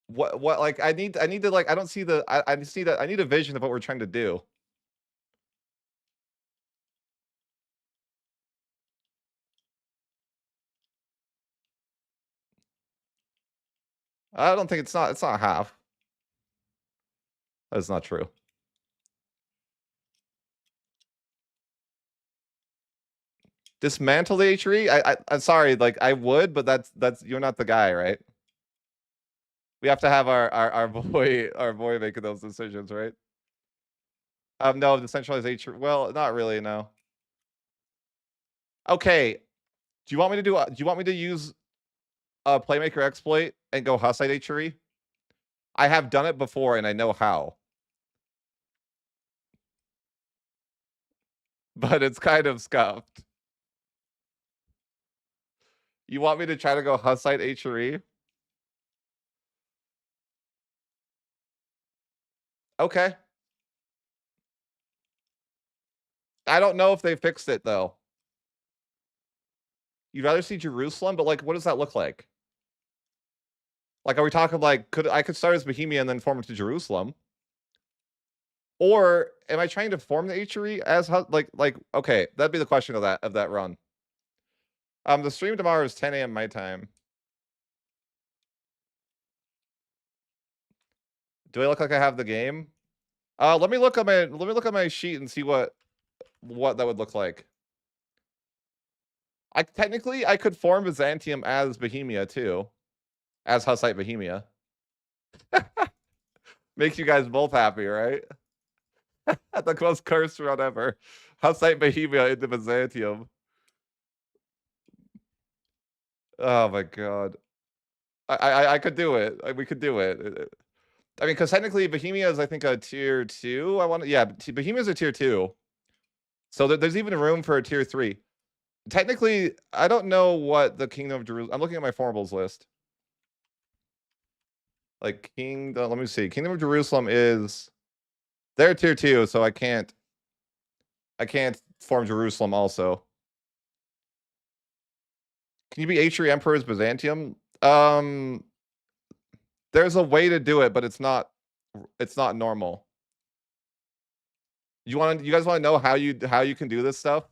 what like I need to like I don't see the I just need I need a vision of what we're trying to do. I don't think it's not half. That's not true. Dismantle the HRE? I'm sorry, like I would, but that's you're not the guy, right? We have to have our boy making those decisions, right? No, decentralized HRE. Well, not really, no. Okay. Do you want me to do you want me to use a playmaker exploit and go Hussite HRE? I have done it before and I know how. But it's kind of scuffed. You want me to try to go Hussite HRE? Okay. I don't know if they fixed it though. You'd rather see Jerusalem, but like, what does that look like? Like, are we talking like I could start as Bohemia and then form it to Jerusalem? Or am I trying to form the HRE as like okay, that'd be the question of that run. The stream tomorrow is 10 a.m. my time. Do I look like I have the game? Let me look at my sheet and see what that would look like. I could form Byzantium as Bohemia too, as Hussite Bohemia. Makes you guys both happy, right? The most cursed run ever. Hussite Bohemia into Byzantium. Oh my god. I could do it. We could do it. I mean, because technically Bohemia is, I think, a tier 2. Yeah, Bohemia's a tier 2. So there's even room for a tier 3. Technically, I don't know what the Kingdom of Jerusalem. I'm looking at my formables list. Like Kingdom, let me see. Kingdom of Jerusalem is they're tier 2, so I can't form Jerusalem also. Can you be H3 Emperor's Byzantium? There's a way to do it, but it's not normal. You guys want to know how you can do this stuff?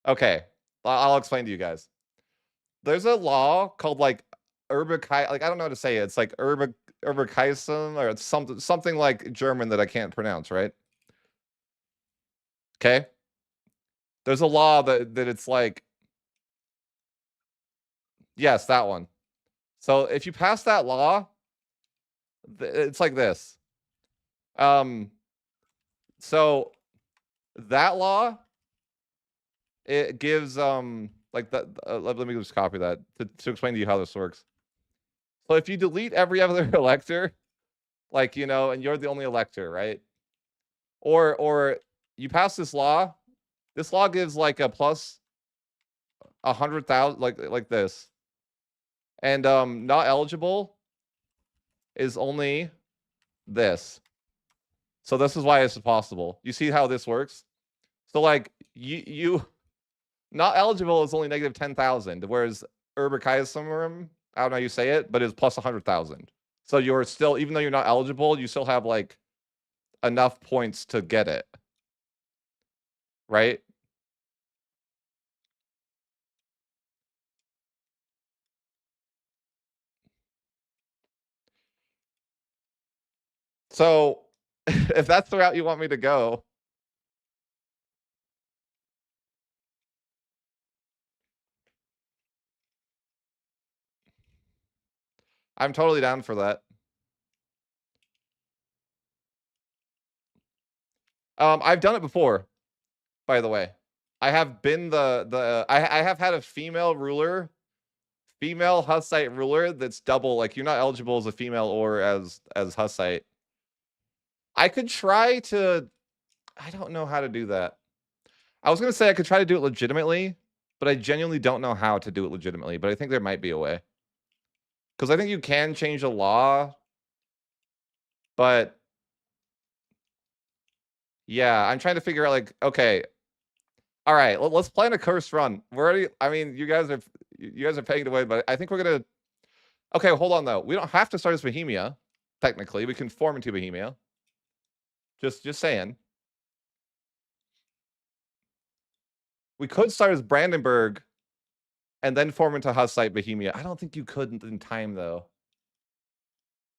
Okay. I'll explain to you guys. There's a law called like Urbekai, like I don't know how to say it. It's like Urbekeisen or it's something like German that I can't pronounce, right? Okay. There's a law that it's like yes, that one. So if you pass that law, it's like this. So that law it gives like that let me just copy that to explain to you how this works. So if you delete every other elector, like and you're the only elector, right? Or you pass this law gives like a plus 100,000 like this. And not eligible is only this. So this is why it's possible. You see how this works? So like you not eligible is only negative 10,000, whereas Urbekeisum, I don't know how you say it, but it's plus 100,000. So you're still, even though you're not eligible, you still have like enough points to get it. Right? So if that's the route you want me to go, I'm totally down for that. I've done it before, by the way. I have been I have had a female Hussite ruler that's double. Like, you're not eligible as a female or as Hussite. I could try to. I don't know how to do that. I was gonna say I could try to do it legitimately, but I genuinely don't know how to do it legitimately. But I think there might be a way, because I think you can change the law, but yeah, I'm trying to figure out, like, okay, all right, let's plan a curse run. We're already. I mean, you guys are paying away, but I think we're gonna. Okay, hold on though. We don't have to start as Bohemia. Technically, we can form into Bohemia. Just saying. We could start as Brandenburg and then form into Hussite Bohemia. I don't think you could in time though.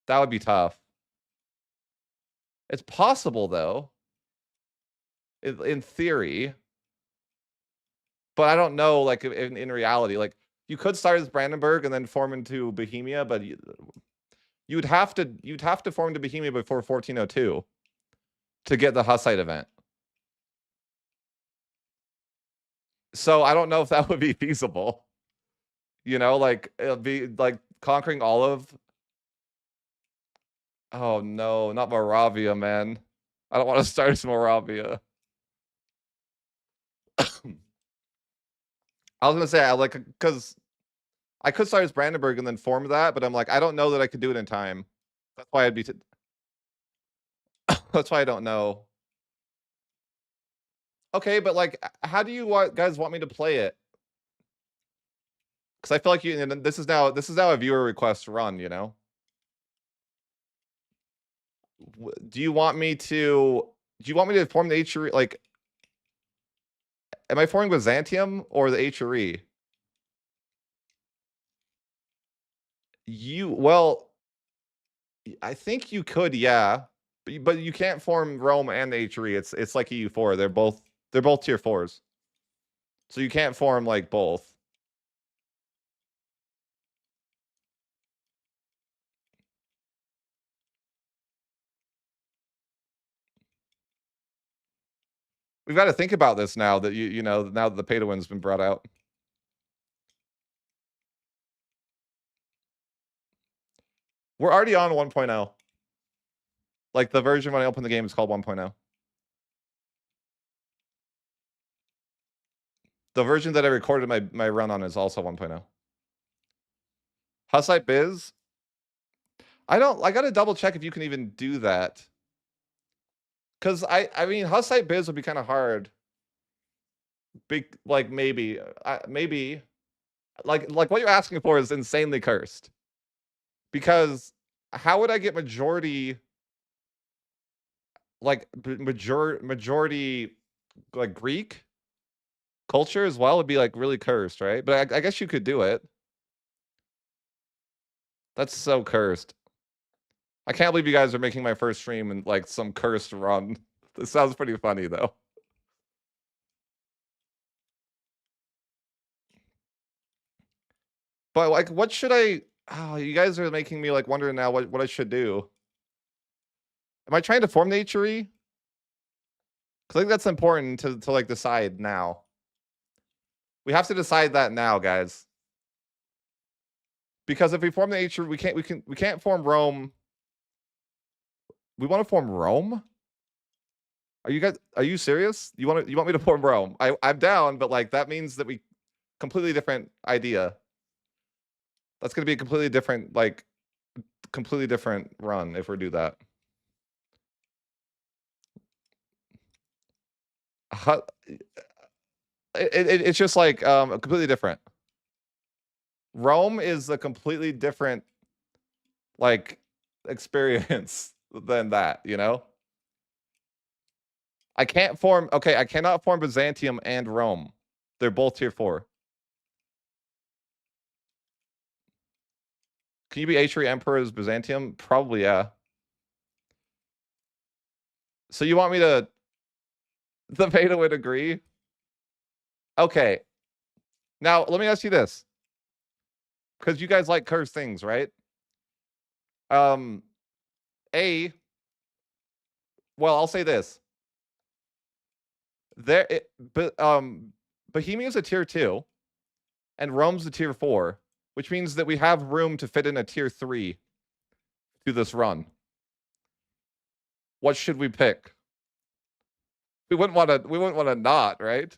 That would be tough. It's possible though, in theory, but I don't know. Like, in reality, like, you could start as Brandenburg and then form into Bohemia, but you'd have to form into Bohemia before 1402 to get the Hussite event. So I don't know if that would be feasible. You know, like, it'll be like conquering all of. Oh no, not Moravia, man. I don't want to start as Moravia. I was gonna say, I like, because I could start as Brandenburg and then form that, but I'm like, I don't know that I could do it in time. That's why I'd be. That's why I don't know. Okay, but like, how do you guys want me to play it? Because I feel like this is now a viewer request run. You know, do you want me to form the HRE? Like, am I forming Byzantium or the HRE? Well, I think you could, yeah, but you can't form Rome and the HRE. It's like EU4. They're both tier 4s, so you can't form like both. We've got to think about this now that now that the pay to win's been brought out. We're already on 1.0. Like, the version when I open the game is called 1.0. The version that I recorded my run on is also 1.0. Hussite Biz. I gotta double check if you can even do that. Cause I mean, Hussite Biz would be kind of hard. Big, like, maybe like what you're asking for is insanely cursed. Because how would I get majority, like, majority, like, Greek culture as well? Would be like really cursed, right? But I guess you could do it. That's so cursed. I can't believe you guys are making my first stream in like some cursed run. This sounds pretty funny though. But like, what should I? Oh, you guys are making me like wondering now what I should do. Am I trying to form the HRE? Because I think that's important to like decide now. We have to decide that now, guys. Because if we form the HRE, we can't form Rome. We want to form Rome? Are you serious? You want me to form Rome? I'm down, but like, that means that we completely different idea. That's gonna be a completely different run if we do that. It's just like completely different. Rome is a completely different like experience than that, you know? I cannot form Byzantium and Rome. They're both tier 4. Can you be HRE Emperor as Byzantium? Probably, yeah. So you want me to the beta would agree? Okay. Now let me ask you this. Because you guys like cursed things, right? Well, I'll say this. Bohemia is a tier 2, and Rome's a tier 4, which means that we have room to fit in a tier 3 to this run. What should we pick? We wouldn't want to not, right?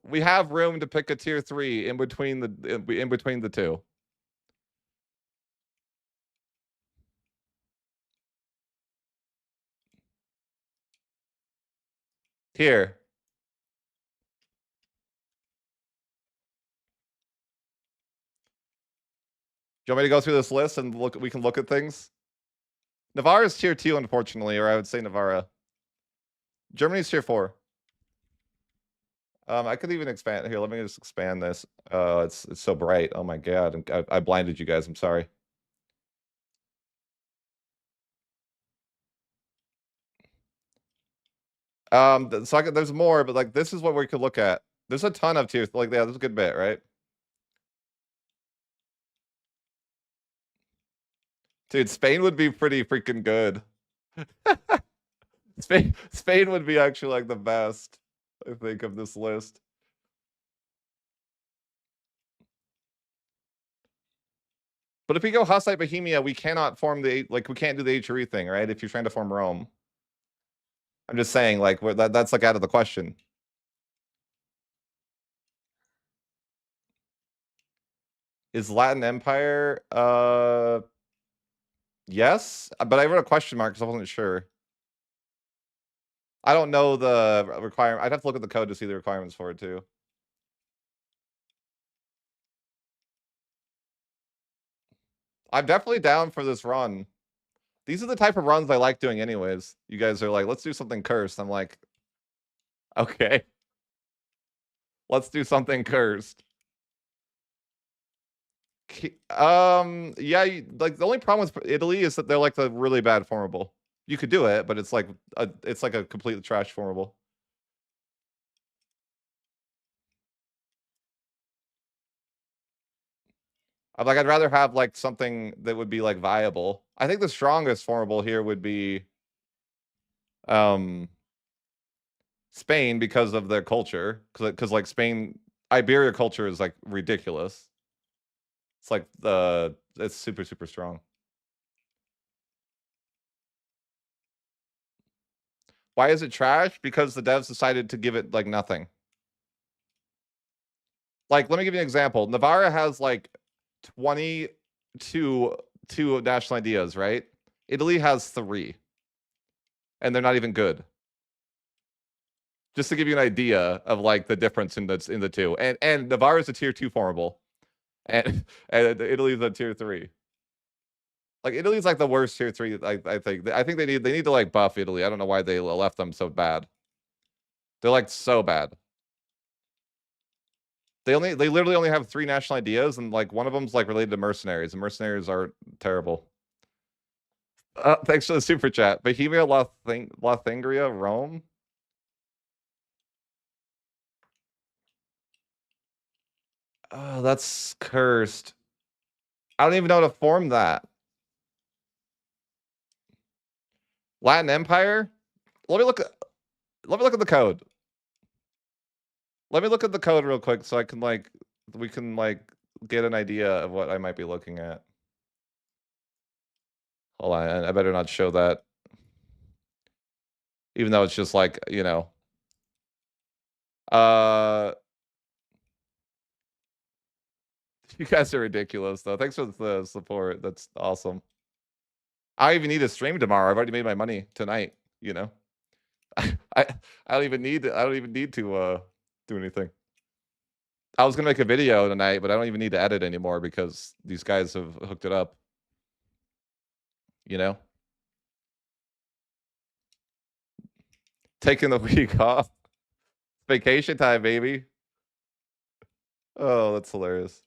We have room to pick a tier 3 in between the two. Here. Do you want me to go through this list and we can look at things? Navarra is tier 2, unfortunately, or I would say Navarra. Germany's tier 4. I could even expand here. Let me just expand this. It's so bright. Oh my god, I blinded you guys. I'm sorry. So there's more, but like this is what we could look at. There's a ton of tiers. Like, yeah, there's a good bit, right? Dude, Spain would be pretty freaking good. Spain would be actually like the best, I think, of this list. But if we go Hussite Bohemia, we cannot form we can't do the HRE thing, right? If you're trying to form Rome. I'm just saying, like, that's like out of the question. Is Latin Empire? Yes, but I wrote a question mark because I wasn't sure. I don't know the requirement. I'd have to look at the code to see the requirements for it too. I'm definitely down for this run. These are the type of runs I like doing anyways. You guys are like, let's do something cursed. I'm like, okay. Let's do something cursed. Yeah, like the only problem with Italy is that they're like the really bad formable. You could do it, but it's like a completely trash formable. I'd rather have like something that would be like viable. I think the strongest formable here would be Spain because of their culture. Because like Spain, Iberia culture is like ridiculous. It's like it's super, super strong. Why is it trash? Because the devs decided to give it like nothing. Like, let me give you an example. Navarra has like 22 national ideas, right? Italy has 3. And they're not even good. Just to give you an idea of like the difference in the two. And Navarra is a tier 2 formable. And Italy's a tier 3. Like Italy's like the worst tier 3, I think. I think they need to like buff Italy. I don't know why they left them so bad. They're like so bad. They literally only have 3 national ideas, and like one of them's like related to mercenaries, and mercenaries are terrible. Thanks for the super chat. Bohemia, Lothringia, Rome. Oh, that's cursed. I don't even know how to form that. Latin Empire? Let me look at the code. Let me look at the code real quick so I can we can get an idea of what I might be looking at. Hold on, I better not show that. Even though it's just like, you know. You guys are ridiculous though. Thanks for the support. That's awesome. I even need to stream tomorrow. I've already made my money tonight, you know. I don't even need to do anything. I was gonna make a video tonight, but I don't even need to edit anymore because these guys have hooked it up. You know? Taking the week off. Vacation time, baby. Oh, that's hilarious.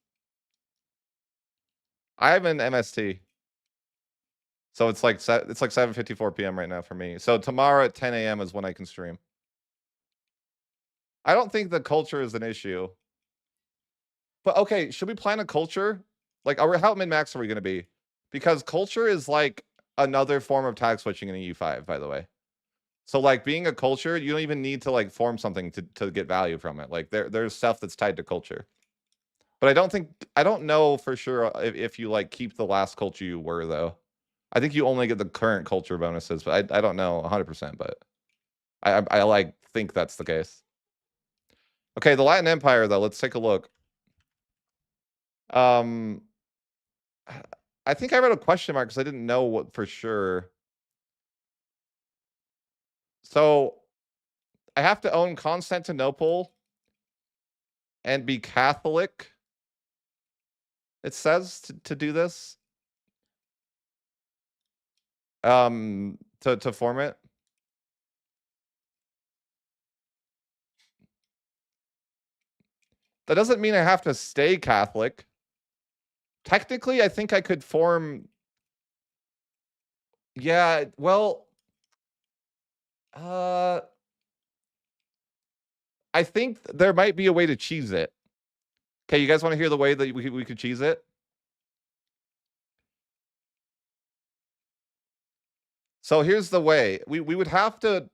I'm in MST. So it's like 7:54 p.m. right now for me. So tomorrow at 10 a.m. is when I can stream. I don't think the culture is an issue. But okay, should we plan a culture? Like, how min-max are we going to be? Because culture is like another form of tag switching in EU5, by the way. So like being a culture, you don't even need to like form something to get value from it. Like there's stuff that's tied to culture. But I don't know for sure if you like keep the last culture you were though. I think you only get the current culture bonuses, but I don't know 100%, but I like think that's the case. Okay, the Latin Empire though, let's take a look. Um I think I wrote a question mark because I didn't know what for sure. So I have to own Constantinople and be Catholic. It says to do this. To form it. That doesn't mean I have to stay Catholic. Technically, I think I could form. Yeah, well, I think there might be a way to cheese it. Okay, you guys want to hear the way that we could cheese it? So here's the way. We would have to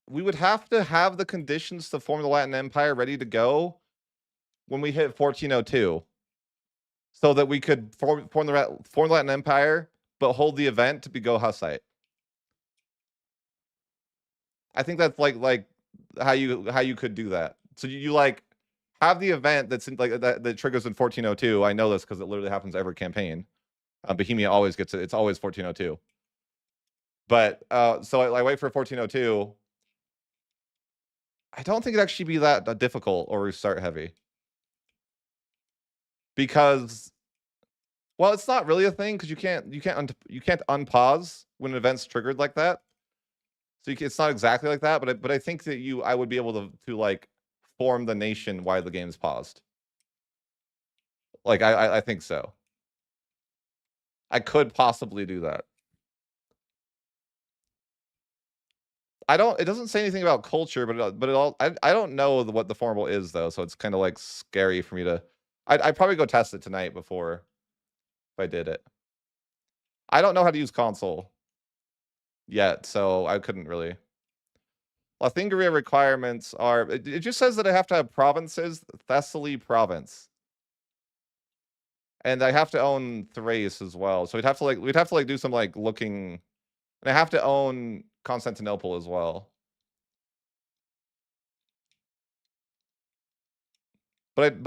have the conditions to form the Latin Empire ready to go when we hit 1402. So that we could form the Latin Empire, but hold the event to be go Hussite. I think that's like how you could do that. So you like have the event that's in, like that triggers in 1402. I know this because it literally happens every campaign. Bohemia always gets it. It's always 1402. But so I wait for 1402. I don't think it'd actually be that difficult or restart heavy. Because well, it's not really a thing because you can't unpause when an event's triggered like that. So it's not exactly like that, but I think that I would be able to like form the nation while the game's paused. Like I think so. I could possibly do that. I don't. It doesn't say anything about culture, but it all. I don't know what the formable is though, so it's kind of like scary for me to. I'd probably go test it tonight before if I did it. I don't know how to use console yet, so I couldn't really. Lothingeria requirements are. It just says that I have to have provinces, Thessaly province, and I have to own Thrace as well. So we'd have to do some like looking, and I have to own Constantinople as well. But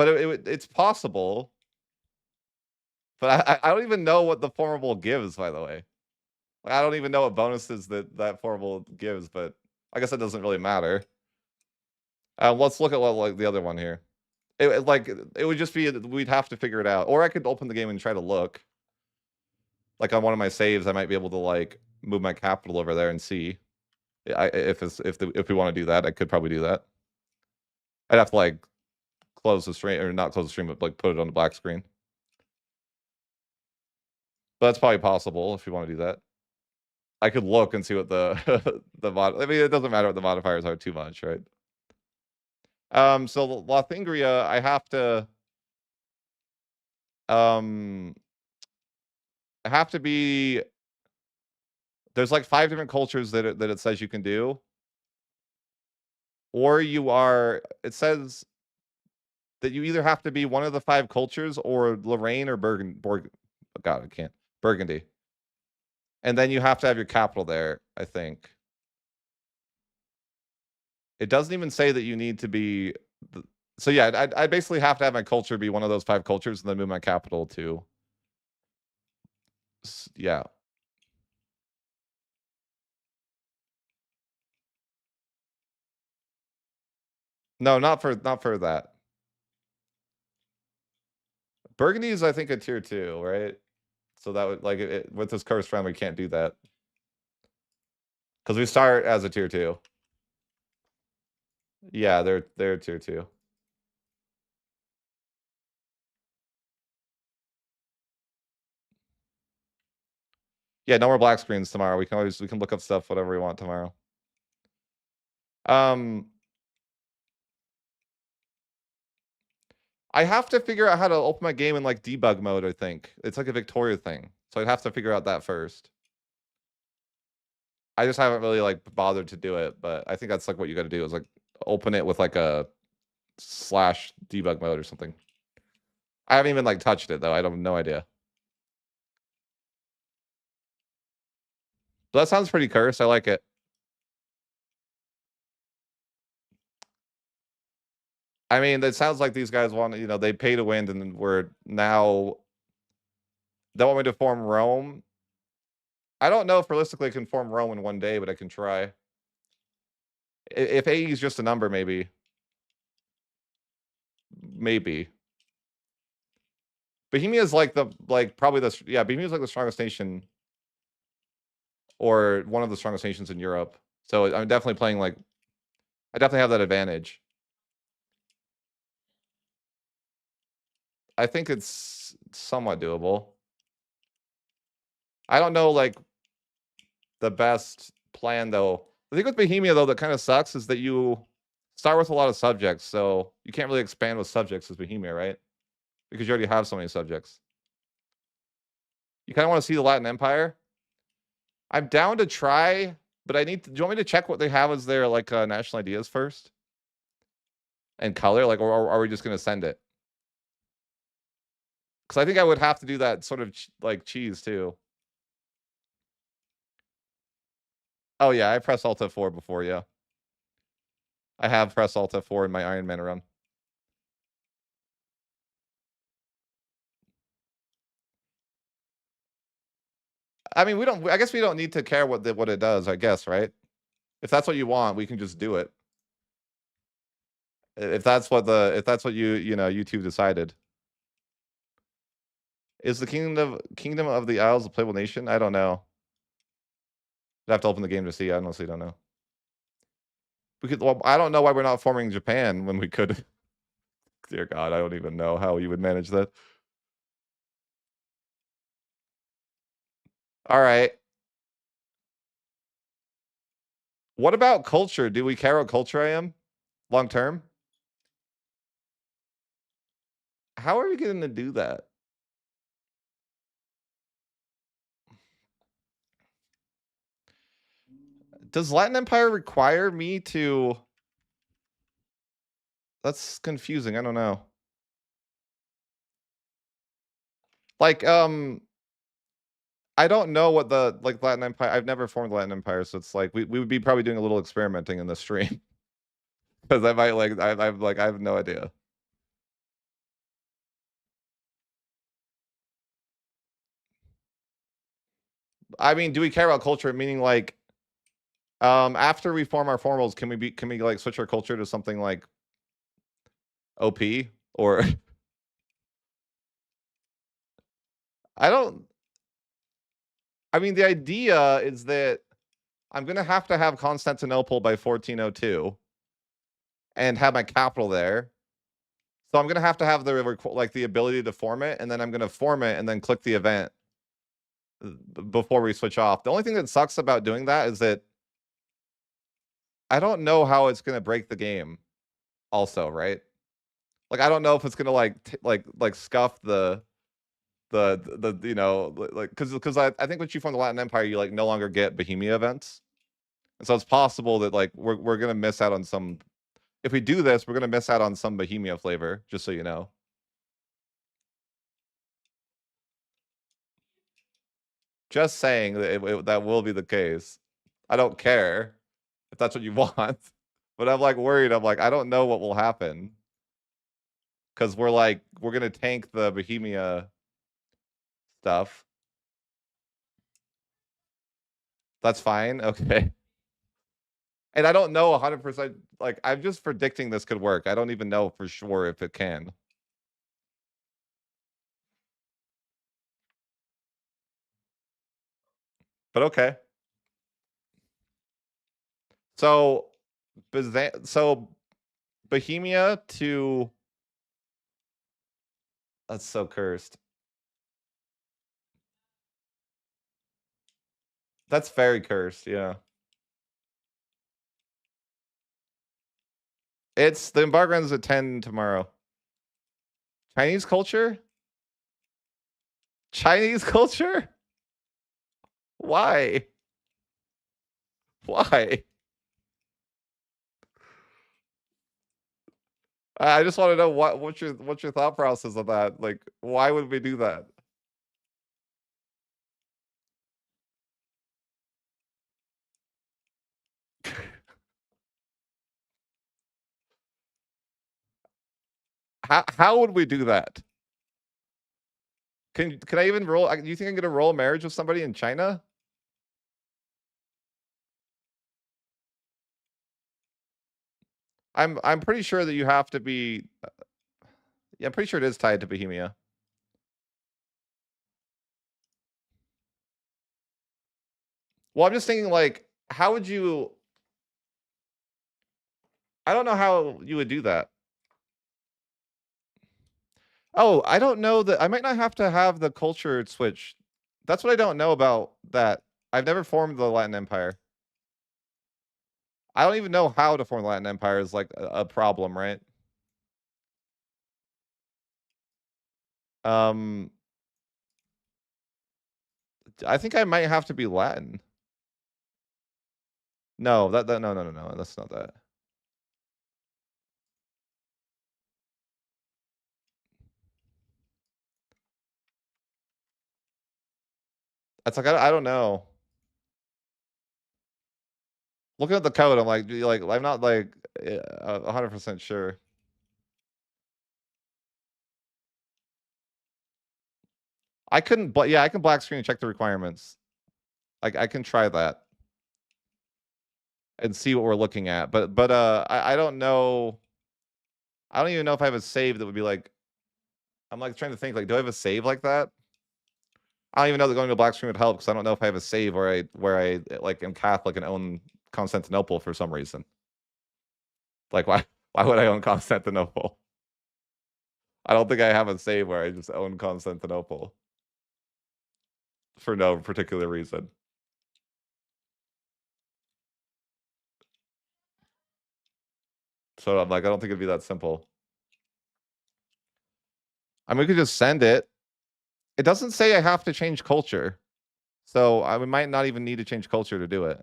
it's possible. But I don't even know what the formable gives, by the way. I don't even know what bonuses that formable gives, but I guess it doesn't really matter. Let's look at like the other one here. It would just be we'd have to figure it out, or I could open the game and try to look. Like on one of my saves, I might be able to like move my capital over there and see. If we want to do that, I could probably do that. I'd have to like close the stream or not close the stream, but like put it on the black screen. But that's probably possible if you want to do that. I could look and see what the I mean, it doesn't matter what the modifiers are too much, right? So Lothingeria, I have to be. There's like 5 different cultures that it says you can do, or you are. It says that you either have to be one of the 5 cultures or Lorraine or Burgundy. God, I can't. Burgundy. And then you have to have your capital there, I think. It doesn't even say that you need to be. So yeah, I basically have to have my culture be one of those 5 cultures and then move my capital to. Yeah. No, not for that. Burgundy is, I think, a tier 2, right? So that would like with this curse round, we can't do that because we start as a tier 2. Yeah, they're tier 2. Yeah, no more black screens tomorrow. We can look up stuff whatever we want tomorrow. I have to figure out how to open my game in like debug mode. I think it's like a Victoria thing, so I'd have to figure out that first. I just haven't really like bothered to do it, but I think that's like what you got to do is like open it with like a slash debug mode or something. I haven't even like touched it though. I don't no idea. But that sounds pretty cursed. I like it. I mean, it sounds like these guys want, they pay to win, and we're now they want me to form Rome. I don't know if realistically I can form Rome in one day, but I can try. If AE is just a number, maybe. Maybe. Bohemia is like probably Bohemia is like the strongest nation, or one of the strongest nations in Europe. So I'm definitely playing like, I definitely have that advantage. I think it's somewhat doable. I don't know like the best plan though. The thing with Bohemia though that kind of sucks is that you start with a lot of subjects, so you can't really expand with subjects as Bohemia, right? Because you already have so many subjects. You kind of want to see the Latin Empire. I'm down to try, but I need to. Do you want me to check what they have as their like national ideas first? And color, like, or are we just gonna send it? Because I think I would have to do that sort of like cheese too. Oh yeah, I pressed Alt F4 before. Yeah, I have pressed Alt F4 in my Iron Man run. I mean, we don't. I guess we don't need to care what it does. I guess, right? If that's what you want, we can just do it. If that's what YouTube decided. Is the Kingdom of the Isles a playable nation? I don't know. I'd have to open the game to see. I honestly don't know. We could. Well, I don't know why we're not forming Japan when we could. Dear God, I don't even know how you would manage that. All right. What about culture? Do we care what culture I am long term? How are we going to do that? Does Latin Empire require me to? That's confusing. I don't know. Like, I don't know what the like Latin Empire. I've never formed Latin Empire, so it's like we would be probably doing a little experimenting in the stream because I might like I have no idea. I mean, do we care about culture? Meaning like, after we form our formals, can we like switch our culture to something like OP or? I don't. I mean, the idea is that I'm gonna have to have Constantinople by 1402 and have my capital there. So I'm gonna have to have the ability to form it, and then I'm gonna form it and then click the event before we switch off. The only thing that sucks about doing that is that I don't know how it's gonna break the game. Also, right? Like I don't know if it's gonna like scuff like because I think once you form the Latin Empire, you like no longer get Bohemia events, and so it's possible that like we're gonna miss out on some. If we do this, we're gonna miss out on some Bohemia flavor. Just so you know. Just saying that that will be the case. I don't care if that's what you want, but I'm like worried. I'm like I don't know what will happen because we're gonna tank the Bohemia stuff. That's fine. Okay. And I don't know 100%. Like I'm just predicting this could work. I don't even know for sure if it can. But okay. So, so Bohemia to. That's so cursed. That's very cursed. Yeah. It's the embargo ends at 10 tomorrow. Chinese culture? Chinese culture? Why? Why? I just want to know what's your thought process of that? Like, why would we do that? How would we do that? Can I even roll? Do you think I'm gonna roll a marriage with somebody in China? I'm pretty sure that you have to be. Yeah, I'm pretty sure it is tied to Bohemia. Well, I'm just thinking like, how would you? I don't know how you would do that. Oh, I don't know that I might not have to have the culture switch. That's what I don't know about that. I've never formed the Latin Empire. I don't even know how to form the Latin Empire is like a problem, right? Um, I think I might have to be Latin. No, that no, that's not that. It's like I don't know. Looking at the code, I'm like I'm not like 100% sure. I couldn't, but yeah, I can black screen and check the requirements. Like I can try that and see what we're looking at. But I don't know. I don't even know if I have a save that would be like. I'm like trying to think like, do I have a save like that? I don't even know that going to black screen would help because I don't know if I have a save where I like am Catholic and own Constantinople for some reason. Like why would I own Constantinople? I don't think I have a save where I just own Constantinople for no particular reason. So I'm like, I don't think it'd be that simple. I mean, we could just send it. It doesn't say I have to change culture. So we might not even need to change culture to do it.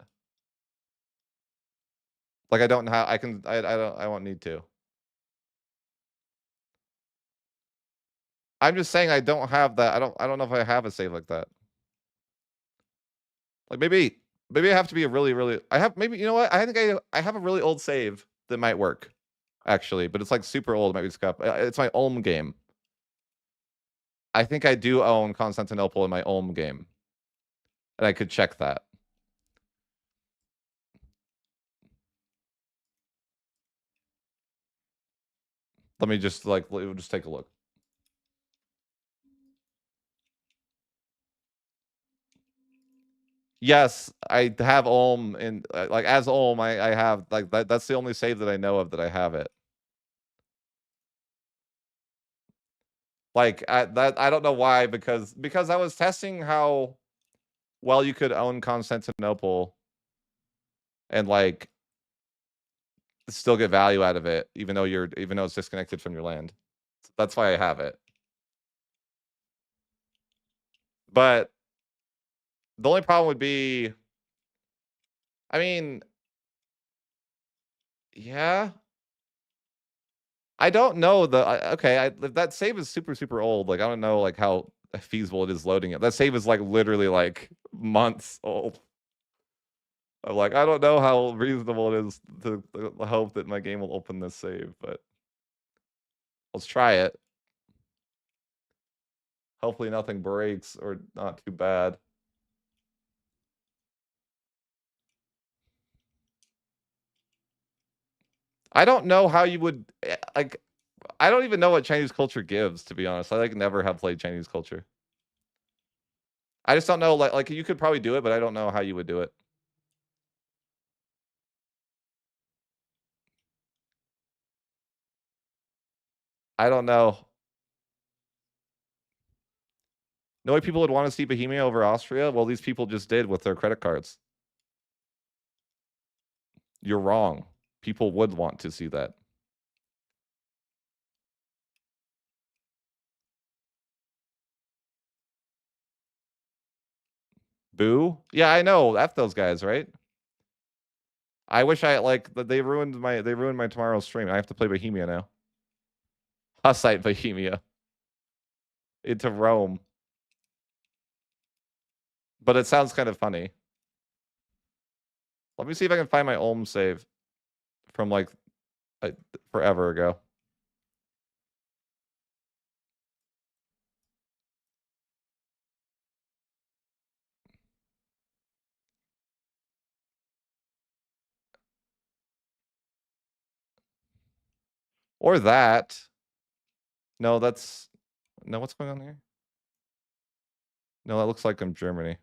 Like I don't have, I won't need to. I'm just saying I don't have that. I don't know if I have a save like that. Like maybe I have to be a really, I have, maybe, you know what? I think I have a really old save that might work actually, but it's like super old. It might be scuff. It's my Ulm game. I think I do own Constantinople in my Ulm game. And I could check that. Let me just just take a look. Yes, I have Ulm and like as Ulm, I have like that's the only save that I know of that I have it. Like I don't know why because I was testing how well you could own Constantinople and like still get value out of it even though it's disconnected from your land. That's why I have it. But the only problem would be I mean, yeah, I don't know okay, that save is super old. Like I don't know like how feasible it is loading it. That save is like literally like months old. I'm like I don't know how reasonable it is to hope that my game will open this save, but let's try it. Hopefully nothing breaks or not too bad. I don't know how you would like I don't even know what Chinese culture gives, to be honest. I like never have played Chinese culture. I just don't know like you could probably do it, but I don't know how you would do it. I don't know. No way people would want to see Bohemia over Austria? Well, these people just did with their credit cards. You're wrong. People would want to see that. Boo? Yeah, I know. F those guys, right? I wish I like they ruined my tomorrow's stream. I have to play Bohemia now. Hussite Bohemia into Rome. But it sounds kind of funny. Let me see if I can find my Ulm save from like forever ago. Or that. No, that's no. What's going on here? No, that looks like I'm Germany.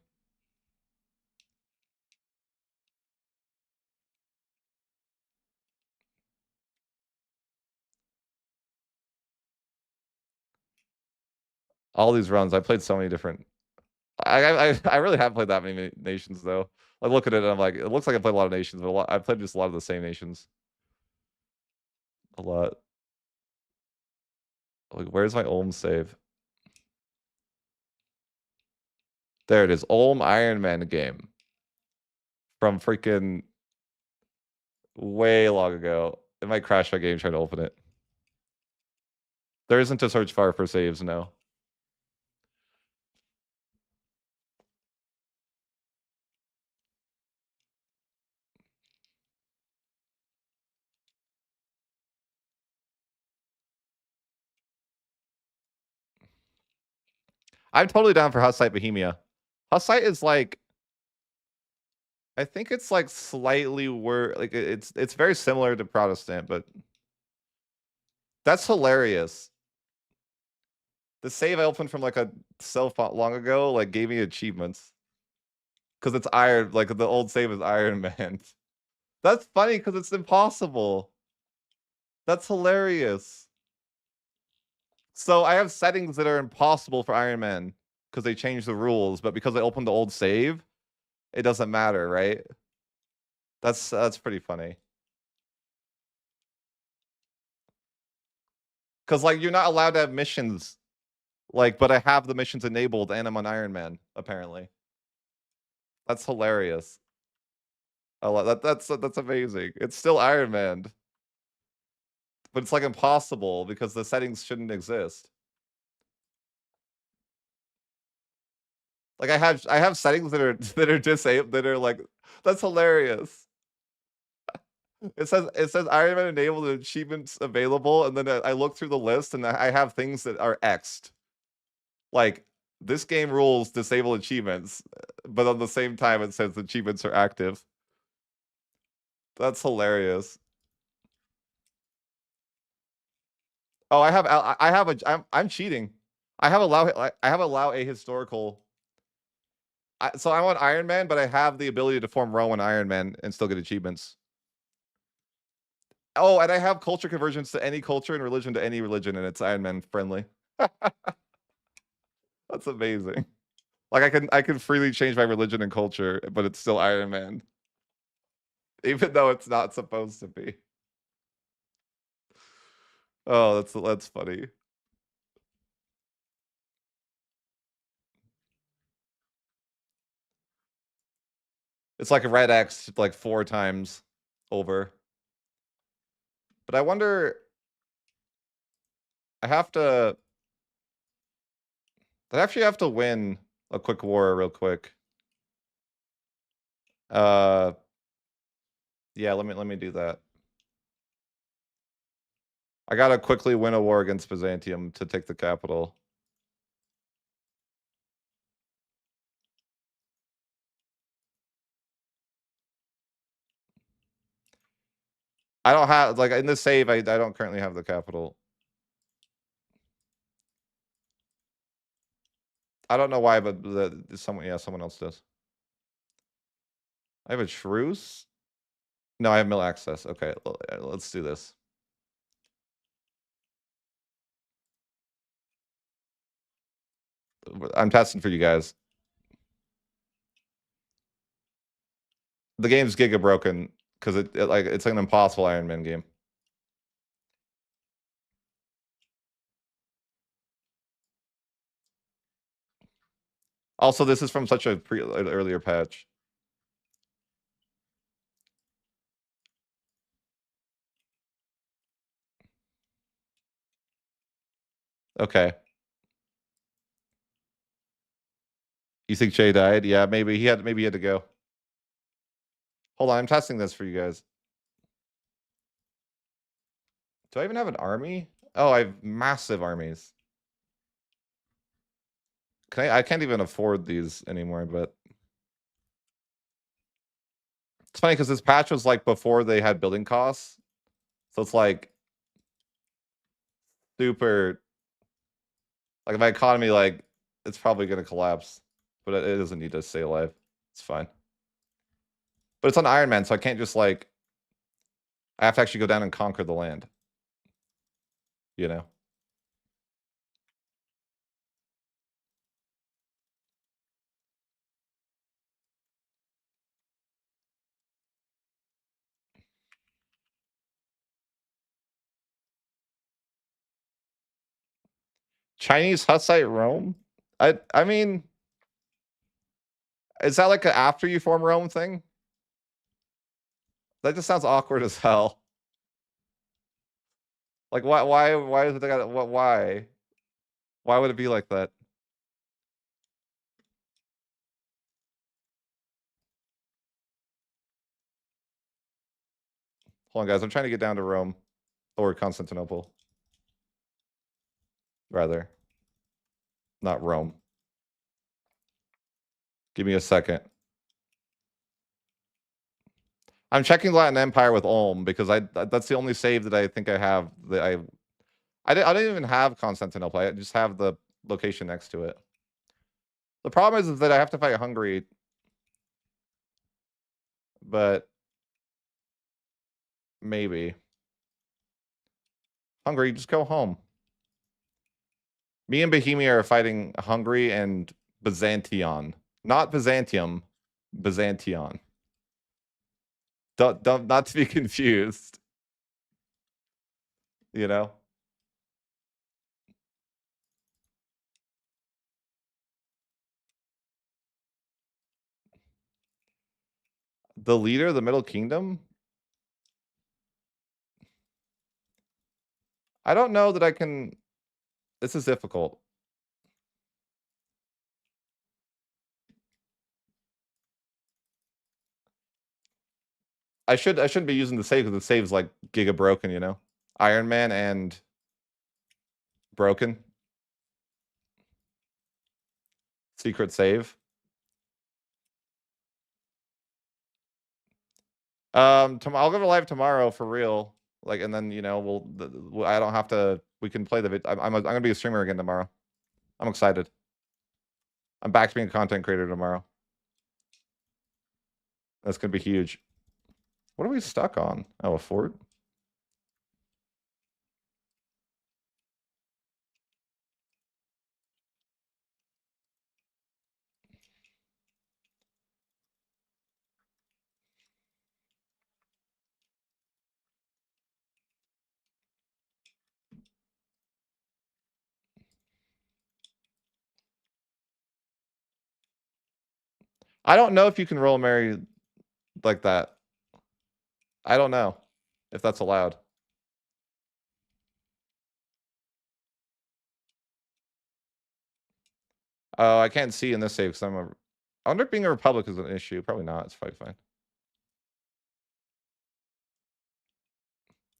All these runs, I played so many different. I really haven't played that many nations though. I look at it and I'm like, it looks like I played a lot of nations, but I played just a lot of the same nations. A lot. Like, where's my Ulm save? There it is. Ulm Iron Man game from freaking way long ago. It might crash my game trying to open it. There isn't a search bar for saves, no. I'm totally down for Hussite Bohemia. Hussite is like, I think it's like slightly worse. Like it's very similar to Protestant, but that's hilarious. The save I opened from like a so long ago like gave me achievements because it's Iron. Like the old save is Iron Man. That's funny because it's impossible. That's hilarious. So I have settings that are impossible for Iron Man because they changed the rules, but because I opened the old save, it doesn't matter, right? That's pretty funny. Because like you're not allowed to have missions, like, but I have the missions enabled and I'm on Iron Man apparently. That's hilarious. That's amazing. It's still Iron Man, but it's like impossible because the settings shouldn't exist. Like I have settings that are disabled that are like that's hilarious. It says Iron Man enabled and achievements available, and then I look through the list and I have things that are X'd. Like this game rules disable achievements, but at the same time it says achievements are active. That's hilarious. Oh, I'm cheating. I have allow a historical. So I'm on Iron Man, but I have the ability to form row on Iron Man and still get achievements. Oh, and I have culture conversions to any culture and religion to any religion, and it's Iron Man friendly. That's amazing. Like I can freely change my religion and culture, but it's still Iron Man, even though it's not supposed to be. Oh, that's funny. It's like a red X like 4 times over. But I wonder. I have to. I actually have to win a quick war real quick. Uh, yeah. Let me do that. I gotta quickly win a war against Byzantium to take the capital. I don't have like in the save. I don't currently have the capital. I don't know why, but someone else does. I have a truce. No, I have mill access. Okay, let's do this. I'm testing for you guys. The game's giga broken because it's an impossible Iron Man game. Also, this is from such a earlier patch. Okay. You think Che died? Yeah, maybe he had to go. Hold on, I'm testing this for you guys. Do I even have an army? Oh, I have massive armies. I can't even afford these anymore, but it's funny because this patch was like before they had building costs. So it's like super, like my economy, like it's probably gonna collapse, but it doesn't need to stay alive. It's fine. But it's on Iron Man, so I can't just like, I have to actually go down and conquer the land. You know? Chinese Hussite Rome? I mean, is that like a after you form Rome thing? That just sounds awkward as hell. Like why is it got what why? Why would it be like that? Hold on guys, I'm trying to get down to Rome or Constantinople. Rather. Not Rome. Give me a second. I'm checking Latin Empire with Ulm because that's the only save that I think I have that I don't even have Constantinople. I just have the location next to it. The problem is that I have to fight Hungary, but maybe. Hungary, just go home. Me and Bohemia are fighting Hungary and Byzantium. Not Byzantium, Byzantium. Don't not to be confused. You know? The leader of the Middle Kingdom? I don't know that I can. This is difficult. I shouldn't be using the save because the save's like giga broken, you know? Iron Man and broken. Secret save. I'll go live tomorrow for real. Like, and then you know, I don't have to. We can play the vid. I'm gonna be a streamer again tomorrow. I'm excited. I'm back to being a content creator tomorrow. That's gonna be huge. What are we stuck on? Oh, a fort. I don't know if you can roll Mary like that. I don't know if that's allowed. Oh, I can't see in this save because I wonder if being a republic is an issue. Probably not. It's probably fine.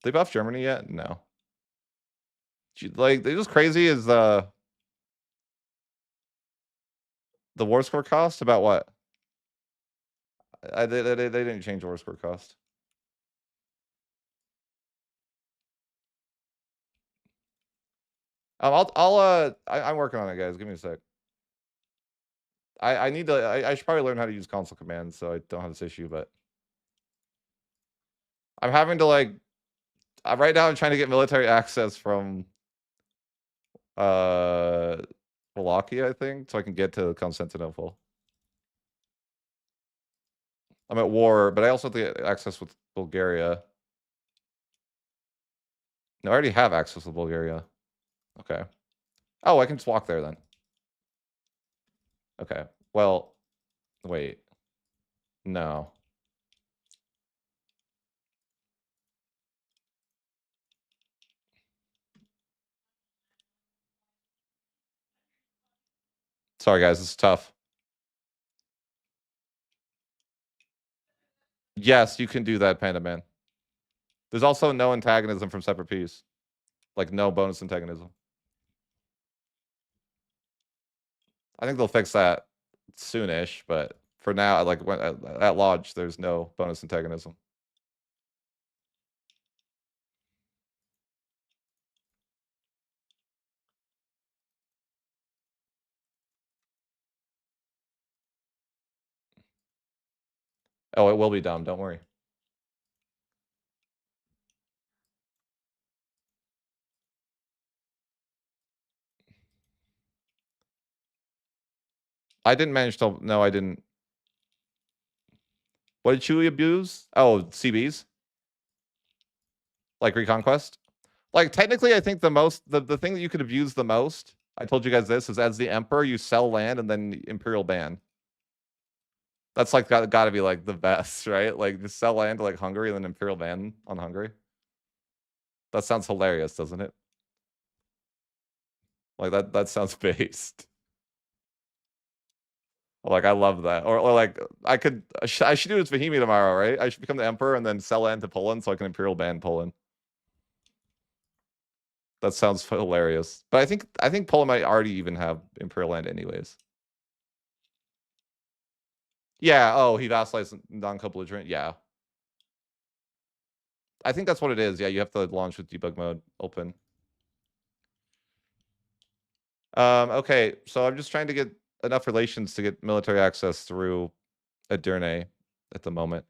They buffed Germany yet? No. Like, they're just crazy is the war score cost about what? They didn't change war score cost. I'm working on it, guys. Give me a sec. I need to. I should probably learn how to use console commands so I don't have this issue. But I'm having to like. Right now, I'm trying to get military access from uh Wallachia, I think, so I can get to Constantinople. I'm at war, but I also have to get access with Bulgaria. No, I already have access with Bulgaria. Okay. Oh, I can just walk there then. Okay. Well, wait. No. Sorry, guys, this is tough. Yes, you can do that, Panda Man. There's also no antagonism from separate piece. Like, no bonus antagonism. I think they'll fix that soonish, but for now, like, when, at launch, there's no bonus antagonism. Oh, it will be dumb, don't worry. I didn't manage to. No, I didn't. What did Chewie abuse? Oh, CBs? Like Reconquest? Like, technically, I think the thing that you could abuse the most, I told you guys this, is as the Emperor, you sell land and then Imperial ban. That's like gotta be like the best, right? Like, just sell land to like Hungary and then Imperial ban on Hungary. That sounds hilarious, doesn't it? Like, that sounds based. Like, I love that. Or like, I should do this for Bohemia tomorrow, right? I should become the Emperor and then sell land to Poland so I can Imperial ban Poland. That sounds hilarious. But I think Poland might already even have Imperial land anyways. Yeah, oh, he vassalized non-co-belligerent. Yeah. I think that's what it is. Yeah, you have to launch with debug mode open. Okay, so I'm just trying to get enough relations to get military access through Aderne at the moment.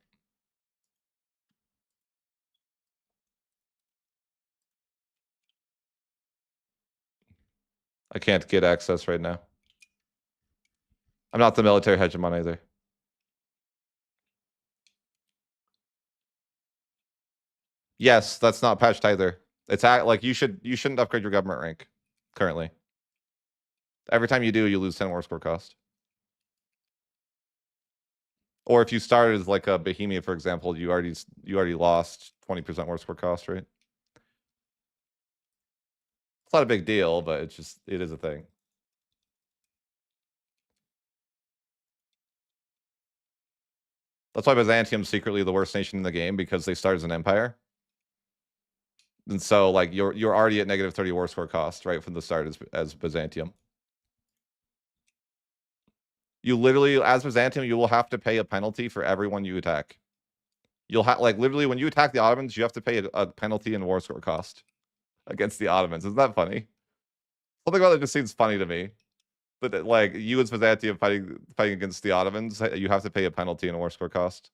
I can't get access right now. I'm not the military hegemon either. Yes, that's not patched either. It's like you shouldn't upgrade your government rank currently. Every time you do, you lose 10 war score cost. Or if you started as like a Bohemia, for example, you already lost 20% war score cost, right? It's not a big deal, but it is a thing. That's why Byzantium's secretly the worst nation in the game, because they start as an empire. And so like you're already at negative 30 war score cost right from the start as Byzantium. You literally, as Byzantium, you will have to pay a penalty for everyone you attack. You'll have, like, literally when you attack the Ottomans, you have to pay a penalty in war score cost against the Ottomans. Isn't that funny? Something about it just seems funny to me. But like, you as Byzantium fighting against the Ottomans, you have to pay a penalty in war score cost.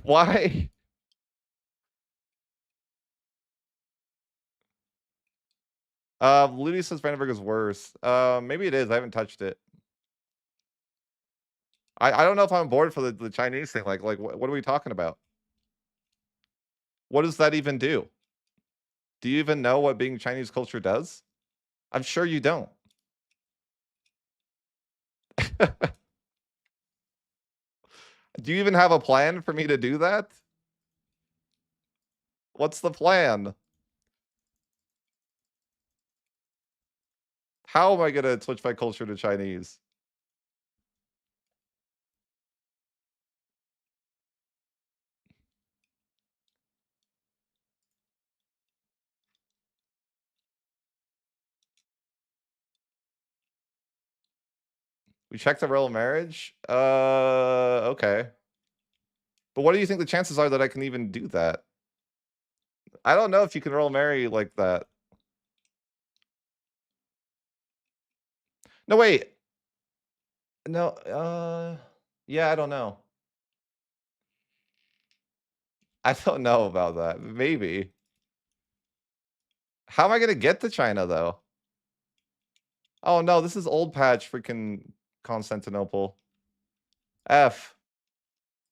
Why? Ludi says Brandenburg is worse. Maybe it is. I haven't touched it. I don't know if I'm bored for the Chinese thing. Like what are we talking about? What does that even do? Do you even know what being Chinese culture does? I'm sure you don't. Do you even have a plan for me to do that? What's the plan? How am I gonna switch my culture to Chinese? We checked the royal marriage? Okay. But what do you think the chances are that I can even do that? I don't know if you can royal marry like that. No, wait. No, yeah, I don't know. I don't know about that. Maybe. How am I gonna get to China though? Oh no, this is old patch freaking Constantinople. F.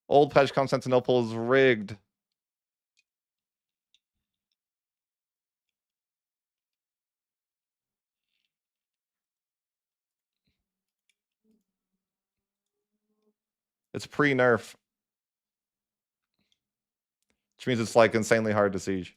Old patch Constantinople is rigged. It's pre-nerf. Which means it's like insanely hard to siege.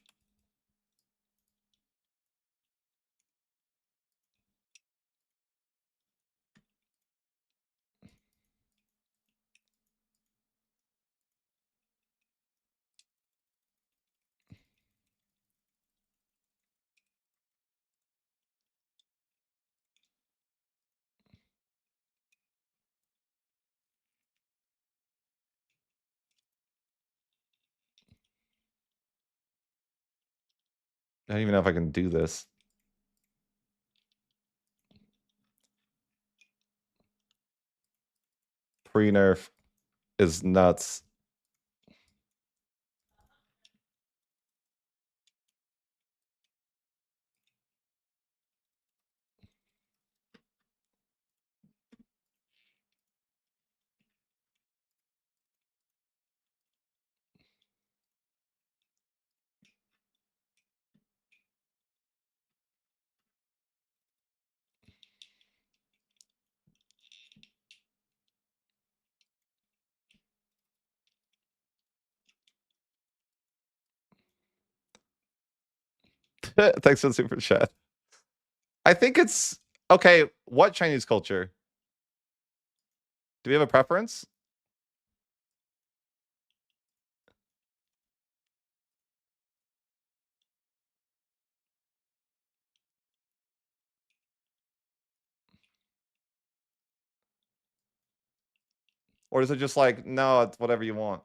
I don't even know if I can do this. Pre-nerf is nuts. Thanks for the super chat. I think it's okay. What Chinese culture? Do we have a preference? Or is it just like, no, it's whatever you want?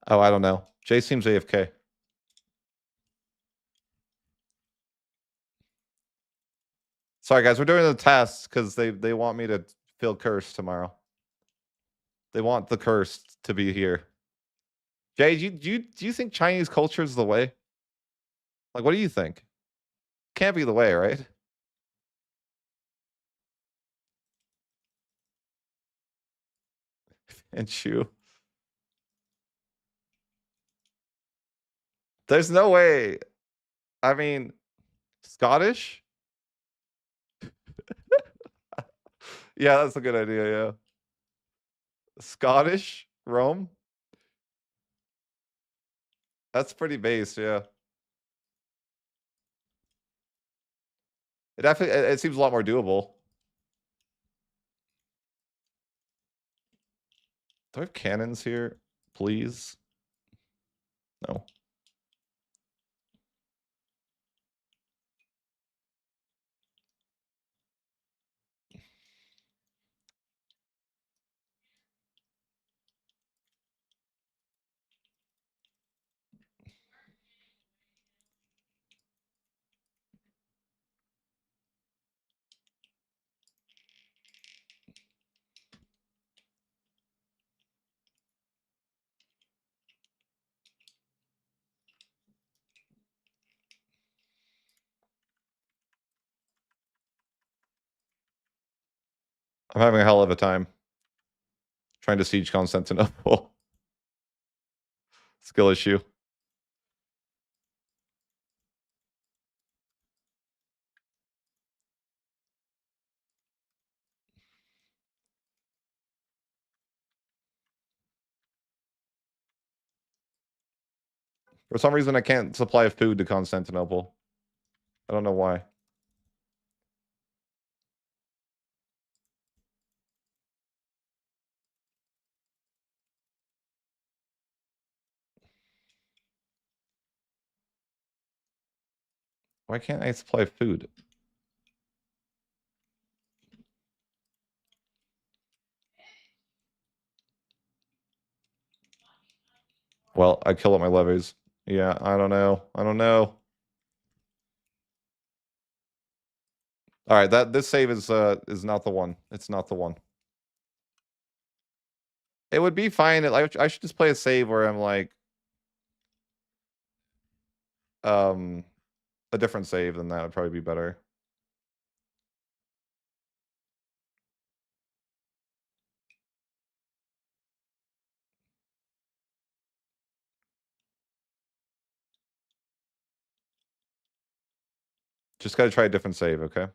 Oh, I don't know. Jay seems AFK. Sorry, guys. We're doing the test because they want me to feel cursed tomorrow. They want the cursed to be here. Jay, do you think Chinese culture is the way? Like, what do you think? Can't be the way, right? And Shu. There's no way. I mean, Scottish? Yeah, that's a good idea, yeah. Scottish? Rome? That's pretty base, yeah. It definitely it seems a lot more doable. Do I have cannons here? Please? No. I'm having a hell of a time trying to siege Constantinople. Skill issue. For some reason, I can't supply food to Constantinople. I don't know why. Why can't I supply food? Well, I kill up my levies. Yeah, I don't know. I don't know. All right, this save is not the one. It's not the one. It would be fine. I should just play a save where I'm like a different save than that would probably be better. Just gotta try a different save, okay?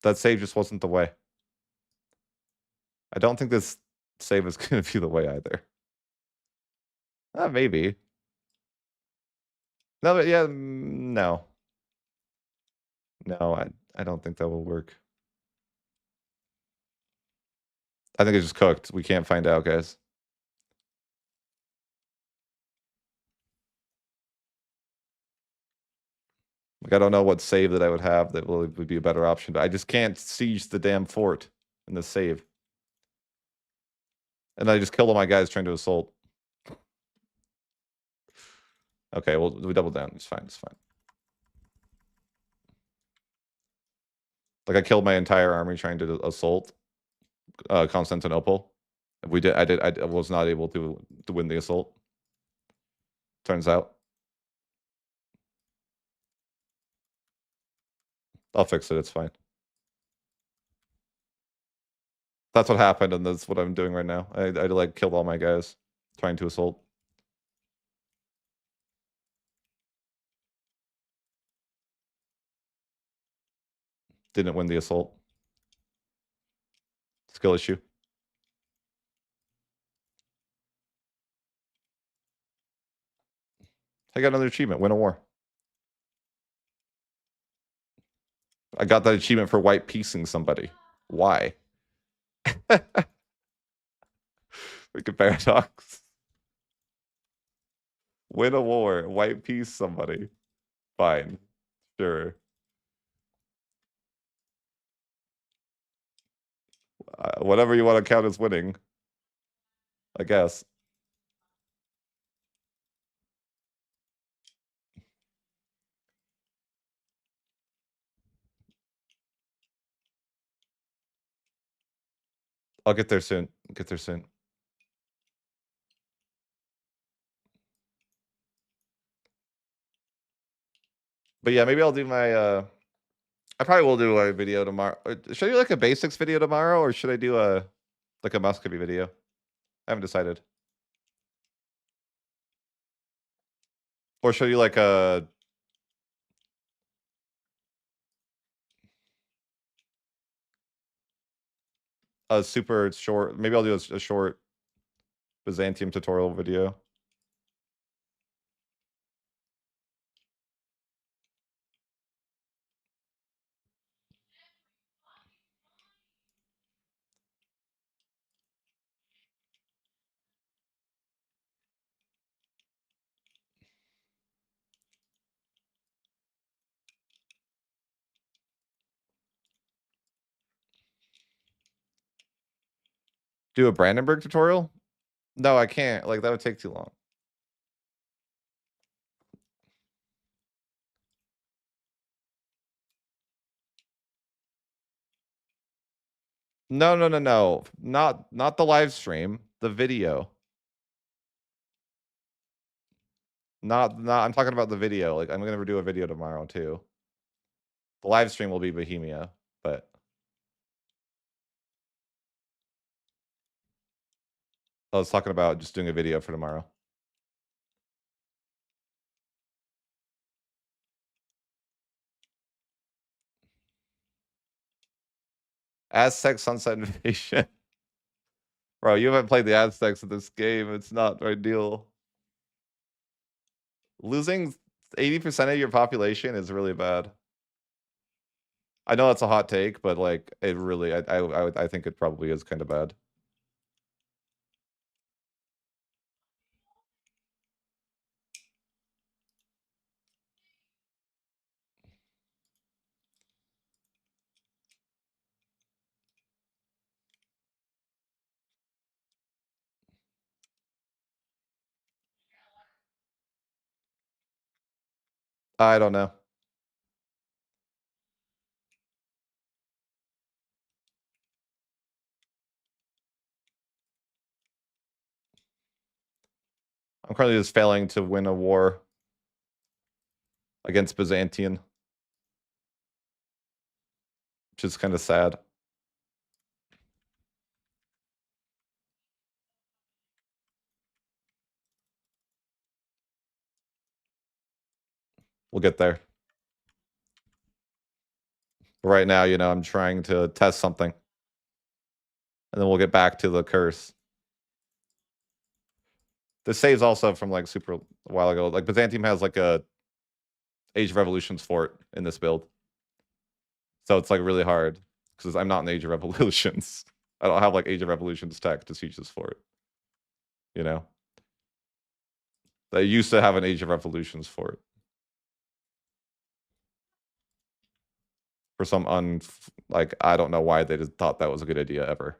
That save just wasn't the way. I don't think this save is gonna be the way either. Maybe. No, but yeah, no. No, I don't think that will work. I think it just cooked. We can't find out, guys. Like, I don't know what save that I would have that would be a better option, but I just can't siege the damn fort in this save. And I just killed all my guys trying to assault. Okay, well, we double down. It's fine. It's fine. Like, I killed my entire army trying to assault Constantinople. I was not able to win the assault. Turns out. I'll fix it. It's fine. That's what happened, and that's what I'm doing right now. I like killed all my guys trying to assault. Didn't win the assault. Skill issue. I got another achievement. Win a war. I got that achievement for white piecing somebody. Why? Wicked paradox. Win a war. White piece somebody. Fine. Sure. Whatever you want to count as winning. I guess. I'll get there soon. Get there soon. But yeah, maybe I'll do my I probably will do a video tomorrow. Should I do like a basics video tomorrow, or should I do a like a Muscovy video? I haven't decided. Or should I do like a super short? Maybe I'll do a short Byzantium tutorial video. Do a Brandenburg tutorial? No, I can't. Like, that would take too long. No, no, no, no. Not the live stream, the video. Not I'm talking about the video. Like, I'm gonna do a video tomorrow too. The live stream will be Bohemia, but I was talking about just doing a video for tomorrow. Aztec Sunset Invasion. Bro, you haven't played the Aztecs in this game. It's not ideal. Losing 80% of your population is really bad. I know that's a hot take, but like it really, I think it probably is kind of bad. I don't know. I'm currently just failing to win a war against Byzantium, which is kind of sad. We'll get there. But right now, you know, I'm trying to test something. And then we'll get back to the curse. This saves also from like super a while ago. Like Byzantium has like a Age of Revolutions fort in this build. So it's like really hard because I'm not in Age of Revolutions. I don't have like Age of Revolutions tech to siege this fort. You know? They used to have an Age of Revolutions fort. For some like I don't know why they just thought that was a good idea ever.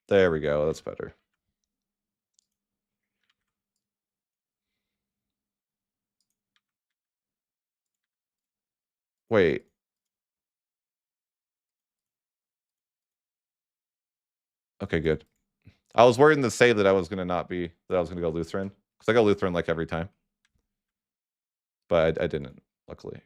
There we go. That's better. Wait. Okay, good. I was worried to say that I was gonna not be that I was gonna go Lutheran because I go Lutheran like every time, but I didn't. Luckily.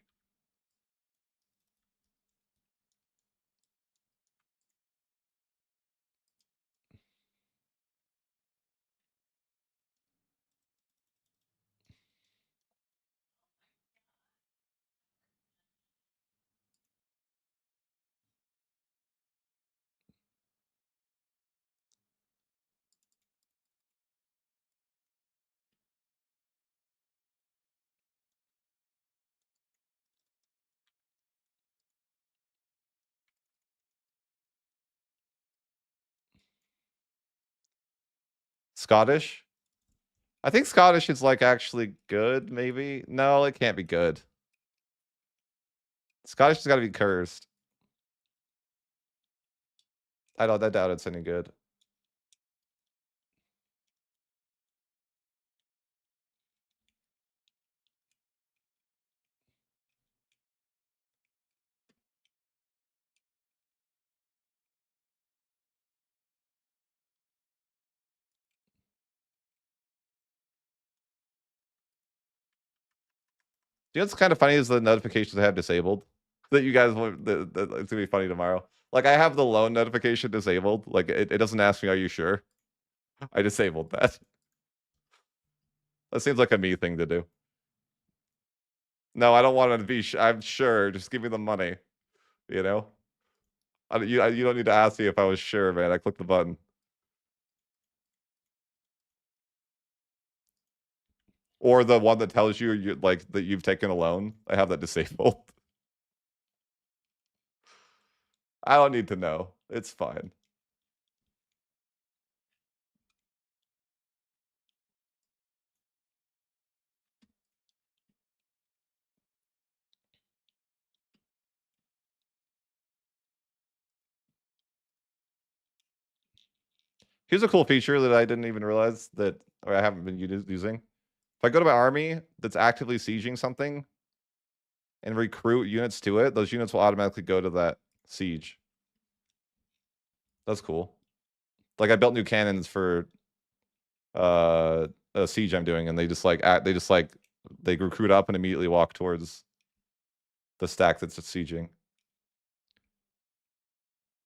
Scottish? I think Scottish is like actually good, maybe. No, it can't be good. Scottish has got to be cursed. I doubt it's any good. You know what's kind of funny is the notifications I have disabled that you guys want. It's gonna be funny tomorrow. Like I have the loan notification disabled. Like it doesn't ask me, "Are you sure?" I disabled that. That seems like a me thing to do. No, I don't want to be. I'm sure. Just give me the money. You know. You don't need to ask me if I was sure, man. I clicked the button. Or the one that tells you like that you've taken a loan. I have that disabled. I don't need to know. It's fine. Here's a cool feature that I didn't even realize that, or I haven't been using. If I go to my army that's actively sieging something and recruit units to it, those units will automatically go to that siege. That's cool. Like I built new cannons for a siege I'm doing, and they just like they recruit up and immediately walk towards the stack that's sieging.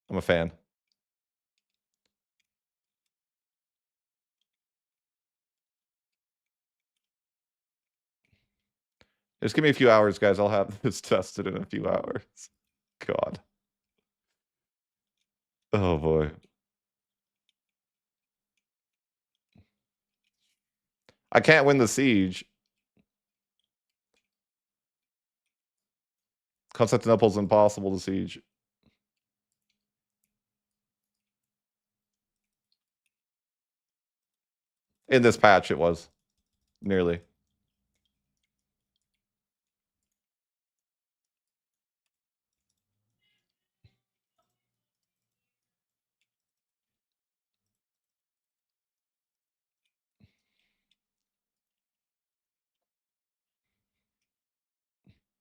I'm a fan. Just give me a few hours, guys. I'll have this tested in a few hours. God. Oh boy. I can't win the siege. Constantinople's impossible to siege. In this patch, it was. Nearly.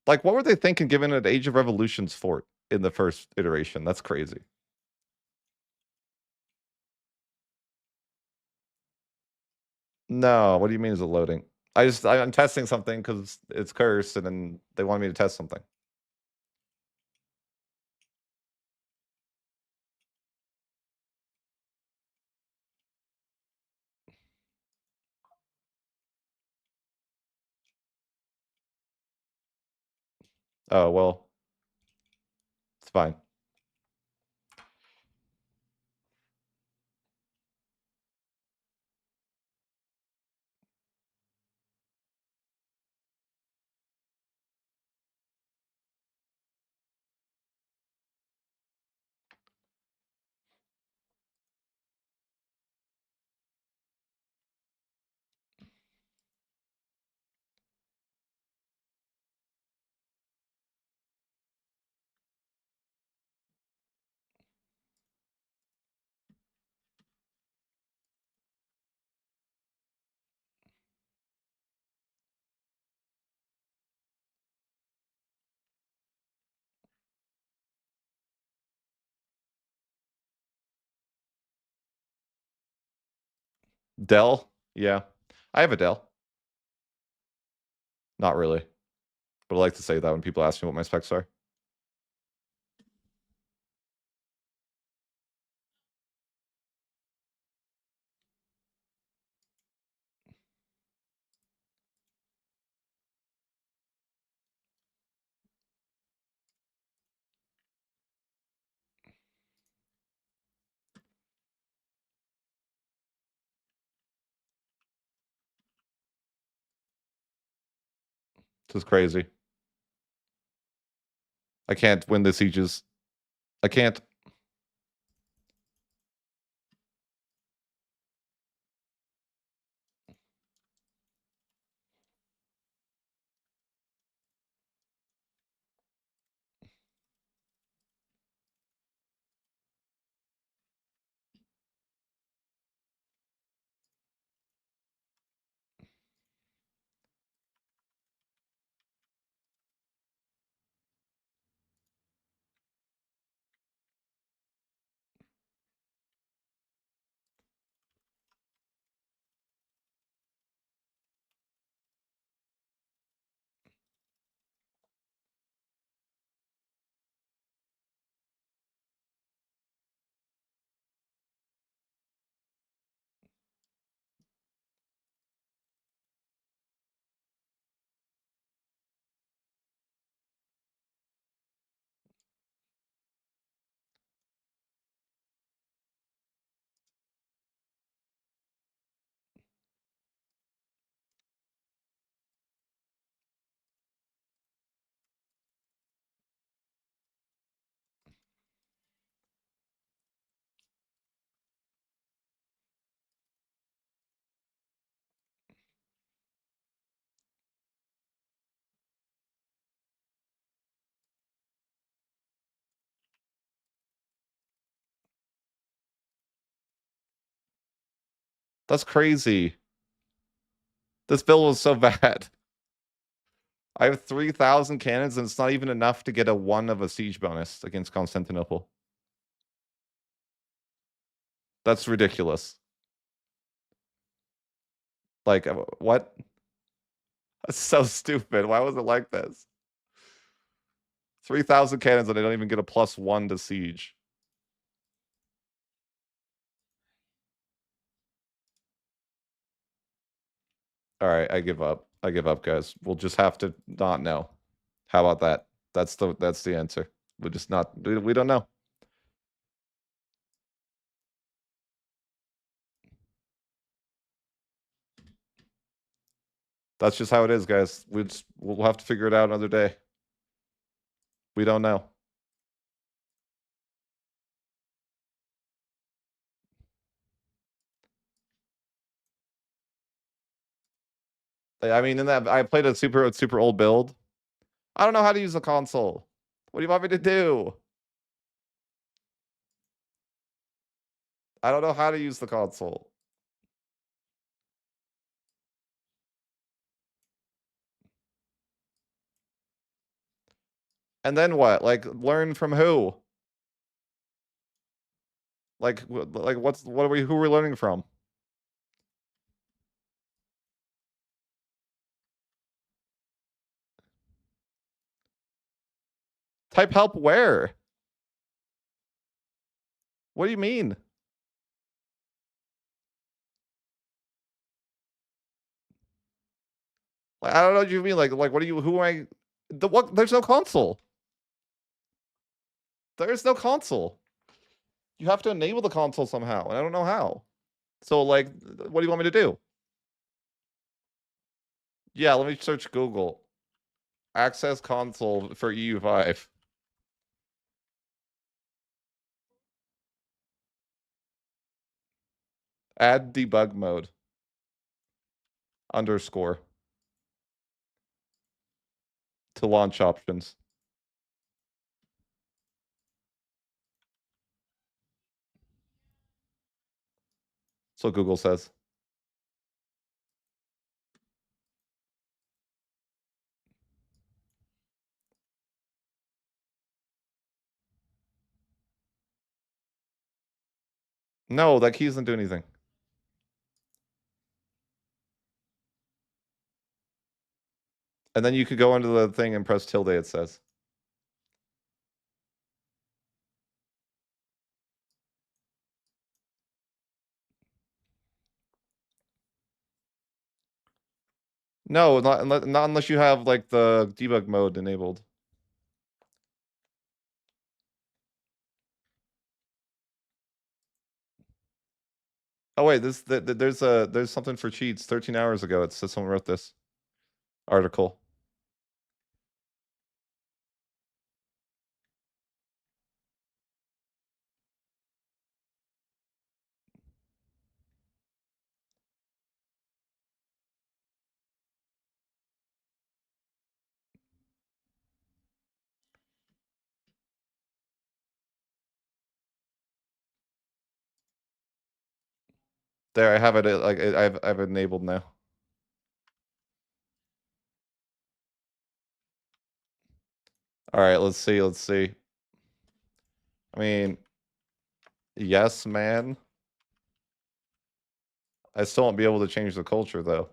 Like, what were they thinking given an Age of Revolutions fort in the first iteration? That's crazy. No, what do you mean is it loading? I'm testing something because it's cursed, and then they wanted me to test something. Oh, well, it's fine. Dell? Yeah. I have a Dell. Not really. But I like to say that when people ask me what my specs are. This is crazy. I can't win the sieges. I can't. That's crazy. This bill was so bad. I have 3,000 cannons, and it's not even enough to get a 1 of a siege bonus against Constantinople. That's ridiculous. Like, what? That's so stupid. Why was it like this? 3,000 cannons, and they don't even get a +1 to siege. All right, I give up. I give up, guys. We'll just have to not know. How about that? That's the answer. We're just not. We don't know. That's just how it is, guys. We'll have to figure it out another day. We don't know. I mean, in that I played a super old build. I don't know how to use the console. What do you want me to do? I don't know how to use the console. And then what? Like, learn from who? Like, what are we? Who are we learning from? Type help where? What do you mean? Like, I don't know what you mean. Like, what do you? Who am I? What? There's no console. There is no console. You have to enable the console somehow, and I don't know how. So, like, what do you want me to do? Yeah, let me search Google. Access console for EU5. Add debug mode. Underscore. To launch options. So Google says. No, that key doesn't do anything. And then you could go into the thing and press tilde, it says. No, not unless you have, like, the debug mode enabled. Oh, wait, there's something for cheats 13 hours ago. It says someone wrote this article. There, I have it, like, I've enabled now. All right, let's see. I mean, yes, man. I still won't be able to change the culture, though.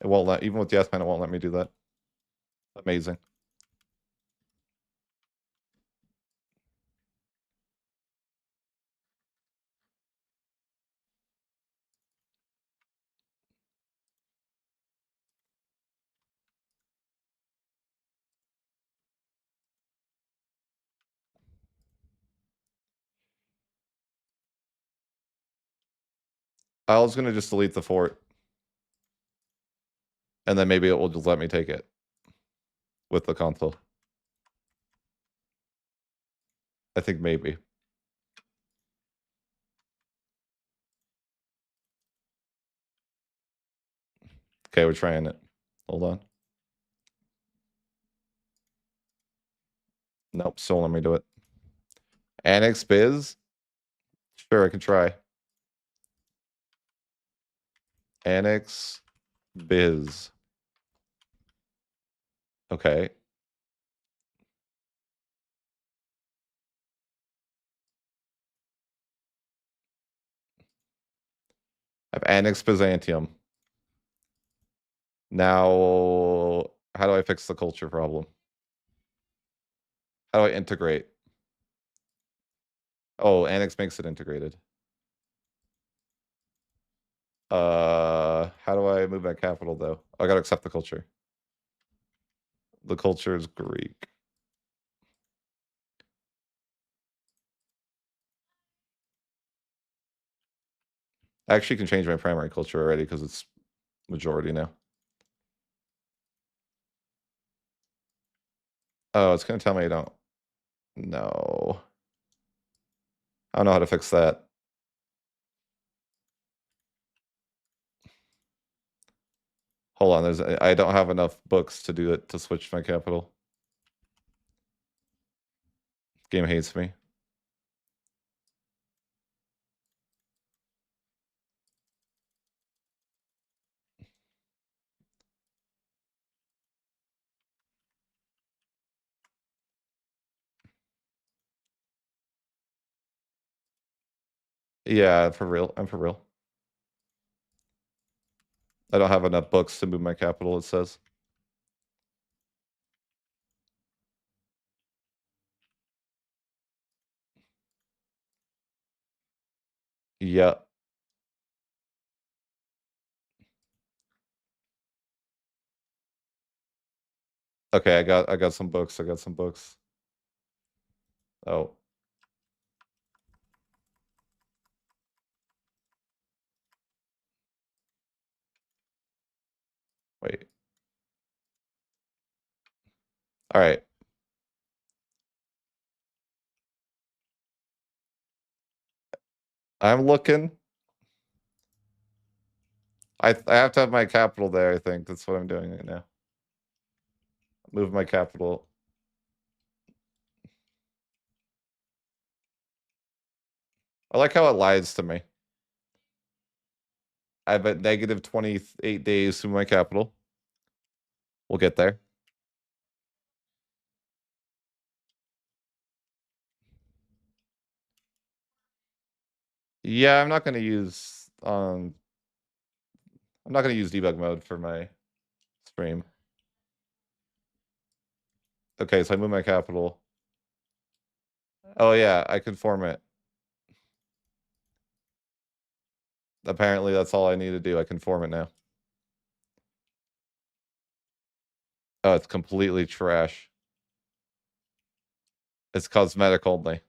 It won't let, even with yes, man, it won't let me do that. Amazing. I was gonna just delete the fort. And then maybe it will just let me take it. With the console. I think maybe. Okay, we're trying it. Hold on. Nope, still let me do it. Annex Biz? Sure, I can try. Annex Biz. Okay. I've annexed Byzantium. Now, how do I fix the culture problem? How do I integrate? Oh, annex makes it integrated. How do I move my capital though? I gotta accept the culture. The culture is Greek. I actually can change my primary culture already because it's majority now. Oh, it's gonna tell me I don't. No. I don't know how to fix that. Hold on, I don't have enough books to do it to switch my capital. Game hates me. Yeah, for real. I'm for real. I don't have enough books to move my capital, it says. Yeah. Okay, I got some books. I got some books. Oh. Wait. All right. I'm looking. I have to have my capital there, I think. That's what I'm doing right now. Move my capital. I like how it lies to me. I have a negative 28 days to my capital. We'll get there. Yeah, I'm not gonna use debug mode for my stream. Okay, so I move my capital. Oh yeah, I conform it. Apparently that's all I need to do. I conform it now. Oh, it's completely trash. It's cosmetic only.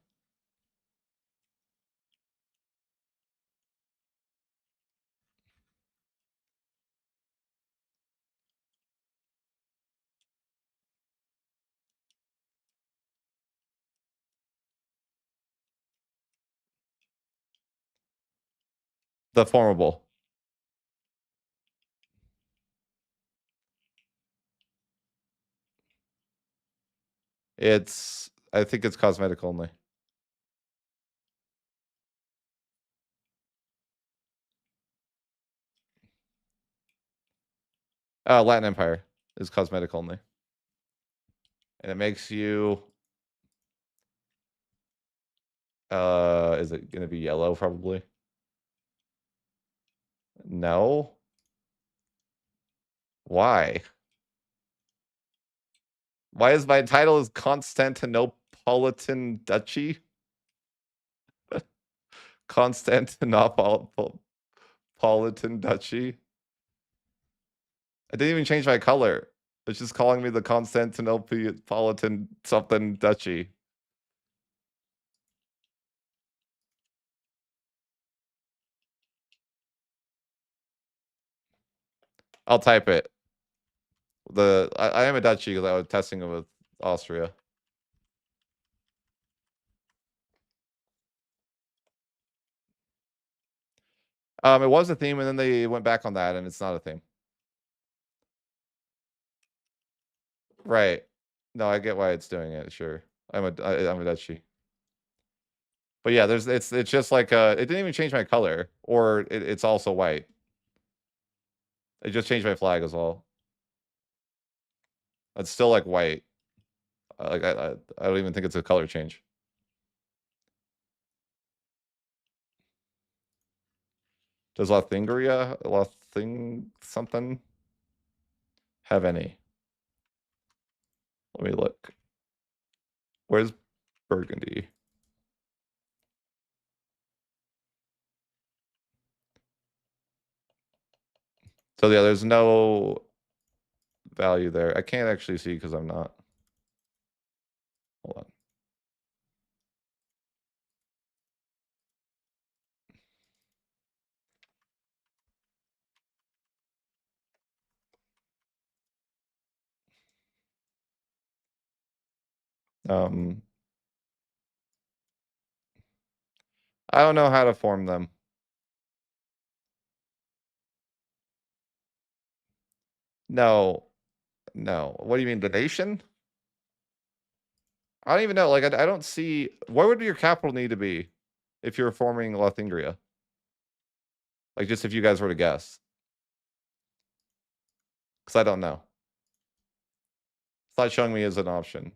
The formable. I think it's cosmetic only. Latin Empire is cosmetic only. And it makes you is it gonna be yellow probably? No. Why? Why is my title is Constantinopolitan Duchy? Constantinopolitan Duchy? I didn't even change my color. It's just calling me the Constantinopolitan something Duchy. I'll type it. I am a duchy because I was testing it with Austria. It was a theme, and then they went back on that, and it's not a theme. Right. No, I get why it's doing it. Sure. I'm a duchy. But yeah, it's just like it didn't even change my color, or it's also white. It just changed my flag as well. It's still like white. Like I don't even think it's a color change. Does Lothing something have any? Let me look. Where's Burgundy? So yeah, there's no value there. I can't actually see because I'm not. Hold on. I don't know how to form them. No, no. What do you mean, the nation? I don't even know. Like, I don't see. Where would your capital need to be if you're forming Lothingria? Like, just if you guys were to guess, because I don't know. It's not showing me as an option.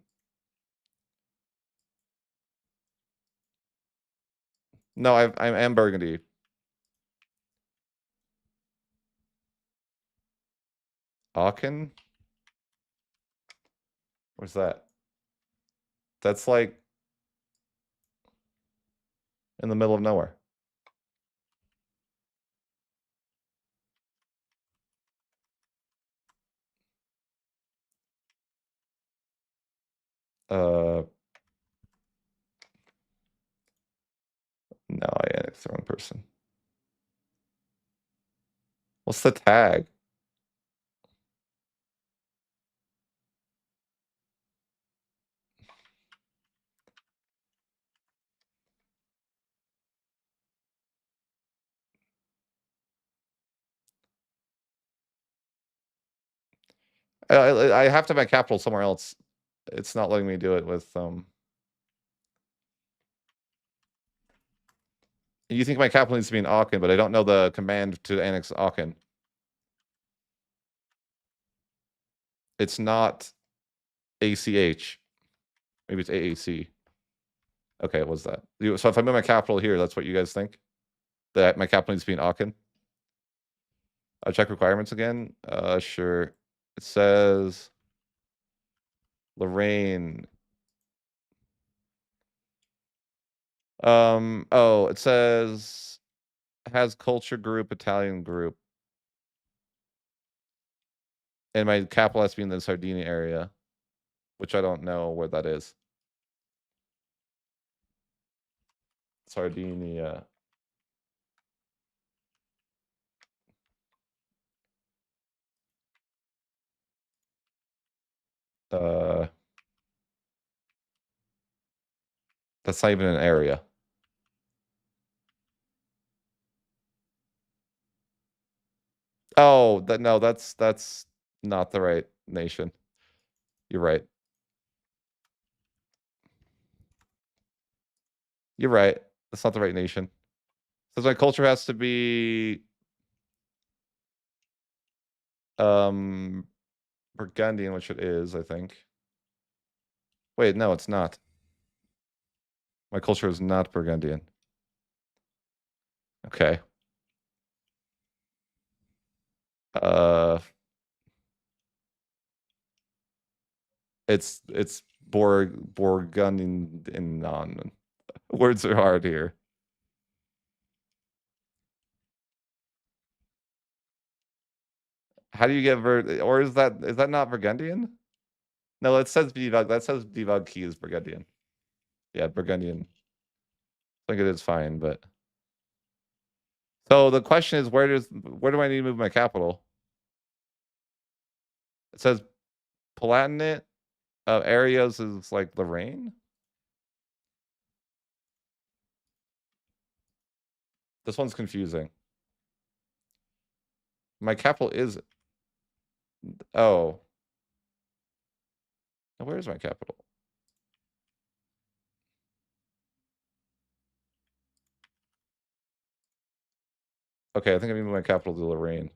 No, I'm Burgundy. Aachen? Where's that? That's like in the middle of nowhere. Uh, no, I annexed the wrong person. What's the tag? I have to have my capital somewhere else. It's not letting me do it with You think my capital needs to be in Aachen, but I don't know the command to annex Aachen. It's not ACH. Maybe it's AAC. Okay, what's that? So if I move my capital here, that's what you guys think? That my capital needs to be in Aachen? I'll check requirements again. Sure. It says Lorraine. Oh, it says has culture group, Italian group. And my capital has to be in the Sardinia area, which I don't know where that is. Sardinia. Uh, that's not even an area. Oh, no, that's not the right nation. You're right. You're right. That's not the right nation. Says my culture has to be Burgundian, which it is, I think. Wait, no, it's not. My culture is not Burgundian. Okay. Uh it's Burgundian. Words are hard here. How do you get or is that not Burgundian? No, it says Divug. That says Divug key is Burgundian. Yeah, Burgundian. I think it is fine, but so the question is where do I need to move my capital? It says Palatinate areas is like Lorraine. This one's confusing. My capital is oh. Now where's my capital? Okay, I think I'm moving my capital to Lorraine.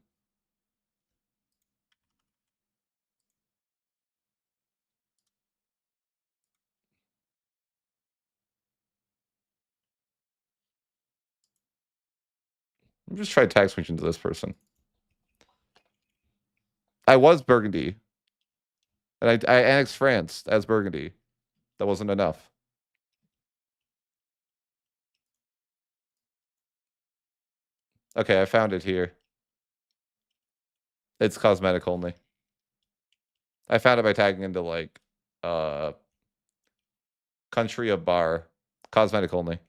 I'm just trying tax switching to this person. I was Burgundy. And I annexed France as Burgundy. That wasn't enough. Okay, I found it here. It's cosmetic only. I found it by tagging into like uh country of bar. Cosmetic only.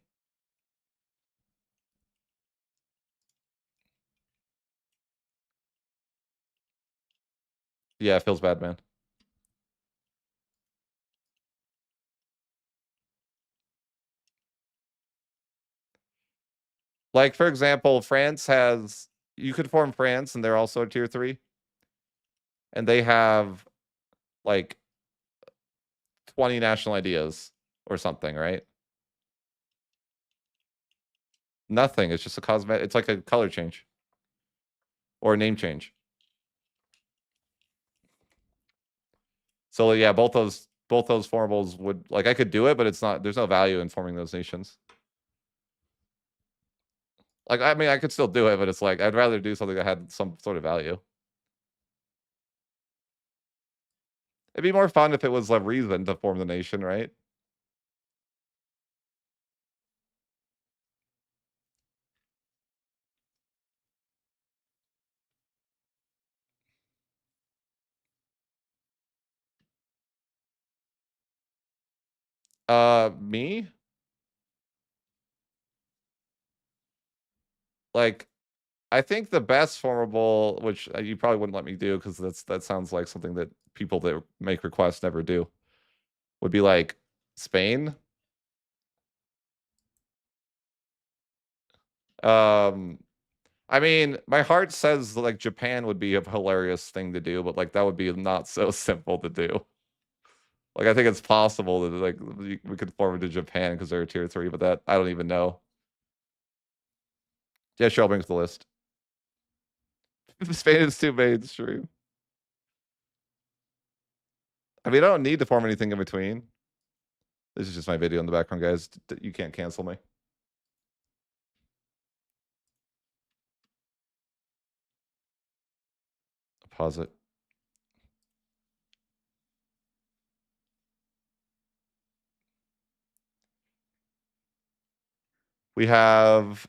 Yeah, it feels bad, man. Like, for example, France has you could form France and they're also a tier 3. And they have like 20 national ideas or something, right? Nothing. It's just a cosmetic. It's like a color change or a name change. So yeah, both those formables would like I could do it, but it's not. There's no value in forming those nations. Like I mean, I could still do it, but it's like I'd rather do something that had some sort of value. It'd be more fun if it was a reason to form the nation, right? Me? Like I think the best formable, which you probably wouldn't let me do because that sounds like something that people that make requests never do, would be like Spain. Um, I mean, my heart says like Japan would be a hilarious thing to do, but like that would be not so simple to do. Like I think it's possible that like we could forward to Japan because they're a tier 3, but that I don't even know. Yeah, sure, I'll bring it to the list. Spain is too mainstream. I mean, I don't need to form anything in between. This is just my video in the background, guys. You can't cancel me. Pause it. We have,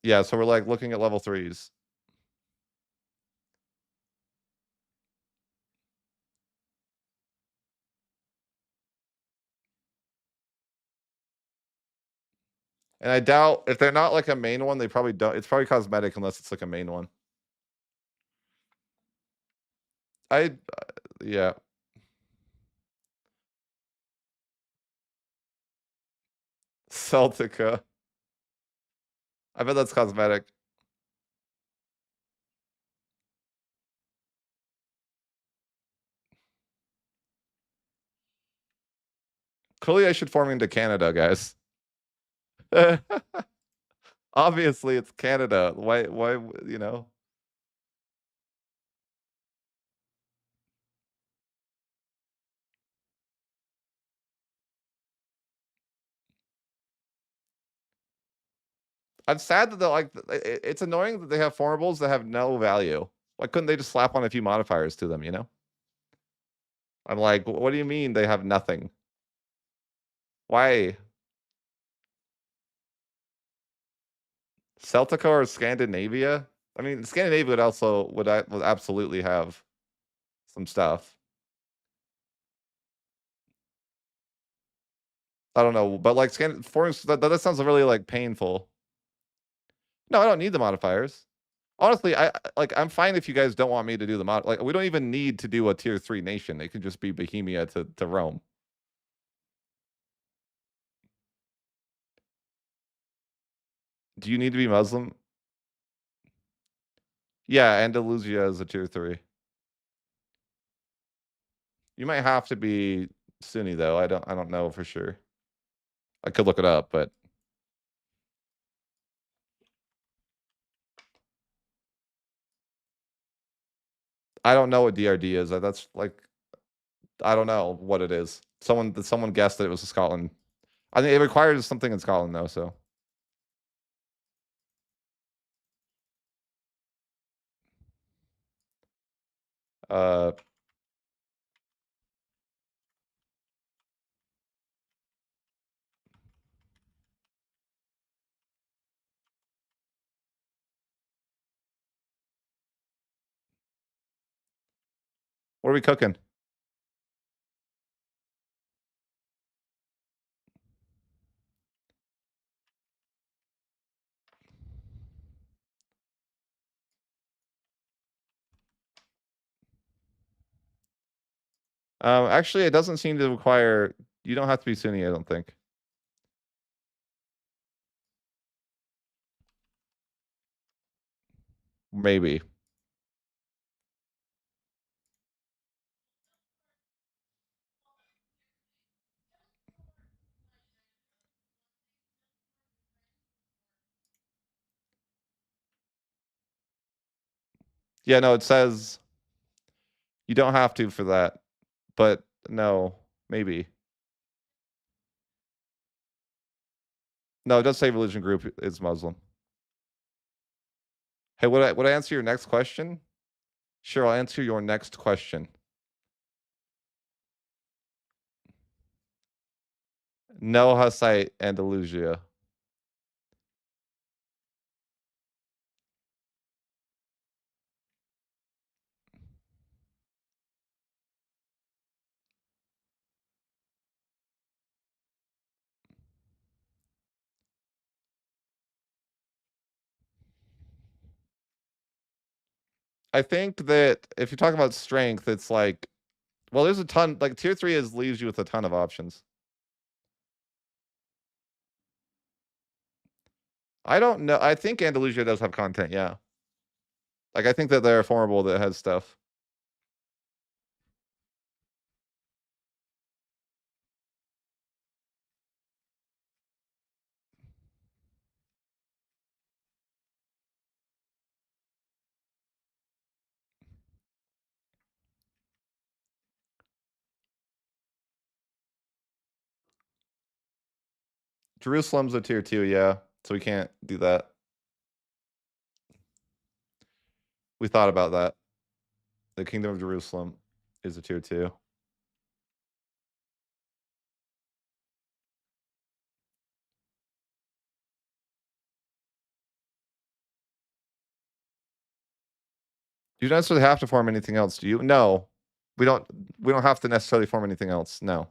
yeah, so we're like looking at level 3s. And I doubt if they're not like a main one, they probably don't. It's probably cosmetic unless it's like a main one. Yeah. Celtica. I bet that's cosmetic. Clearly, I should form into Canada, guys. Obviously, it's Canada. Why, you know? I'm sad that they're like, it's annoying that they have formables that have no value. Why couldn't they just slap on a few modifiers to them, you know? I'm like, what do you mean they have nothing? Why? Celtica or Scandinavia? I mean, Scandinavia would also would absolutely have some stuff. I don't know, but like that sounds really like painful. No, I don't need the modifiers. Honestly, I'm fine if you guys don't want me to do the mod. Like we don't even need to do a tier 3 nation. It could just be Bohemia to Rome. Do you need to be Muslim? Yeah, Andalusia is a tier 3. You might have to be Sunni though. I don't know for sure. I could look it up, but I don't know what DRD is. That's like I don't know what it is. Someone guessed that it was Scotland. I think it requires something in Scotland though. So uh, what are we cooking? Actually, it doesn't seem to require. You don't have to be Sunni. I don't think. Maybe. Yeah, no, it says you don't have to for that, but no, maybe. No, it does say religion group is Muslim. Hey, would I answer your next question? Sure, I'll answer your next question. No Hussite Andalusia. I think that if you talk about strength, it's like, well, there's a ton. Like tier 3 leaves you with a ton of options. I don't know. I think Andalusia does have content. Yeah, like I think that they're formidable that has stuff. Jerusalem's a tier 2. Yeah, so we can't do that. We thought about that. The Kingdom of Jerusalem is a tier 2. You don't necessarily have to form anything else, do you? No, we don't. We don't have to necessarily form anything else. No,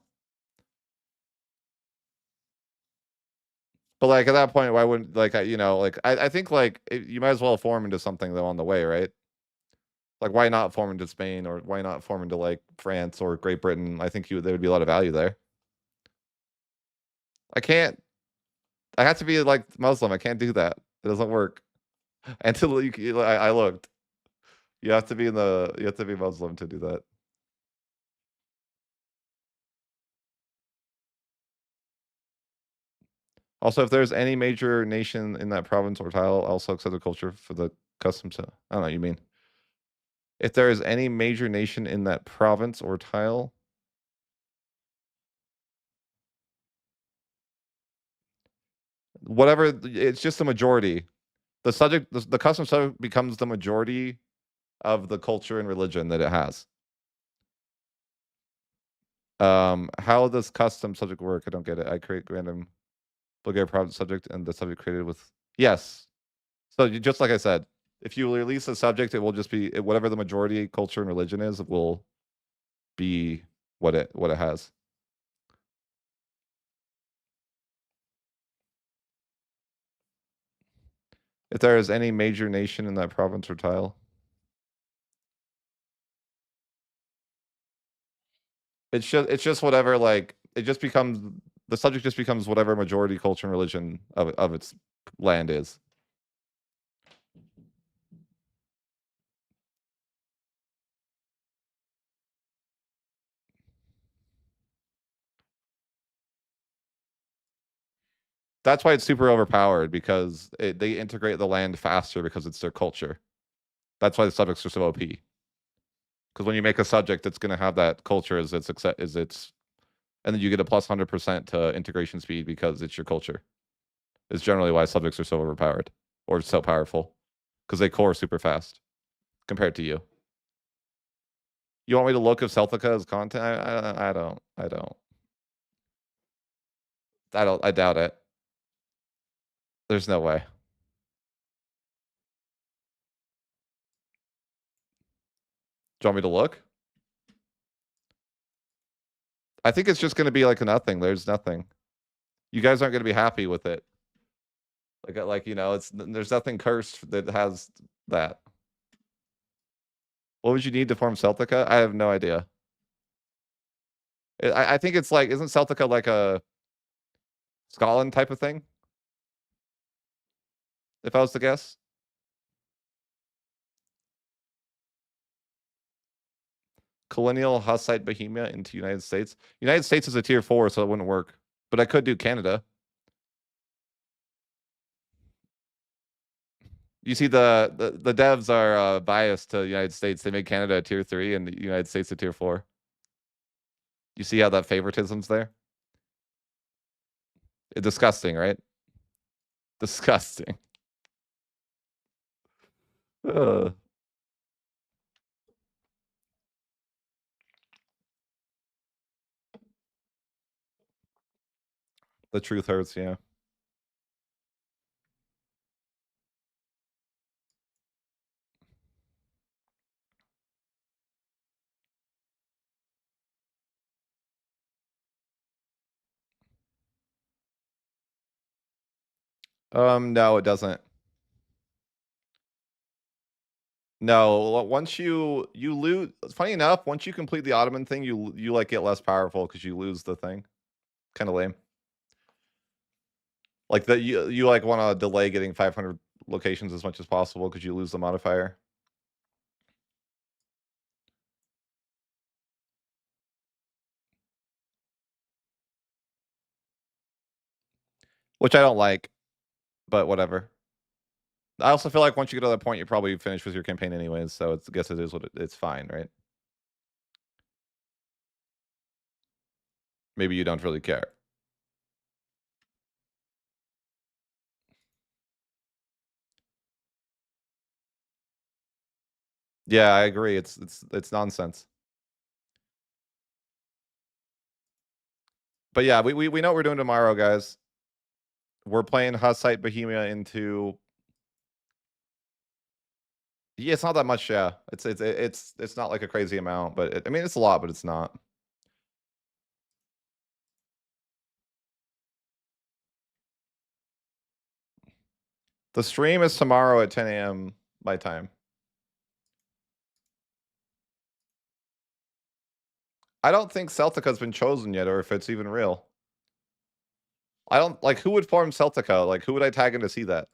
but like at that point, why wouldn't like I think like you might as well form into something though on the way, right? Like why not form into Spain or why not form into like France or Great Britain? I think there would be a lot of value there. I can't. I have to be like Muslim. I can't do that. It doesn't work. Until I looked. You have to be you have to be Muslim to do that. Also, if there's any major nation in that province or tile also accept the culture for the customs, I don't know what you mean. If there is any major nation in that province or tile, whatever, it's just the majority. The subject, the custom subject becomes the majority of the culture and religion that it has. How does custom subject work? I don't get it. I create random Bulgaria province subject and the subject created with yes. So just like I said, if you release a subject, it will just be whatever the majority culture and religion is. It will be what it has. If there is any major nation in that province or tile, it's just whatever like it just becomes the subject just becomes whatever majority culture and religion of its land is. That's why it's super overpowered because they integrate the land faster because it's their culture. That's why the subjects are so OP. Because when you make a subject, it's going to have that culture as its and then you get a plus 100% to integration speed because it's your culture. It's generally why subjects are so overpowered or so powerful, because they core super fast compared to you. You want me to look if Celtica is content? I don't. I doubt it. There's no way. Do you want me to look? I think it's just going to be like a nothing. There's nothing. You guys aren't going to be happy with it. Like there's nothing cursed that has that. What would you need to form Celtica? I have no idea. I think it's like, isn't Celtica like a Scotland type of thing? If I was to guess. Colonial Hussite Bohemia into United States. United States is a tier 4, so it wouldn't work. But I could do Canada. You see, the devs are biased to the United States. They made Canada a tier 3 and the United States a tier 4. You see how that favoritism's there? Disgusting, right? Disgusting. The truth hurts, yeah. No, it doesn't. No, once you lose, funny enough, once you complete the Ottoman thing, you like get less powerful because you lose the thing. Kind of lame. Like that you like want to delay getting 500 locations as much as possible because you lose the modifier. Which I don't like, but whatever. I also feel like once you get to that point, you're probably finished with your campaign anyways, so I guess it is what it's fine, right? Maybe you don't really care. Yeah, I agree. It's nonsense. But yeah, we know what we're doing tomorrow, guys. We're playing Hussite Bohemia into. Yeah, it's not that much. Yeah, it's not like a crazy amount, but I mean it's a lot, but it's not. The stream is tomorrow at 10 a.m. my time. I don't think Celtica's been chosen yet, or if it's even real. I don't like who would form Celtica. Like who would I tag in to see that?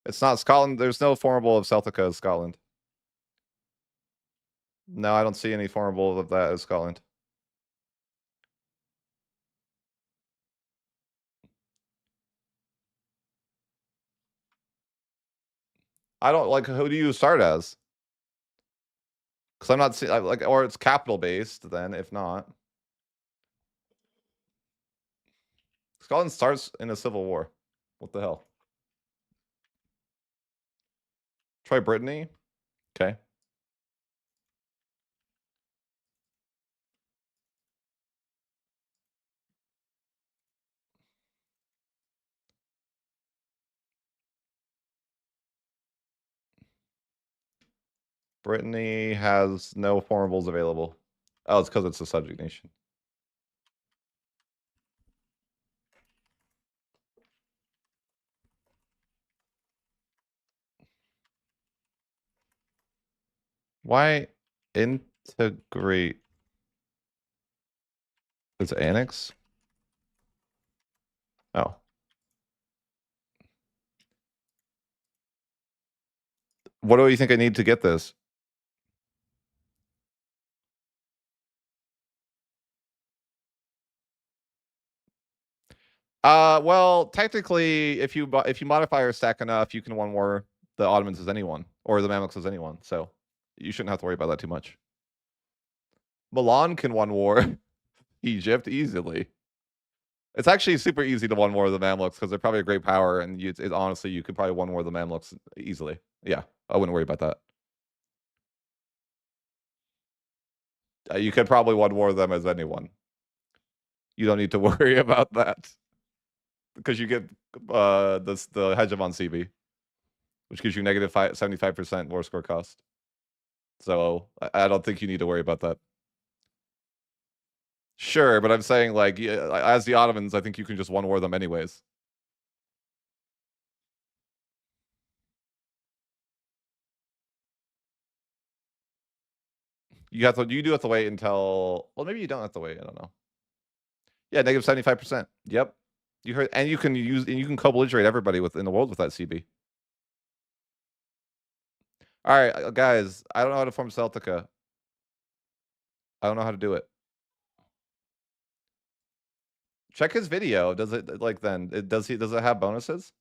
It's not Scotland. There's no formable of Celtica as Scotland. No, I don't see any formable of that as Scotland. I don't like who do you start as? Because I'm not seeing like, or it's capital based. Then if not, Scotland starts in a civil war. What the hell? Try Brittany. Okay. Brittany has no formables available. Oh, it's because it's a subject nation. Why integrate? It's annex? Oh. What do you think I need to get this? Well, technically, if you modify your stack enough, you can one war the Ottomans as anyone, or the Mamluks as anyone. So you shouldn't have to worry about that too much. Milan can one war Egypt easily. It's actually super easy to one war the Mamluks because they're probably a great power, and honestly, you could probably one war the Mamluks easily. Yeah, I wouldn't worry about that. You could probably one war them as anyone. You don't need to worry about that because you get the hegemon CB, which gives you negative 75% war score cost. So I don't think you need to worry about that. Sure, but I'm saying like as the Ottomans, I think you can just one war them anyways. You do have to wait until, well, maybe you don't have to wait. I don't know. Yeah, negative 75%. Yep. You heard, and you can co-belligerate everybody in the world with that CB. All right, guys, I don't know how to form Celtica. I don't know how to do it. Check his video. Does it does it have bonuses?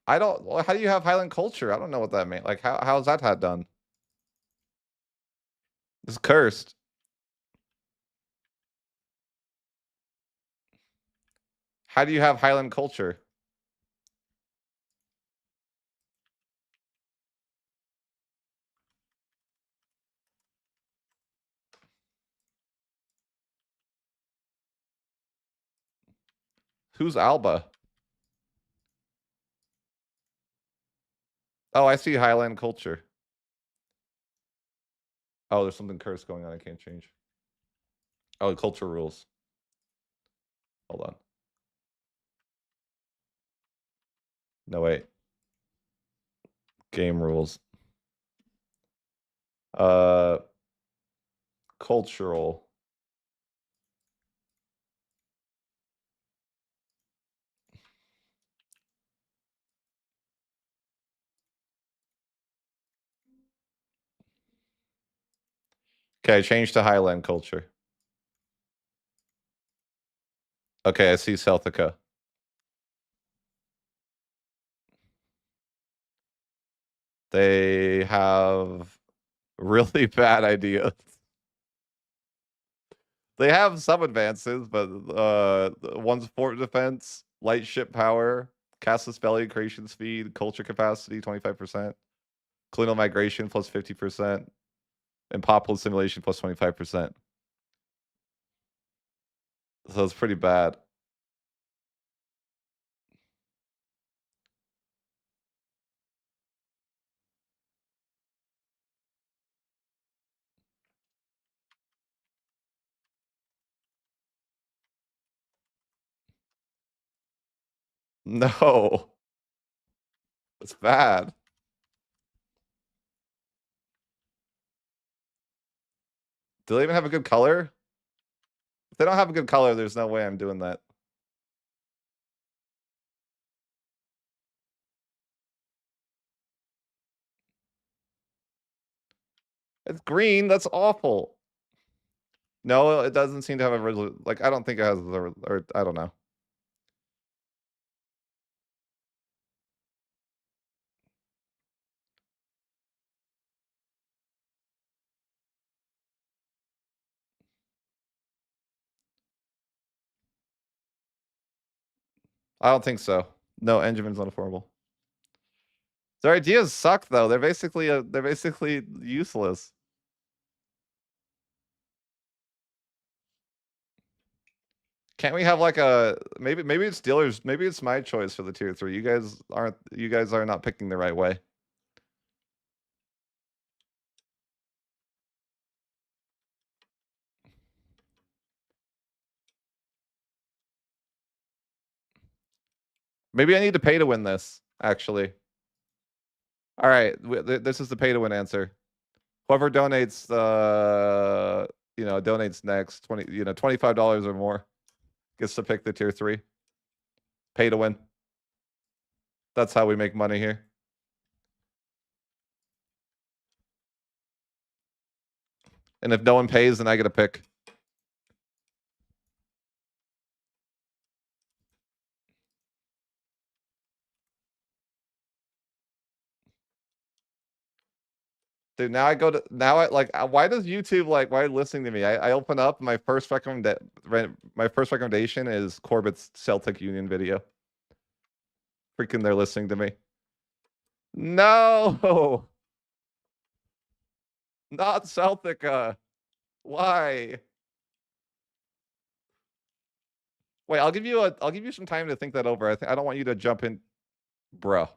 I don't. Well, how do you have Highland culture? I don't know what that means. Like how's that had done? It's cursed. How do you have Highland culture? Who's Alba? Oh, I see Highland culture. Oh, there's something cursed going on. I can't change. Oh, culture rules. Hold on. No, wait. Game rules. Uh, cultural. Okay, change to Highland culture. Okay, I see Celtica. They have really bad ideas. They have some advances, but one's fort defense, light ship power, cast a spell creation speed, culture capacity 25%, colonial migration plus 50%, and populous simulation plus 25%. So it's pretty bad. No, it's bad. Do they even have a good color? If they don't have a good color, there's no way I'm doing that. It's green. That's awful. No, it doesn't seem to have a like. I don't think it has or I don't know. I don't think so. No, Enjamin's not affordable. Their ideas suck though. They're basically useless. Can't we have like a maybe it's dealers, maybe it's my choice for the tier 3. You guys are not picking the right way. Maybe I need to pay to win this, actually. All right, this is the pay to win answer. Whoever donates donates next $25 or more gets to pick the tier 3. Pay to win. That's how we make money here. And if no one pays, then I get a pick. Dude, now I go to why does YouTube why are you listening to me? I open up my first recommendation is Corbett's Celtic Union video. Freaking they're listening to me. No, not Celtica. Why? Wait, I'll give you some time to think that over. I don't want you to jump in, bro.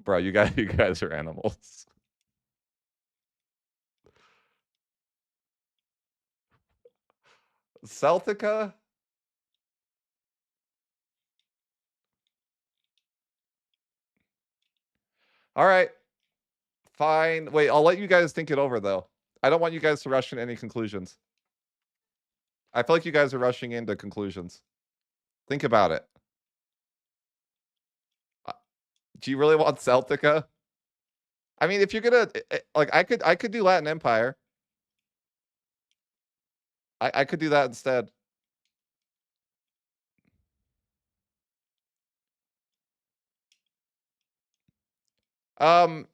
Bro, you guys are animals. Celtica? All right. Fine. Wait, I'll let you guys think it over though. I don't want you guys to rush in any conclusions. I feel like you guys are rushing into conclusions. Think about it. Do you really want Celtica? I mean, if you're gonna I could do Latin Empire. I could do that instead. Um,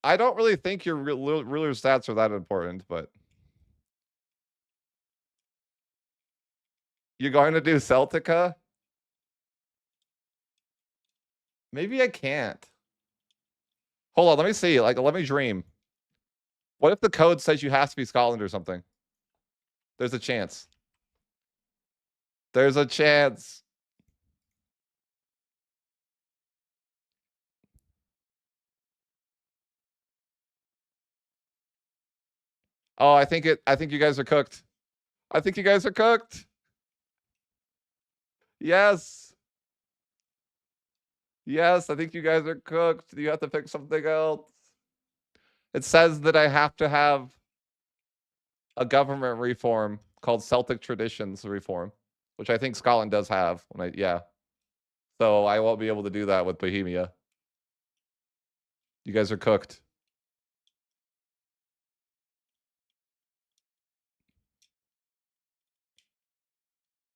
I don't really think your ruler stats are that important, but you're going to do Celtica? Maybe I can't. Hold on, let me see. Let me dream. What if the code says you have to be Scotland or something? There's a chance. There's a chance. Oh, I think you guys are cooked. I think you guys are cooked. Yes. Yes, I think you guys are cooked. You have to pick something else. It says that I have to have a government reform called Celtic Traditions Reform, which I think Scotland does have. Yeah. So I won't be able to do that with Bohemia. You guys are cooked.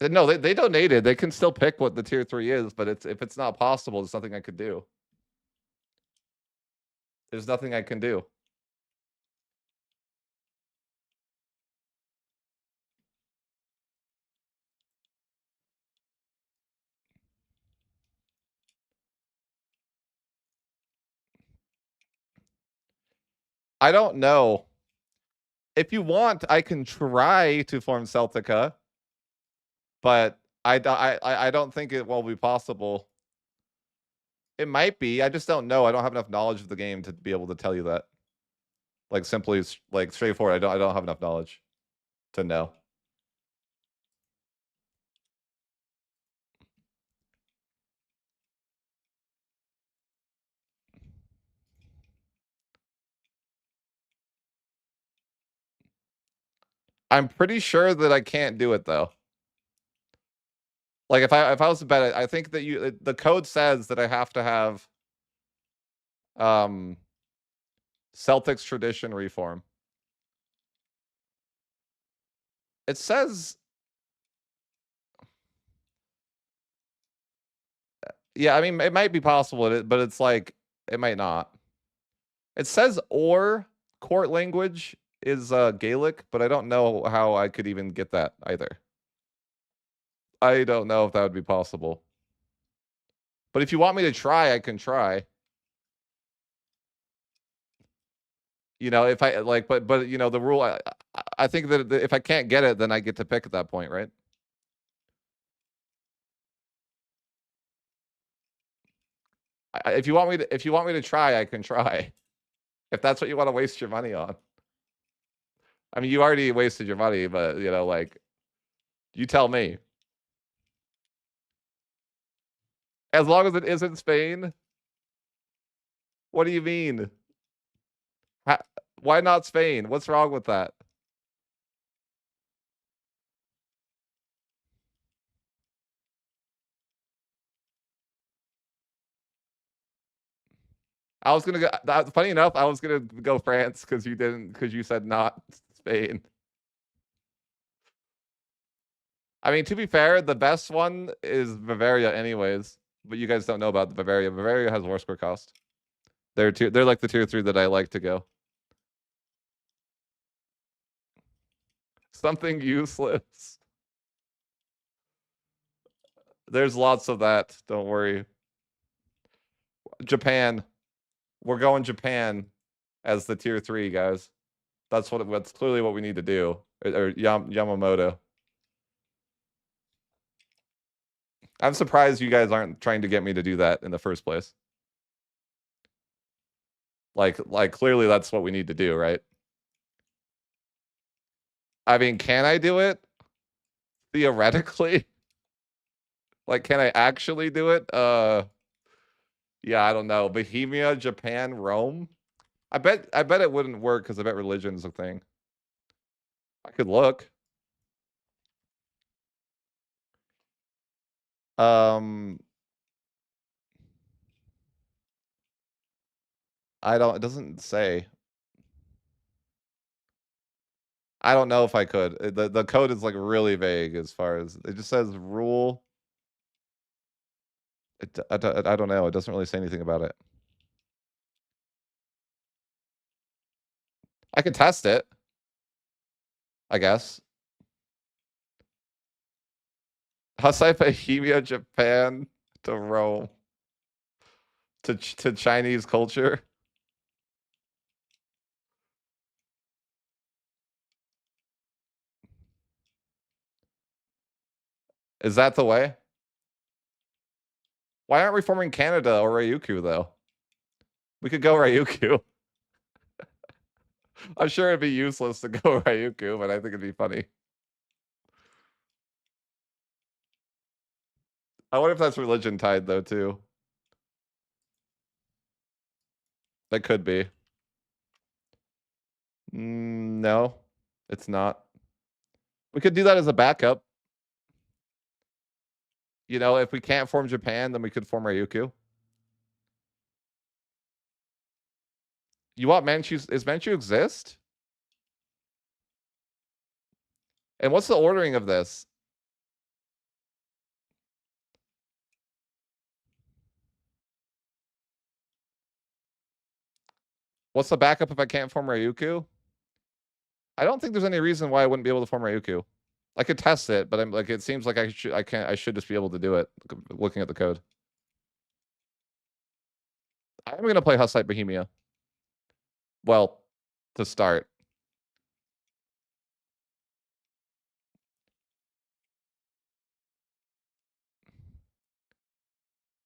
No, they donated. They can still pick what the tier 3 is, but if it's not possible, there's nothing I could do. There's nothing I can do. I don't know. If you want, I can try to form Celtica, but I don't think it will be possible. It might be. I just don't know. I don't have enough knowledge of the game to be able to tell you that. Simply straightforward. I don't have enough knowledge to know. I'm pretty sure that I can't do it though. If I was to bet it, I think that the code says that I have to have Celtics tradition reform. It says, yeah, I mean, it might be possible, but it's it might not. It says or court language is Gaelic, but I don't know how I could even get that either. I don't know if that would be possible. But if you want me to try, I can try. If I but the rule, I think that if I can't get it, then I get to pick at that point, right? If you want me to try, I can try. If that's what you want to waste your money on. I mean, you already wasted your money, but you tell me. As long as it isn't Spain. What do you mean? Why not Spain? What's wrong with that? I was gonna go. Funny enough, I was gonna go France because you didn't, because you said not Spain. I mean, to be fair, the best one is Bavaria, anyways. But you guys don't know about the Bavaria. Bavaria has war square cost. They're like the tier 3 that I like to go. Something useless. There's lots of that. Don't worry. Japan. We're going Japan as the tier 3, guys. That's clearly what we need to do. Or Yamamoto. I'm surprised you guys aren't trying to get me to do that in the first place. Like clearly that's what we need to do, right? I mean, can I do it? Theoretically? Like, can I actually do it? Yeah, I don't know. Bohemia, Japan, Rome? I bet it wouldn't work because I bet religion's a thing. I could look. I don't, it doesn't say. I don't know if I could. The code is like really vague as far as it just says rule. I don't know. It doesn't really say anything about it. I could test it, I guess. How's Bohemia, Japan to Rome to Chinese culture? Is that the way? Why aren't we forming Canada or Ryukyu though? We could go Ryukyu. I'm sure it'd be useless to go Ryukyu, but I think it'd be funny. I wonder if that's religion tied though too. That could be. No, it's not. We could do that as a backup. You know, if we can't form Japan, then we could form Ryukyu. You want Manchu? Is Manchu exist? And what's the ordering of this? What's the backup if I can't form Ryukyu? I don't think there's any reason why I wouldn't be able to form Ryukyu. I could test it, but I'm like, it seems like I should just be able to do it looking at the code. I'm gonna play Hussite Bohemia. Well, to start.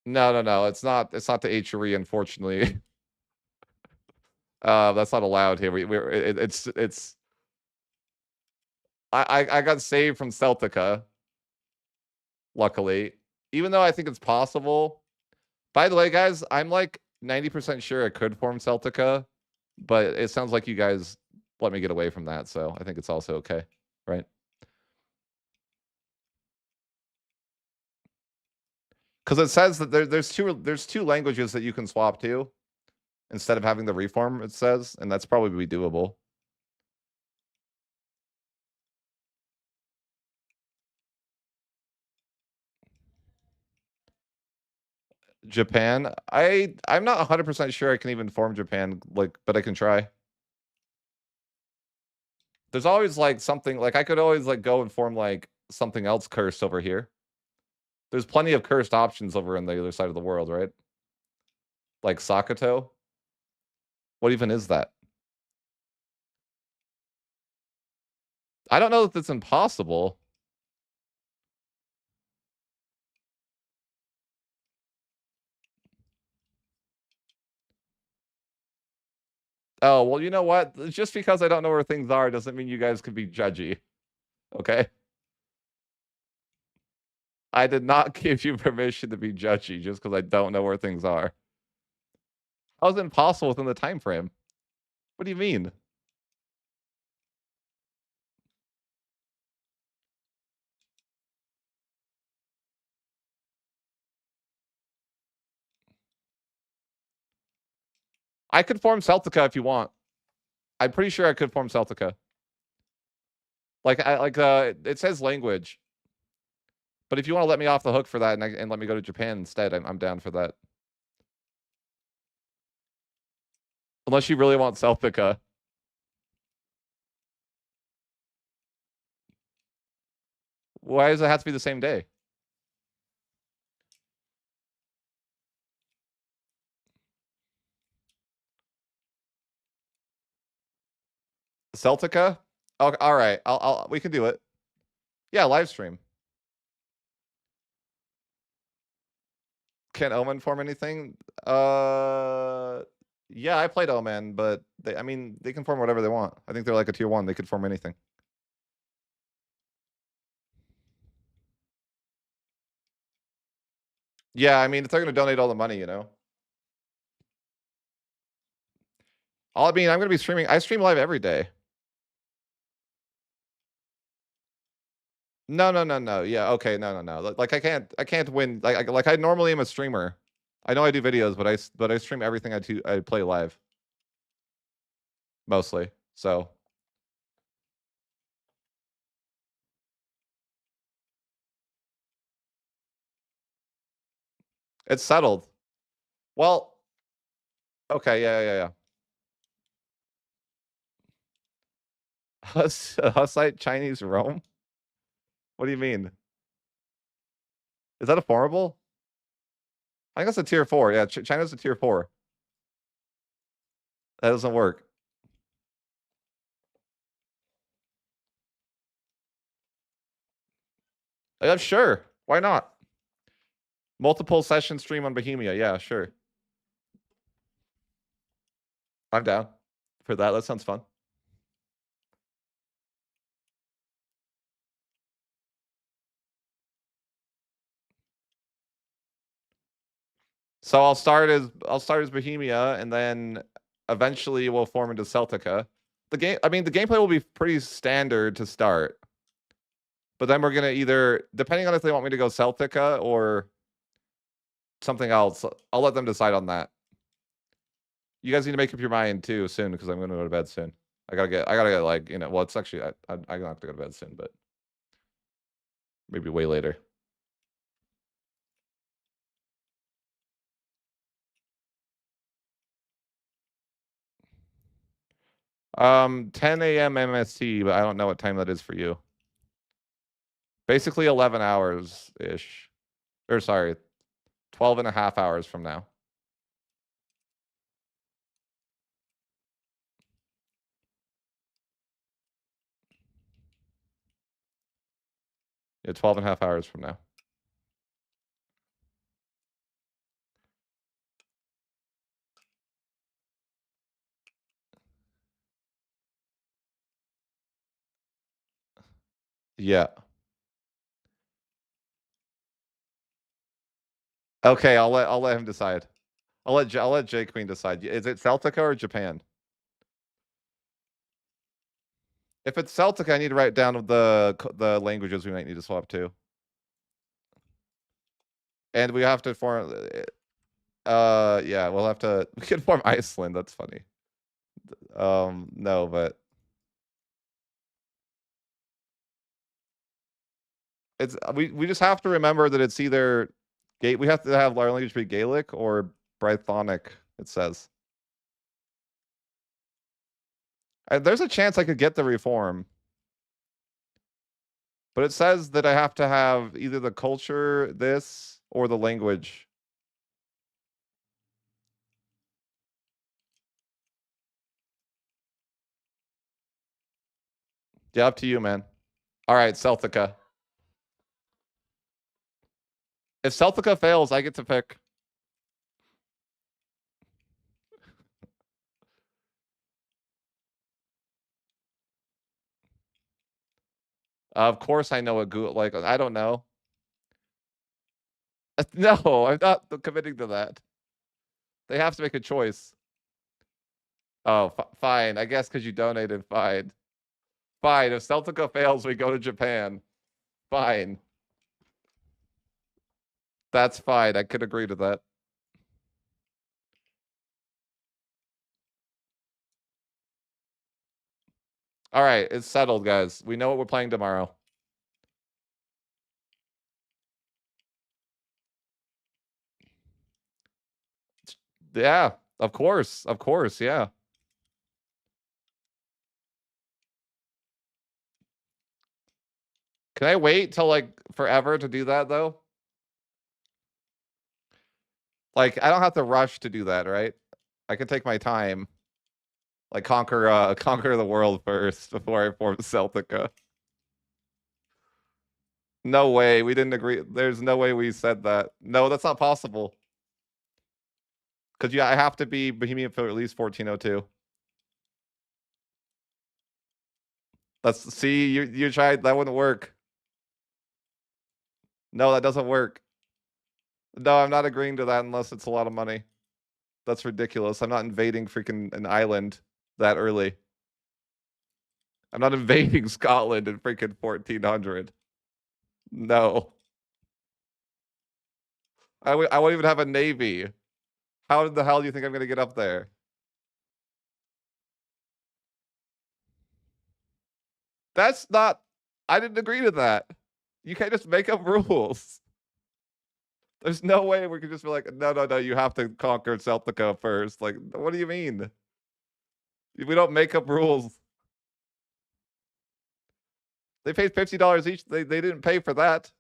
No. It's not the HRE, unfortunately. That's not allowed here. It's I got saved from Celtica, luckily. Even though I think it's possible. By the way, guys, I'm like 90% sure I could form Celtica, but it sounds like you guys let me get away from that, so I think it's also okay, right? Because it says that there's two languages that you can swap to instead of having the reform, it says, and that's probably doable. Japan, I'm not 100% sure I can even form Japan, like, but I can try. There's always like something, like I could always like go and form like something else cursed over here. There's plenty of cursed options over on the other side of the world, right? Like Sakato. What even is that? I don't know if it's impossible. Oh, well, you know what? Just because I don't know where things are doesn't mean you guys can be judgy. Okay? I did not give you permission to be judgy just because I don't know where things are. How is it impossible within the time frame? What do you mean? I could form Celtica if you want. I'm pretty sure I could form Celtica. It says language. But if you want to let me off the hook for that and let me go to Japan instead, I'm down for that. Unless you really want Celtica. Why does it have to be the same day? Celtica? Oh, all right. We can do it. Yeah, live stream. Can Omen form anything? Yeah, I played Omen, but I mean, they can form whatever they want. I think they're like a tier 1. They could form anything. Yeah, I mean, if they're going to donate all the money, you know. I mean, I'm going to be streaming. I stream live every day. No, no, no, no. Yeah, okay, no, no, no. Like I can't win. Like I normally am a streamer. I know I do videos, but I stream everything I play live mostly. So it's settled. Well, okay, yeah. Hussite Chinese Rome? What do you mean? Is that a formable? I think that's a tier 4. Yeah, China's a tier 4. That doesn't work. Yeah, sure. Why not? Multiple session stream on Bohemia. Yeah, sure. I'm down for that. That sounds fun. So I'll start as Bohemia, and then eventually we'll form into Celtica. I mean, the gameplay will be pretty standard to start, but then we're gonna either, depending on if they want me to go Celtica or something else, I'll let them decide on that. You guys need to make up your mind too soon, because I'm gonna go to bed soon. I gotta get like, you know, well, it's actually I'm gonna have to go to bed soon, but maybe way later. Um, 10 a.m. MST, but I don't know what time that is for you. Basically 11 hours ish. Or sorry, 12 and a half hours from now. Yeah, 12 and a half hours from now. Yeah. Okay, I'll let him decide. I'll let J Queen decide. Is it Celtica or Japan? If it's Celtic, I need to write down the languages we might need to swap to. And we have to form yeah, we'll have to we can form Iceland, that's funny. No, but it's we just have to remember that it's either we have to have our language be Gaelic or Brythonic, it says. There's a chance I could get the reform. But it says that I have to have either the culture, this, or the language. Yeah, up to you, man. All right, Celtica. If Celtica fails, I get to pick. Of course I know a like, I don't know. No, I'm not committing to that. They have to make a choice. Oh, fine. I guess because you donated, fine. Fine. If Celtica fails, we go to Japan. Fine. That's fine. I could agree to that. All right, it's settled, guys. We know what we're playing tomorrow. Yeah, of course. Of course, yeah. Can I wait till like forever to do that though? Like I don't have to rush to do that, right? I can take my time. Like conquer the world first before I form Celtica. No way. We didn't agree. There's no way we said that. No, that's not possible. Because yeah, I have to be Bohemian for at least 1402. Let's see. You tried. That wouldn't work. No, that doesn't work. No, I'm not agreeing to that unless it's a lot of money. That's ridiculous. I'm not invading freaking an island that early. I'm not invading Scotland in freaking 1400. No. I won't even have a navy. How the hell do you think I'm going to get up there? That's not... I didn't agree to that. You can't just make up rules. There's no way we could just be like, no, you have to conquer Celtica first. Like, what do you mean? We don't make up rules. They paid $50 each. They didn't pay for that.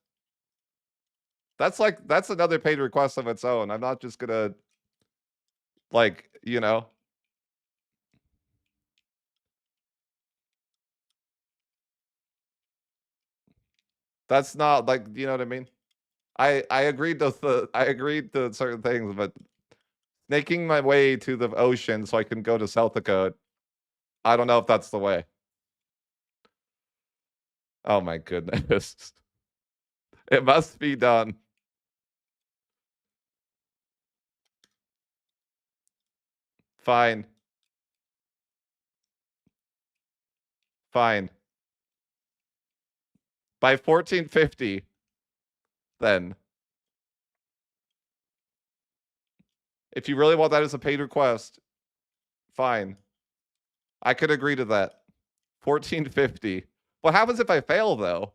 That's another paid request of its own. I'm not just gonna like, you know. That's not like, you know what I mean? I agreed to I agreed to certain things, but making my way to the ocean so I can go to Celtica, I don't know if that's the way. Oh my goodness. It must be done. Fine. Fine. By 1450, then. If you really want that as a paid request, fine. I could agree to that. 1450. What happens if I fail, though?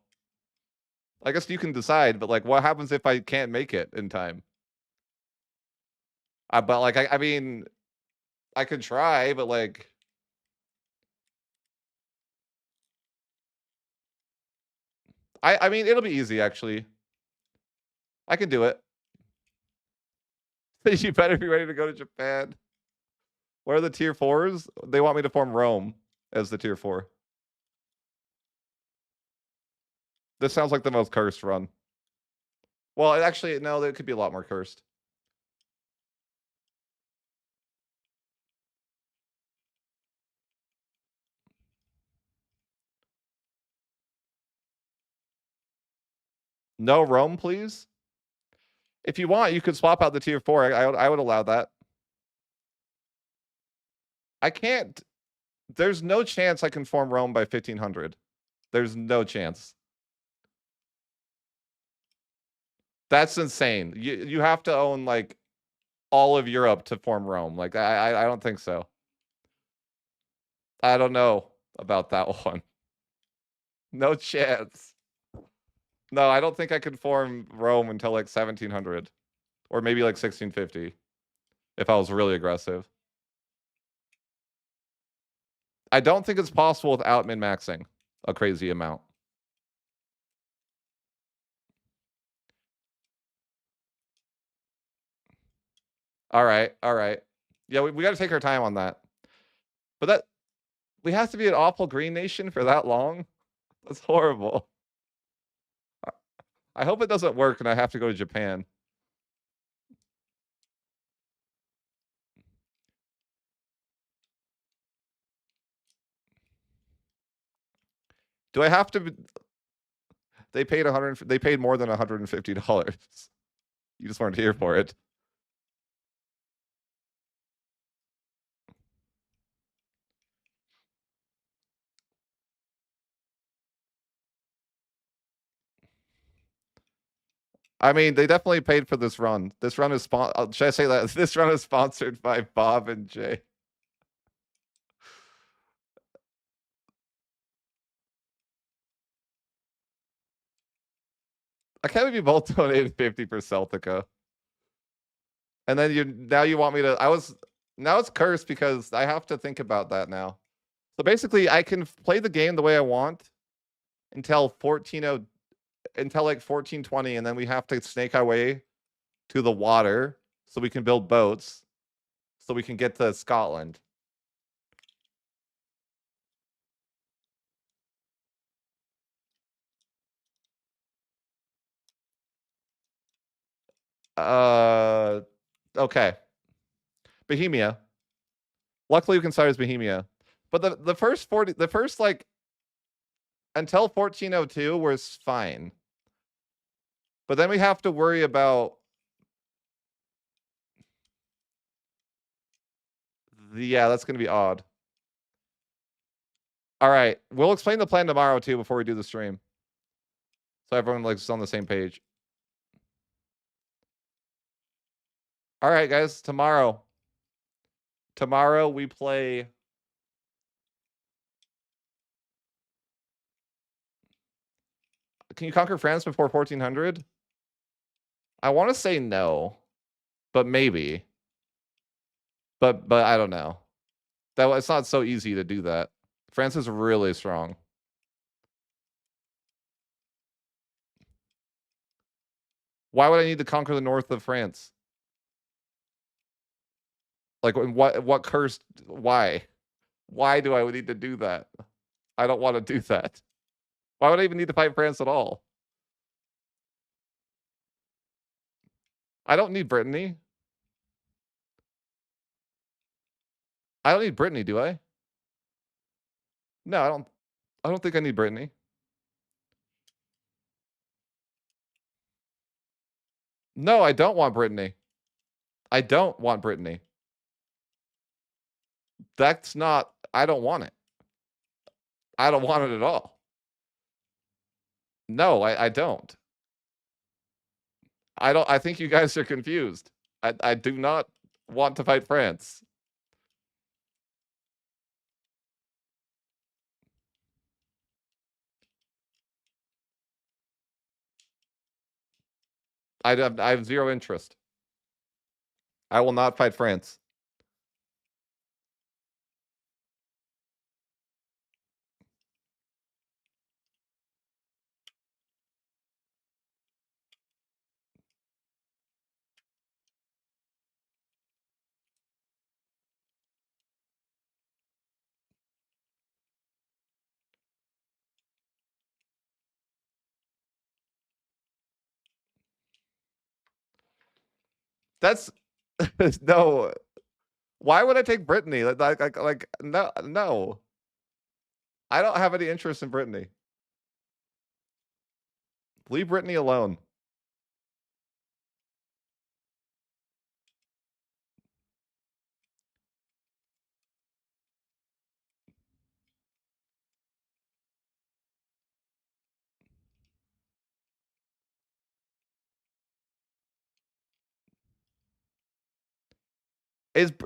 I guess you can decide, but like, what happens if I can't make it in time? But like, I mean, I could try, but like, I mean, it'll be easy actually. I can do it. You better be ready to go to Japan. What are the tier fours? They want me to form Rome as the tier four. This sounds like the most cursed run. Well, actually, no, there could be a lot more cursed. No Rome, please. If you want, you could swap out the tier four. I would allow that. I can't. There's no chance I can form Rome by 1500. There's no chance. That's insane. You have to own like all of Europe to form Rome. Like I don't think so. I don't know about that one. No chance. No, I don't think I could form Rome until like 1700 or maybe like 1650 if I was really aggressive. I don't think it's possible without min-maxing a crazy amount. All right. All right. Yeah, we got to take our time on that. But that we have to be an awful green nation for that long. That's horrible. I hope it doesn't work and I have to go to Japan. Do I have to? They paid 100. They paid more than $150. You just weren't here for it. I mean, they definitely paid for this run. This run is should I say that this run is sponsored by Bob and Jay. I can't believe you both donated 50 for Celtica. And then now you want me to now it's cursed because I have to think about that now. So basically I can play the game the way I want until until like 1420, and then we have to snake our way to the water so we can build boats so we can get to Scotland. Okay. Bohemia. Luckily we can start as Bohemia. But the first like until 1402 was fine. But then we have to worry about yeah, that's going to be odd. All right, we'll explain the plan tomorrow too before we do the stream, so everyone like is on the same page. All right, guys, tomorrow we play. Can you conquer France before 1400? I want to say no, but maybe. But I don't know. It's not so easy to do that. France is really strong. Why would I need to conquer the north of France? Like what cursed why? Why do I need to do that? I don't want to do that. Why would I even need to fight France at all? I don't need Brittany. I don't need Brittany, do I? No, I don't think I need Brittany. No, I don't want Brittany. I don't want Brittany. That's not I don't want it. I don't want it at all. No, I don't. I think you guys are confused. I do not want to fight France. I have zero interest. I will not fight France. That's no. Why would I take Brittany? Like no. I don't have any interest in Brittany. Leave Brittany alone.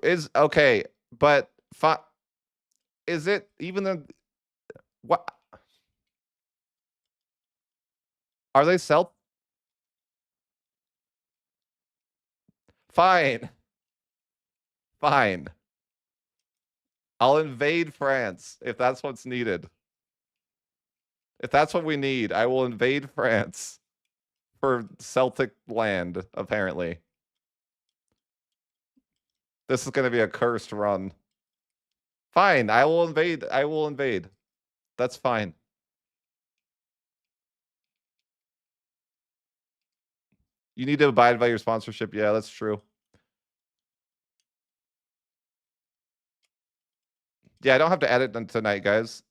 Is okay, but is it even the what are they self? Fine. Fine. I'll invade France if that's what's needed. If that's what we need, I will invade France for Celtic land, apparently. This is going to be a cursed run. Fine, I will invade. I will invade. That's fine. You need to abide by your sponsorship. Yeah, that's true. Yeah, I don't have to edit them tonight, guys.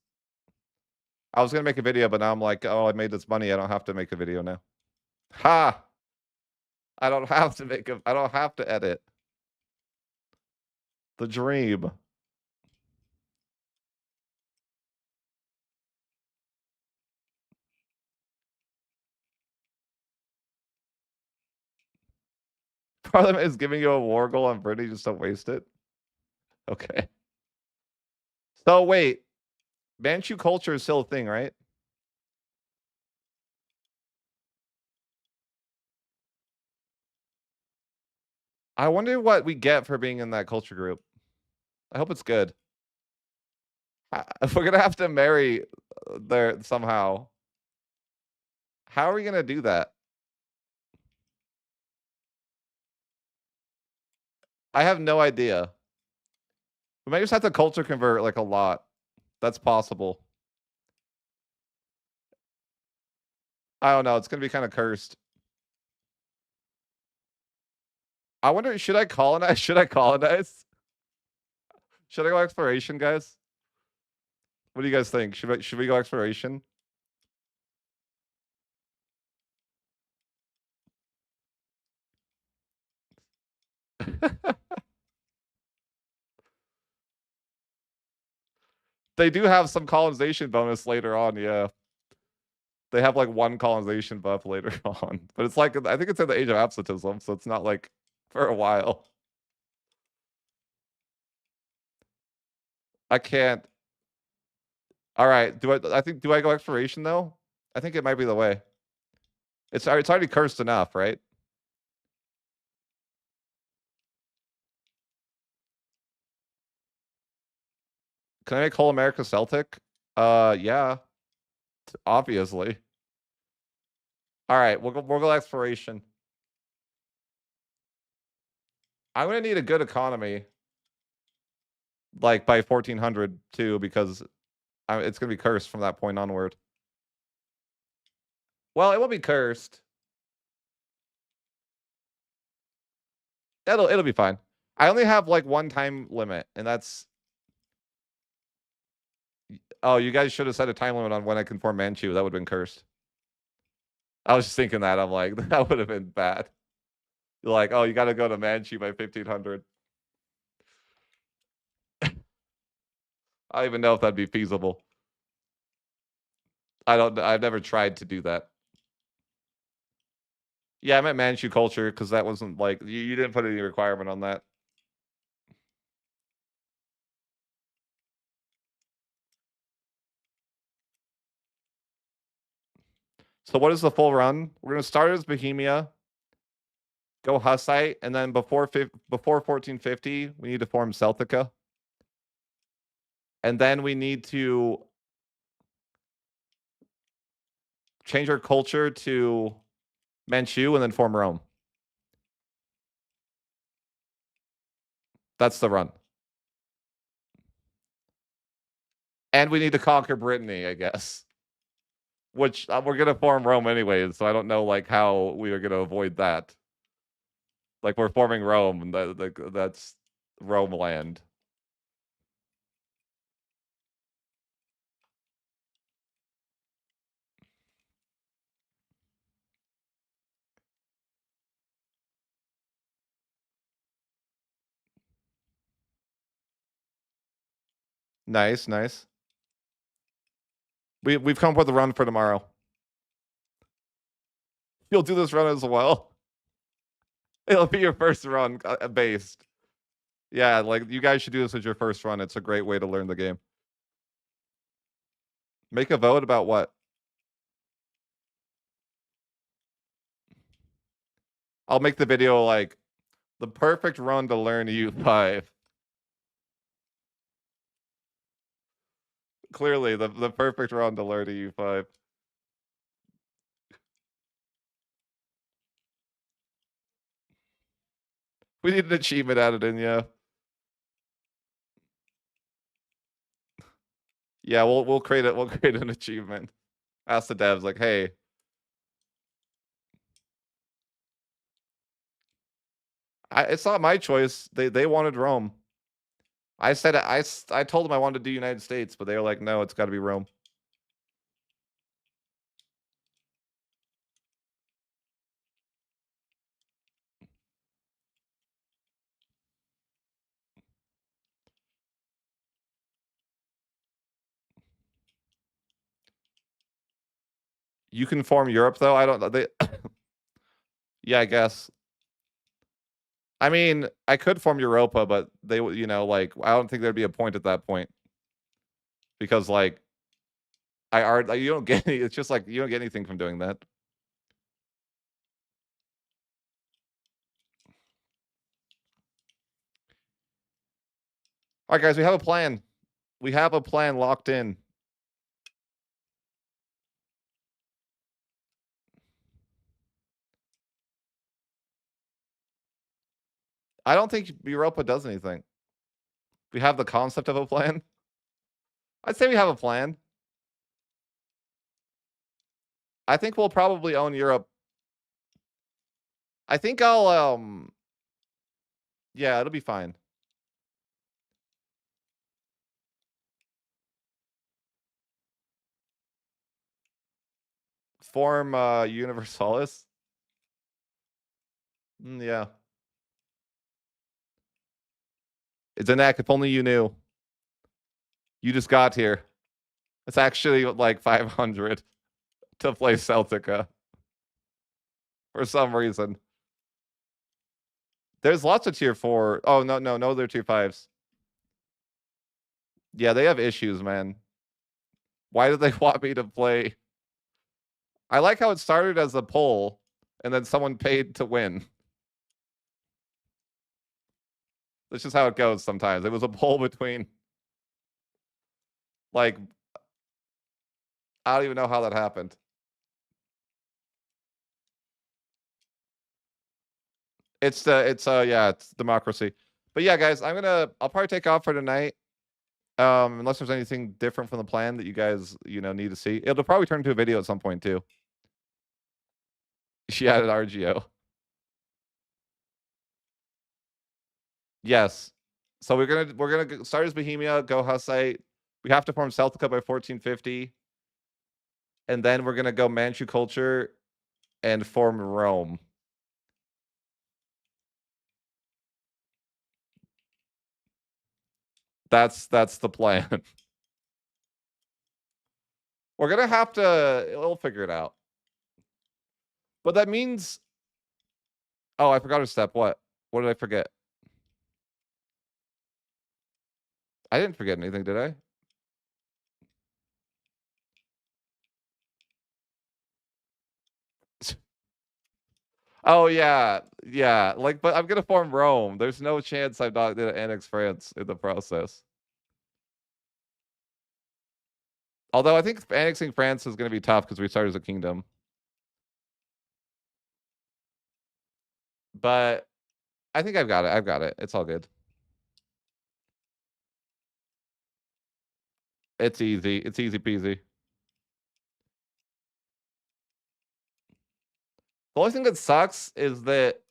I was going to make a video, but now I'm like, oh, I made this money. I don't have to make a video now. Ha! I don't have to I don't have to edit. The dream. Parliament is giving you a war goal on Brittany, just don't waste it. Okay. So wait, Manchu culture is still a thing, right? I wonder what we get for being in that culture group. I hope it's good. We're gonna have to marry there somehow. How are we gonna do that? I have no idea. We might just have to culture convert like a lot. That's possible. I don't know. It's gonna be kind of cursed. I wonder, should I colonize? Should I colonize? Should I go exploration, guys? What do you guys think? Should we go exploration? They do have some colonization bonus later on, yeah. They have like one colonization buff later on. But it's like I think it's in the age of absolutism, so it's not like for a while. I can't. All right. Do I go exploration though? I think it might be the way. It's already cursed enough, right? Can I make whole America Celtic? Yeah, obviously. All right, we'll go exploration. I'm gonna need a good economy, like by 1400 too, because it's gonna be cursed from that point onward. Well, it won't be cursed. It'll be fine. I only have like one time limit, and that's. Oh, you guys should have set a time limit on when I can form Manchu. That would have been cursed. I was just thinking that. I'm like, that would have been bad. You're like, oh, you got to go to Manchu by 1500. I don't even know if that'd be feasible. I've never tried to do that. Yeah, I meant Manchu culture because that wasn't like you didn't put any requirement on that. So what is the full run? We're gonna start as Bohemia, go Hussite, and then before 1450, we need to form Celtica, and then we need to change our culture to Manchu, and then form Rome. That's the run. And we need to conquer Brittany, I guess. Which we're gonna form Rome anyways, so I don't know like how we are gonna avoid that. Like we're forming Rome, and that's Rome land. Nice, nice. We've come up with a run for tomorrow. You'll do this run as well. It'll be your first run based. Yeah, like you guys should do this as your first run. It's a great way to learn the game. Make a vote about what? I'll make the video like the perfect run to learn U5. Clearly, the perfect run to learn a U5. We need an achievement added in, yeah. Yeah, we'll create it. We'll create an achievement. Ask the devs like, hey. It's not my choice. They wanted Rome. I said I told them I wanted to do United States, but they were like, no, it's got to be Rome. You can form Europe though. I don't know. They Yeah, I guess. I mean, I could form Europa, but they would, like I don't think there'd be a point at that point. Because like I are you don't get any, it's just like you don't get anything from doing that. All right, guys, we have a plan. We have a plan locked in. I don't think Europa does anything. We have the concept of a plan. I'd say we have a plan. I think we'll probably own Europe. I think I'll yeah, it'll be fine. Form Universalis. Yeah. It's a neck. If only you knew. You just got here. It's actually like 500 to play Celtica for some reason. There's lots of tier 4. Oh, no, they're tier 5s. Yeah, they have issues, man. Why do they want me to play? I like how it started as a poll and then someone paid to win. That's just how it goes sometimes. It was a poll between, like, I don't even know how that happened. It's yeah, it's democracy. But yeah, guys, I'll probably take off for tonight. Unless there's anything different from the plan that you guys, need to see. It'll probably turn into a video at some point too. She added RGO. Yes. So we're gonna start as Bohemia, go Hussite. We have to form Celtica by 1450. And then we're gonna go Manchu culture and form Rome. That's the plan. We're gonna have to we'll figure it out. But that means oh, I forgot a step. What? What did I forget? I didn't forget anything, did I? Oh yeah, yeah. Like, but I'm gonna form Rome. There's no chance I'm not gonna annex France in the process. Although I think annexing France is gonna be tough because we started as a kingdom. But I think I've got it. I've got it. It's all good. It's easy. It's easy peasy. The only thing that sucks is that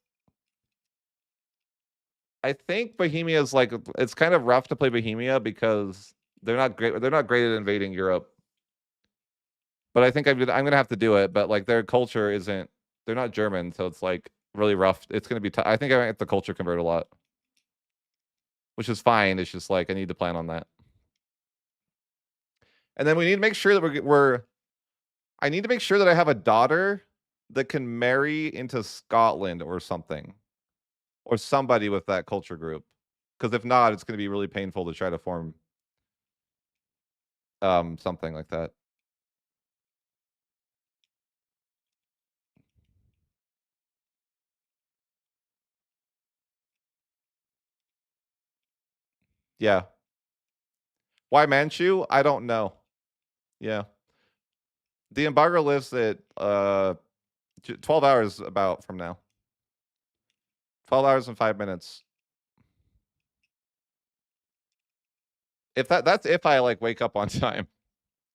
I think Bohemia is like it's kind of rough to play Bohemia because they're not great. They're not great at invading Europe. But I think I'm gonna have to do it. But like their culture isn't. They're not German, so it's like really rough. It's gonna be tough. I think I might have to culture convert a lot, which is fine. It's just like I need to plan on that. And then we need to make sure that we're. I need to make sure that I have a daughter that can marry into Scotland or something, or somebody with that culture group. Because if not, it's going to be really painful to try to form something like that. Yeah. Why Manchu? I don't know. Yeah. The embargo lives at 12 hours about from now. 12 hours and 5 minutes. If that's if I like wake up on time,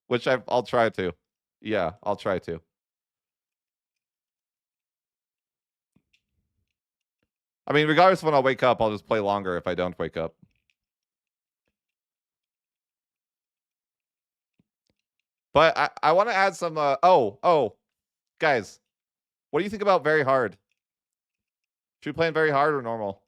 which I'll try to. Yeah, I'll try to. I mean, regardless of when I'll wake up, I'll just play longer if I don't wake up. But I want to add some oh, guys, what do you think about very hard? Should we play in very hard or normal?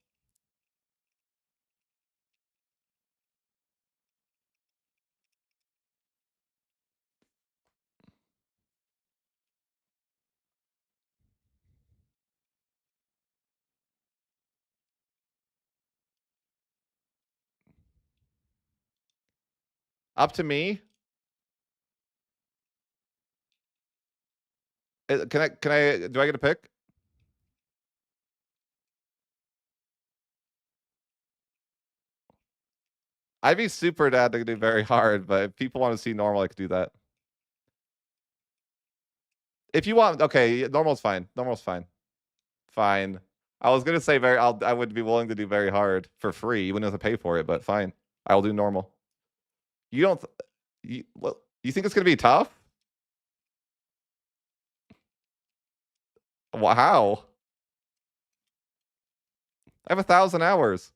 Up to me. Can I do I get a pick? I'd be super down to do very hard, but if people want to see normal, I could do that. If you want, okay, normal's fine. Normal's fine. Fine. I was gonna say I would be willing to do very hard for free. You wouldn't have to pay for it, but fine. I'll do normal. You don't. You think it's gonna be tough? How? I have 1,000 hours.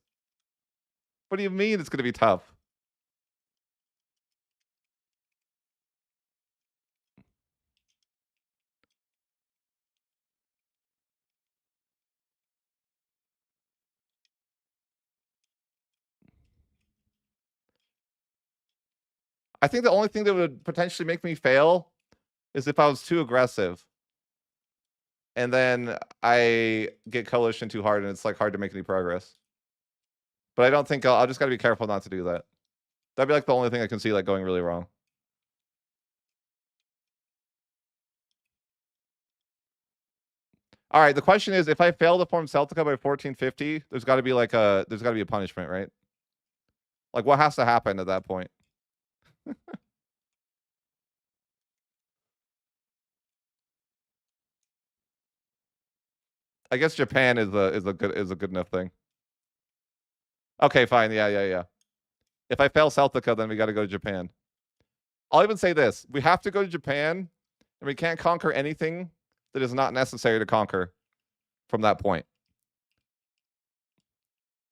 What do you mean it's gonna be tough? I think the only thing that would potentially make me fail is if I was too aggressive, and then I get coalition too hard, and it's like hard to make any progress. But I don't think I'll just gotta be careful not to do that. That'd be like the only thing I can see like going really wrong. All right. The question is, if I fail to form Celtica by 1450, there's got to be a punishment, right? Like, what has to happen at that point? I guess Japan is a good enough thing. Okay, fine. Yeah. If I fail Celtica, then we got to go to Japan. I'll even say this: we have to go to Japan, and we can't conquer anything that is not necessary to conquer from that point.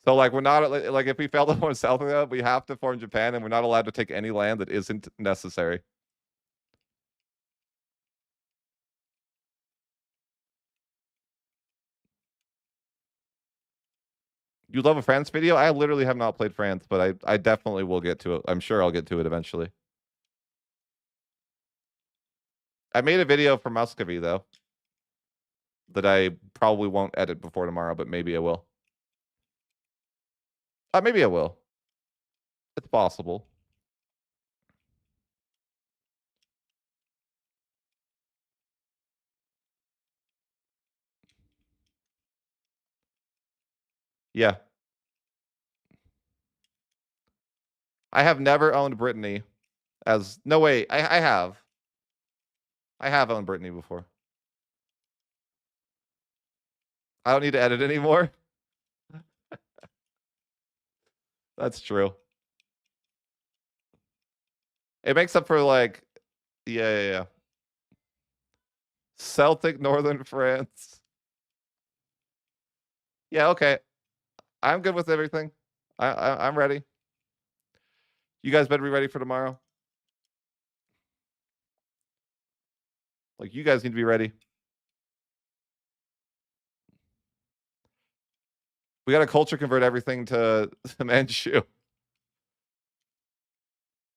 So, like, we're not like if we fail to form Celtica, we have to form Japan, and we're not allowed to take any land that isn't necessary. You love a France video? I literally have not played France, but I definitely will get to it. I'm sure I'll get to it eventually. I made a video for Muscovy though that I probably won't edit before tomorrow, but maybe I will. Maybe I will. It's possible. Yeah. I have never owned Brittany as no wait, I have. I have owned Brittany before. I don't need to edit anymore. That's true. It makes up for like yeah. Celtic Northern France. Yeah, okay. I'm good with everything. I'm ready. You guys better be ready for tomorrow. Like you guys need to be ready. We got to culture convert everything to Manchu.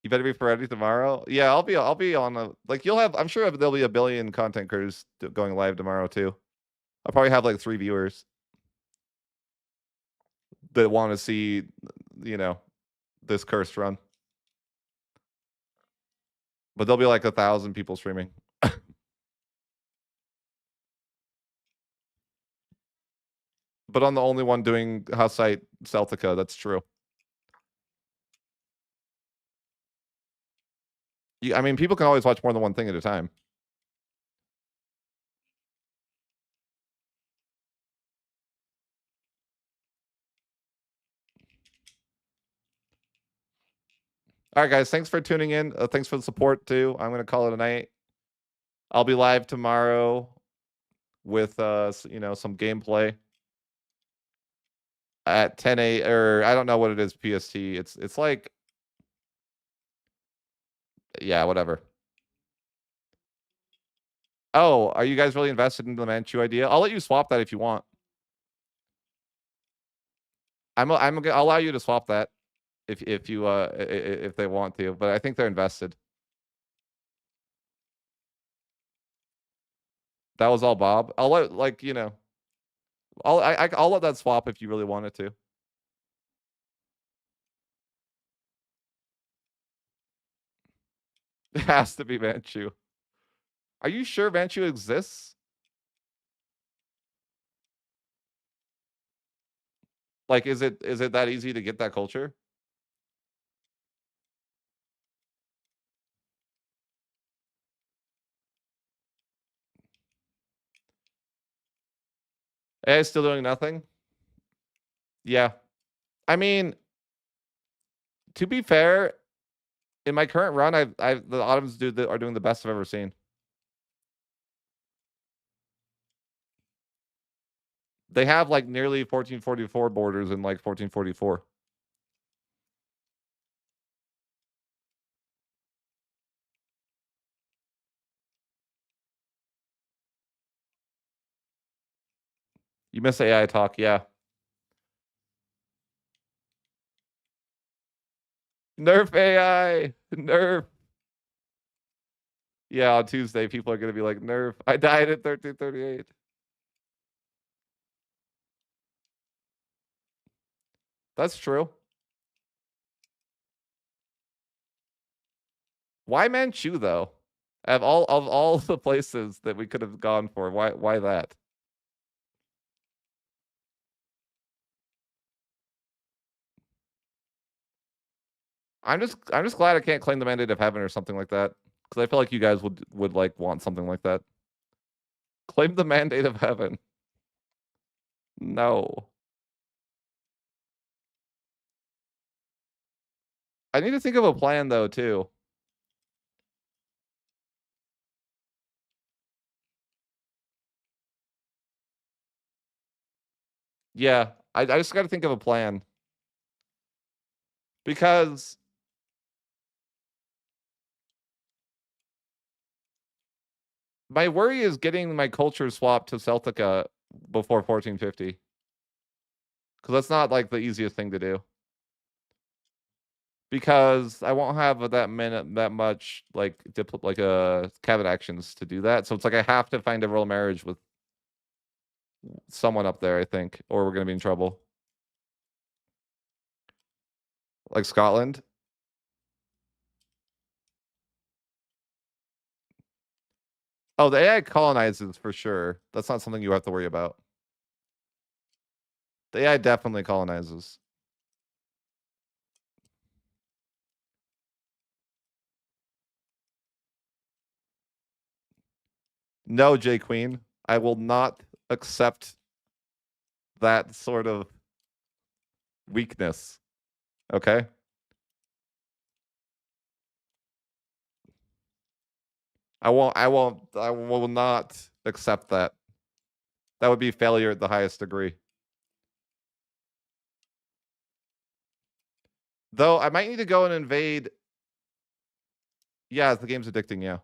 You better be ready tomorrow. Yeah, I'll be on a like you'll have. I'm sure there'll be a billion content creators going live tomorrow too. I'll probably have like 3 viewers that want to see, you know, this cursed run. But there'll be like 1,000 people streaming. But I'm the only one doing house site Celtica. That's true. I mean, people can always watch more than one thing at a time. All right, guys. Thanks for tuning in. Thanks for the support too. I'm gonna call it a night. I'll be live tomorrow with some gameplay at 10 a or I don't know what it is PST. It's like yeah, whatever. Oh, are you guys really invested in the Manchu idea? I'll let you swap that if you want. I'll allow you to swap that if they want to, but I think they're invested. That was all Bob. I'll let I'll let that swap if you really wanted to. It has to be Manchu. Are you sure Manchu exists? Like, is it that easy to get that culture? AI is still doing nothing. Yeah. I mean, to be fair, in my current run, I've the Autumns are doing the best I've ever seen. They have like nearly 1444 borders in like 1444. You miss AI talk, yeah. Nerf AI, nerf. Yeah, on Tuesday, people are gonna be like, nerf. I died at 1338. That's true. Why Manchu though? Of all the places that we could have gone for, why that? I'm just glad I can't claim the Mandate of Heaven or something like that. Because I feel like you guys would like want something like that. Claim the Mandate of Heaven. No. I need to think of a plan though too. Yeah, I just got to think of a plan because my worry is getting my culture swapped to Celtica before 1450 because that's not like the easiest thing to do. Because I won't have that much like cabinet actions to do that. So it's like I have to find a royal marriage with someone up there, I think, or we're gonna be in trouble. Like Scotland. Oh, the AI colonizes for sure. That's not something you have to worry about. The AI definitely colonizes. No, J Queen. I will not accept that sort of weakness. Okay? I will not accept that. That would be failure at the highest degree. Though I might need to go and invade. Yeah, the game's addicting, yeah.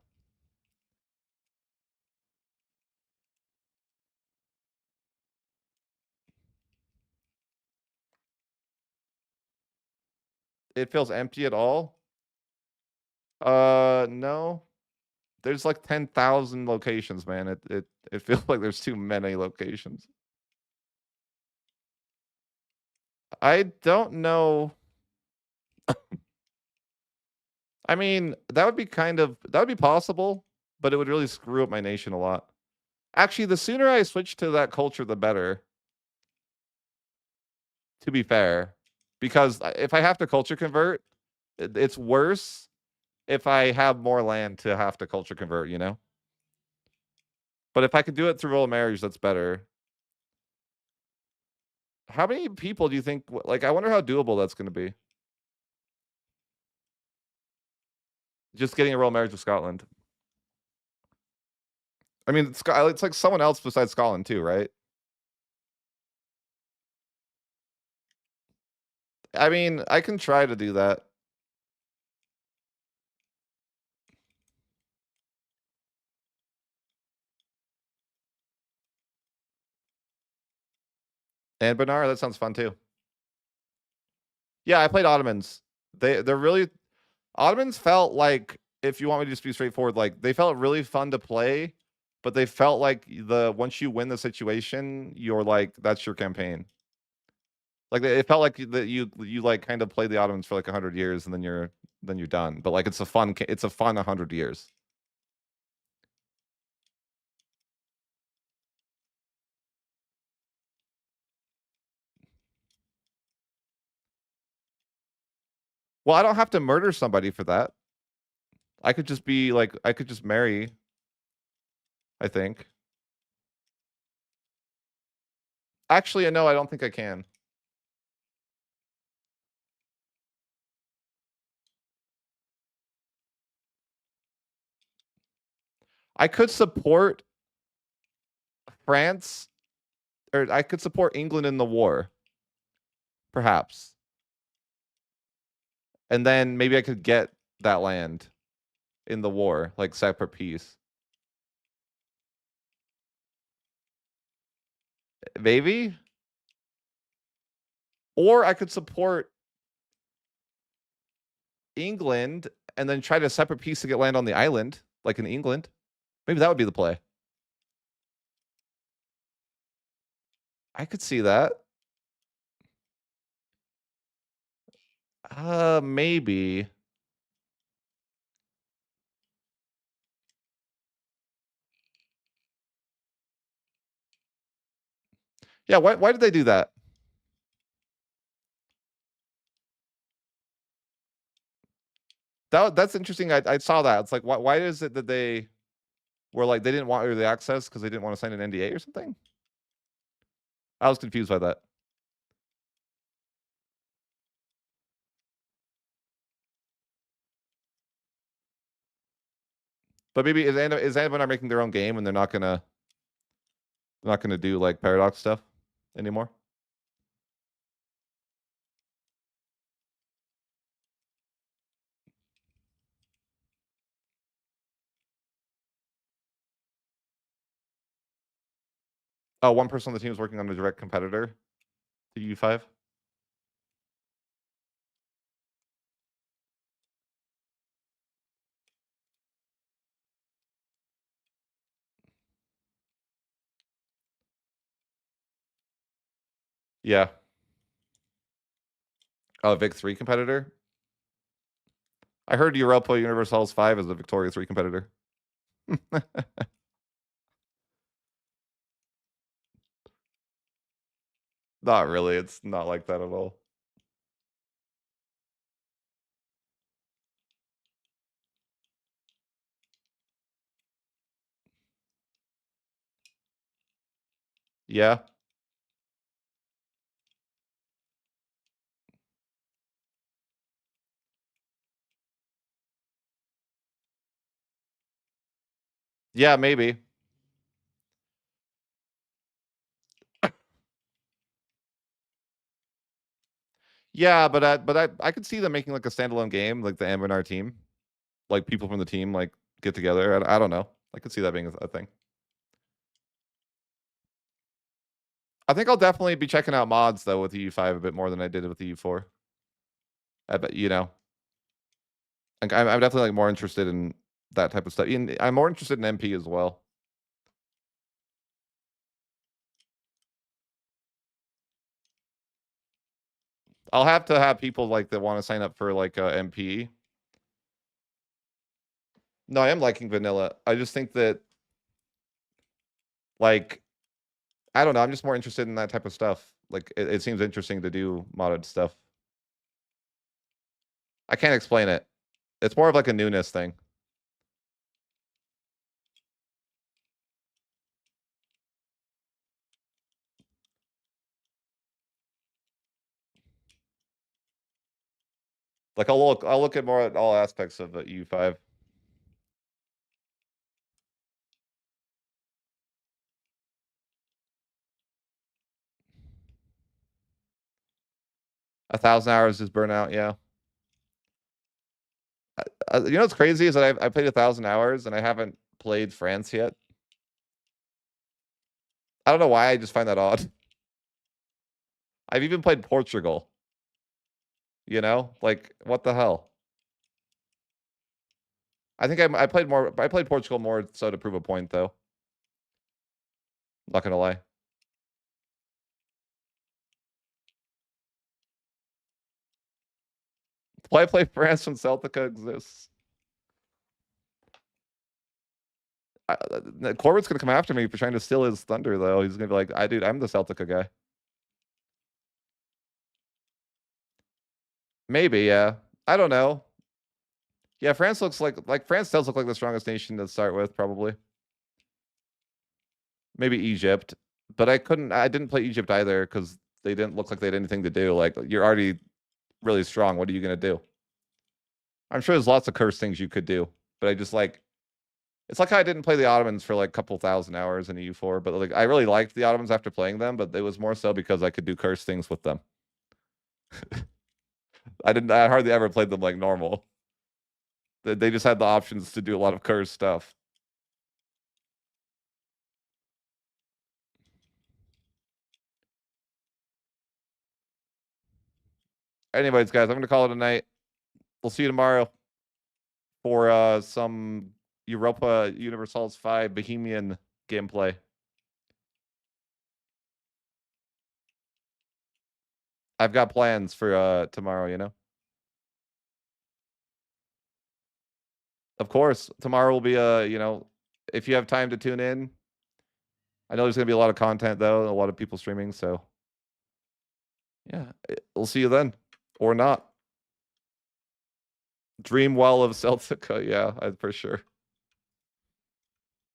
It feels empty at all. No. There's like 10,000 locations, man. It feels like there's too many locations. I don't know. I mean, that would be possible, but it would really screw up my nation a lot. Actually, the sooner I switch to that culture, the better, to be fair. Because if I have to culture convert, it's worse if I have more land to have to culture convert, you know? But if I could do it through royal marriage, that's better. How many people do you think like, I wonder how doable that's gonna be. Just getting a royal marriage with Scotland. I mean, it's like someone else besides Scotland too, right? I mean, I can try to do that. And Benar, that sounds fun too. Yeah, I played Ottomans. They're really Ottomans felt like, if you want me to just be straightforward, like they felt really fun to play, but they felt like once you win the situation, you're like that's your campaign. Like it felt like that you like kind of play the Ottomans for like 100 years and then you're done. But like it's a fun 100 years. Well, I don't have to murder somebody for that. I could just be like I could just marry, I think. Actually, no, I don't think I can. I could support France, or I could support England in the war, perhaps. And then maybe I could get that land in the war, like separate piece. Maybe? Or I could support England and then try to separate piece to get land on the island, like in England. Maybe that would be the play. I could see that. Maybe. Yeah, why did they do that? That's interesting. I saw that. It's like why is it that they were like they didn't want early access because they didn't want to sign an NDA or something? I was confused by that. But maybe is anyone making their own game and they're not gonna do like paradox stuff anymore? Oh, one person on the team is working on a direct competitor to U5. Yeah. Oh, Vic 3 competitor. I heard Europa Universals 5 is the Victoria 3 competitor. Not really. It's not like that at all. Yeah. Yeah, maybe. Yeah, but I could see them making like a standalone game, like the Ambernar team, like people from the team like get together. I don't know. I could see that being a thing. I think I'll definitely be checking out mods though with the U5 a bit more than I did with the U4. I bet like I'm definitely like more interested in that type of stuff. I'm more interested in MP as well. I'll have to have people like that want to sign up for like MP. No, I am liking vanilla. I just think that like I don't know. I'm just more interested in that type of stuff. Like it seems interesting to do modded stuff. I can't explain it. It's more of like a newness thing. Like I'll look at more at all aspects of the U5. 1,000 hours is burnout. Yeah. You know what's crazy is that I played 1,000 hours and I haven't played France yet. I don't know why. I just find that odd. I've even played Portugal. Like what the hell? I think I played more. I played Portugal more so to prove a point, though. Not gonna lie. Why play France when Celtica exists? Corbett's gonna come after me for trying to steal his thunder, though. He's gonna be like, dude, I'm the Celtica guy." Maybe, yeah. I don't know. Yeah, France looks like France does look like the strongest nation to start with, probably. Maybe Egypt. But I didn't play Egypt either because they didn't look like they had anything to do. Like, you're already really strong. What are you going to do? I'm sure there's lots of curse things you could do, but I just like, it's like how I didn't play the Ottomans for like a couple thousand hours in EU4, but like I really liked the Ottomans after playing them, but it was more so because I could do curse things with them. I hardly ever played them like normal. They just had the options to do a lot of curse stuff. Anyways, guys, I'm gonna call it a night. We'll see you tomorrow for some Europa Universalis 5 Bohemian gameplay. I've got plans for tomorrow, you know? Of course, tomorrow will be you know, if you have time to tune in. I know there's gonna be a lot of content though, a lot of people streaming, so yeah, we'll see you then. Or not. Dream well of Celtica, yeah, for sure.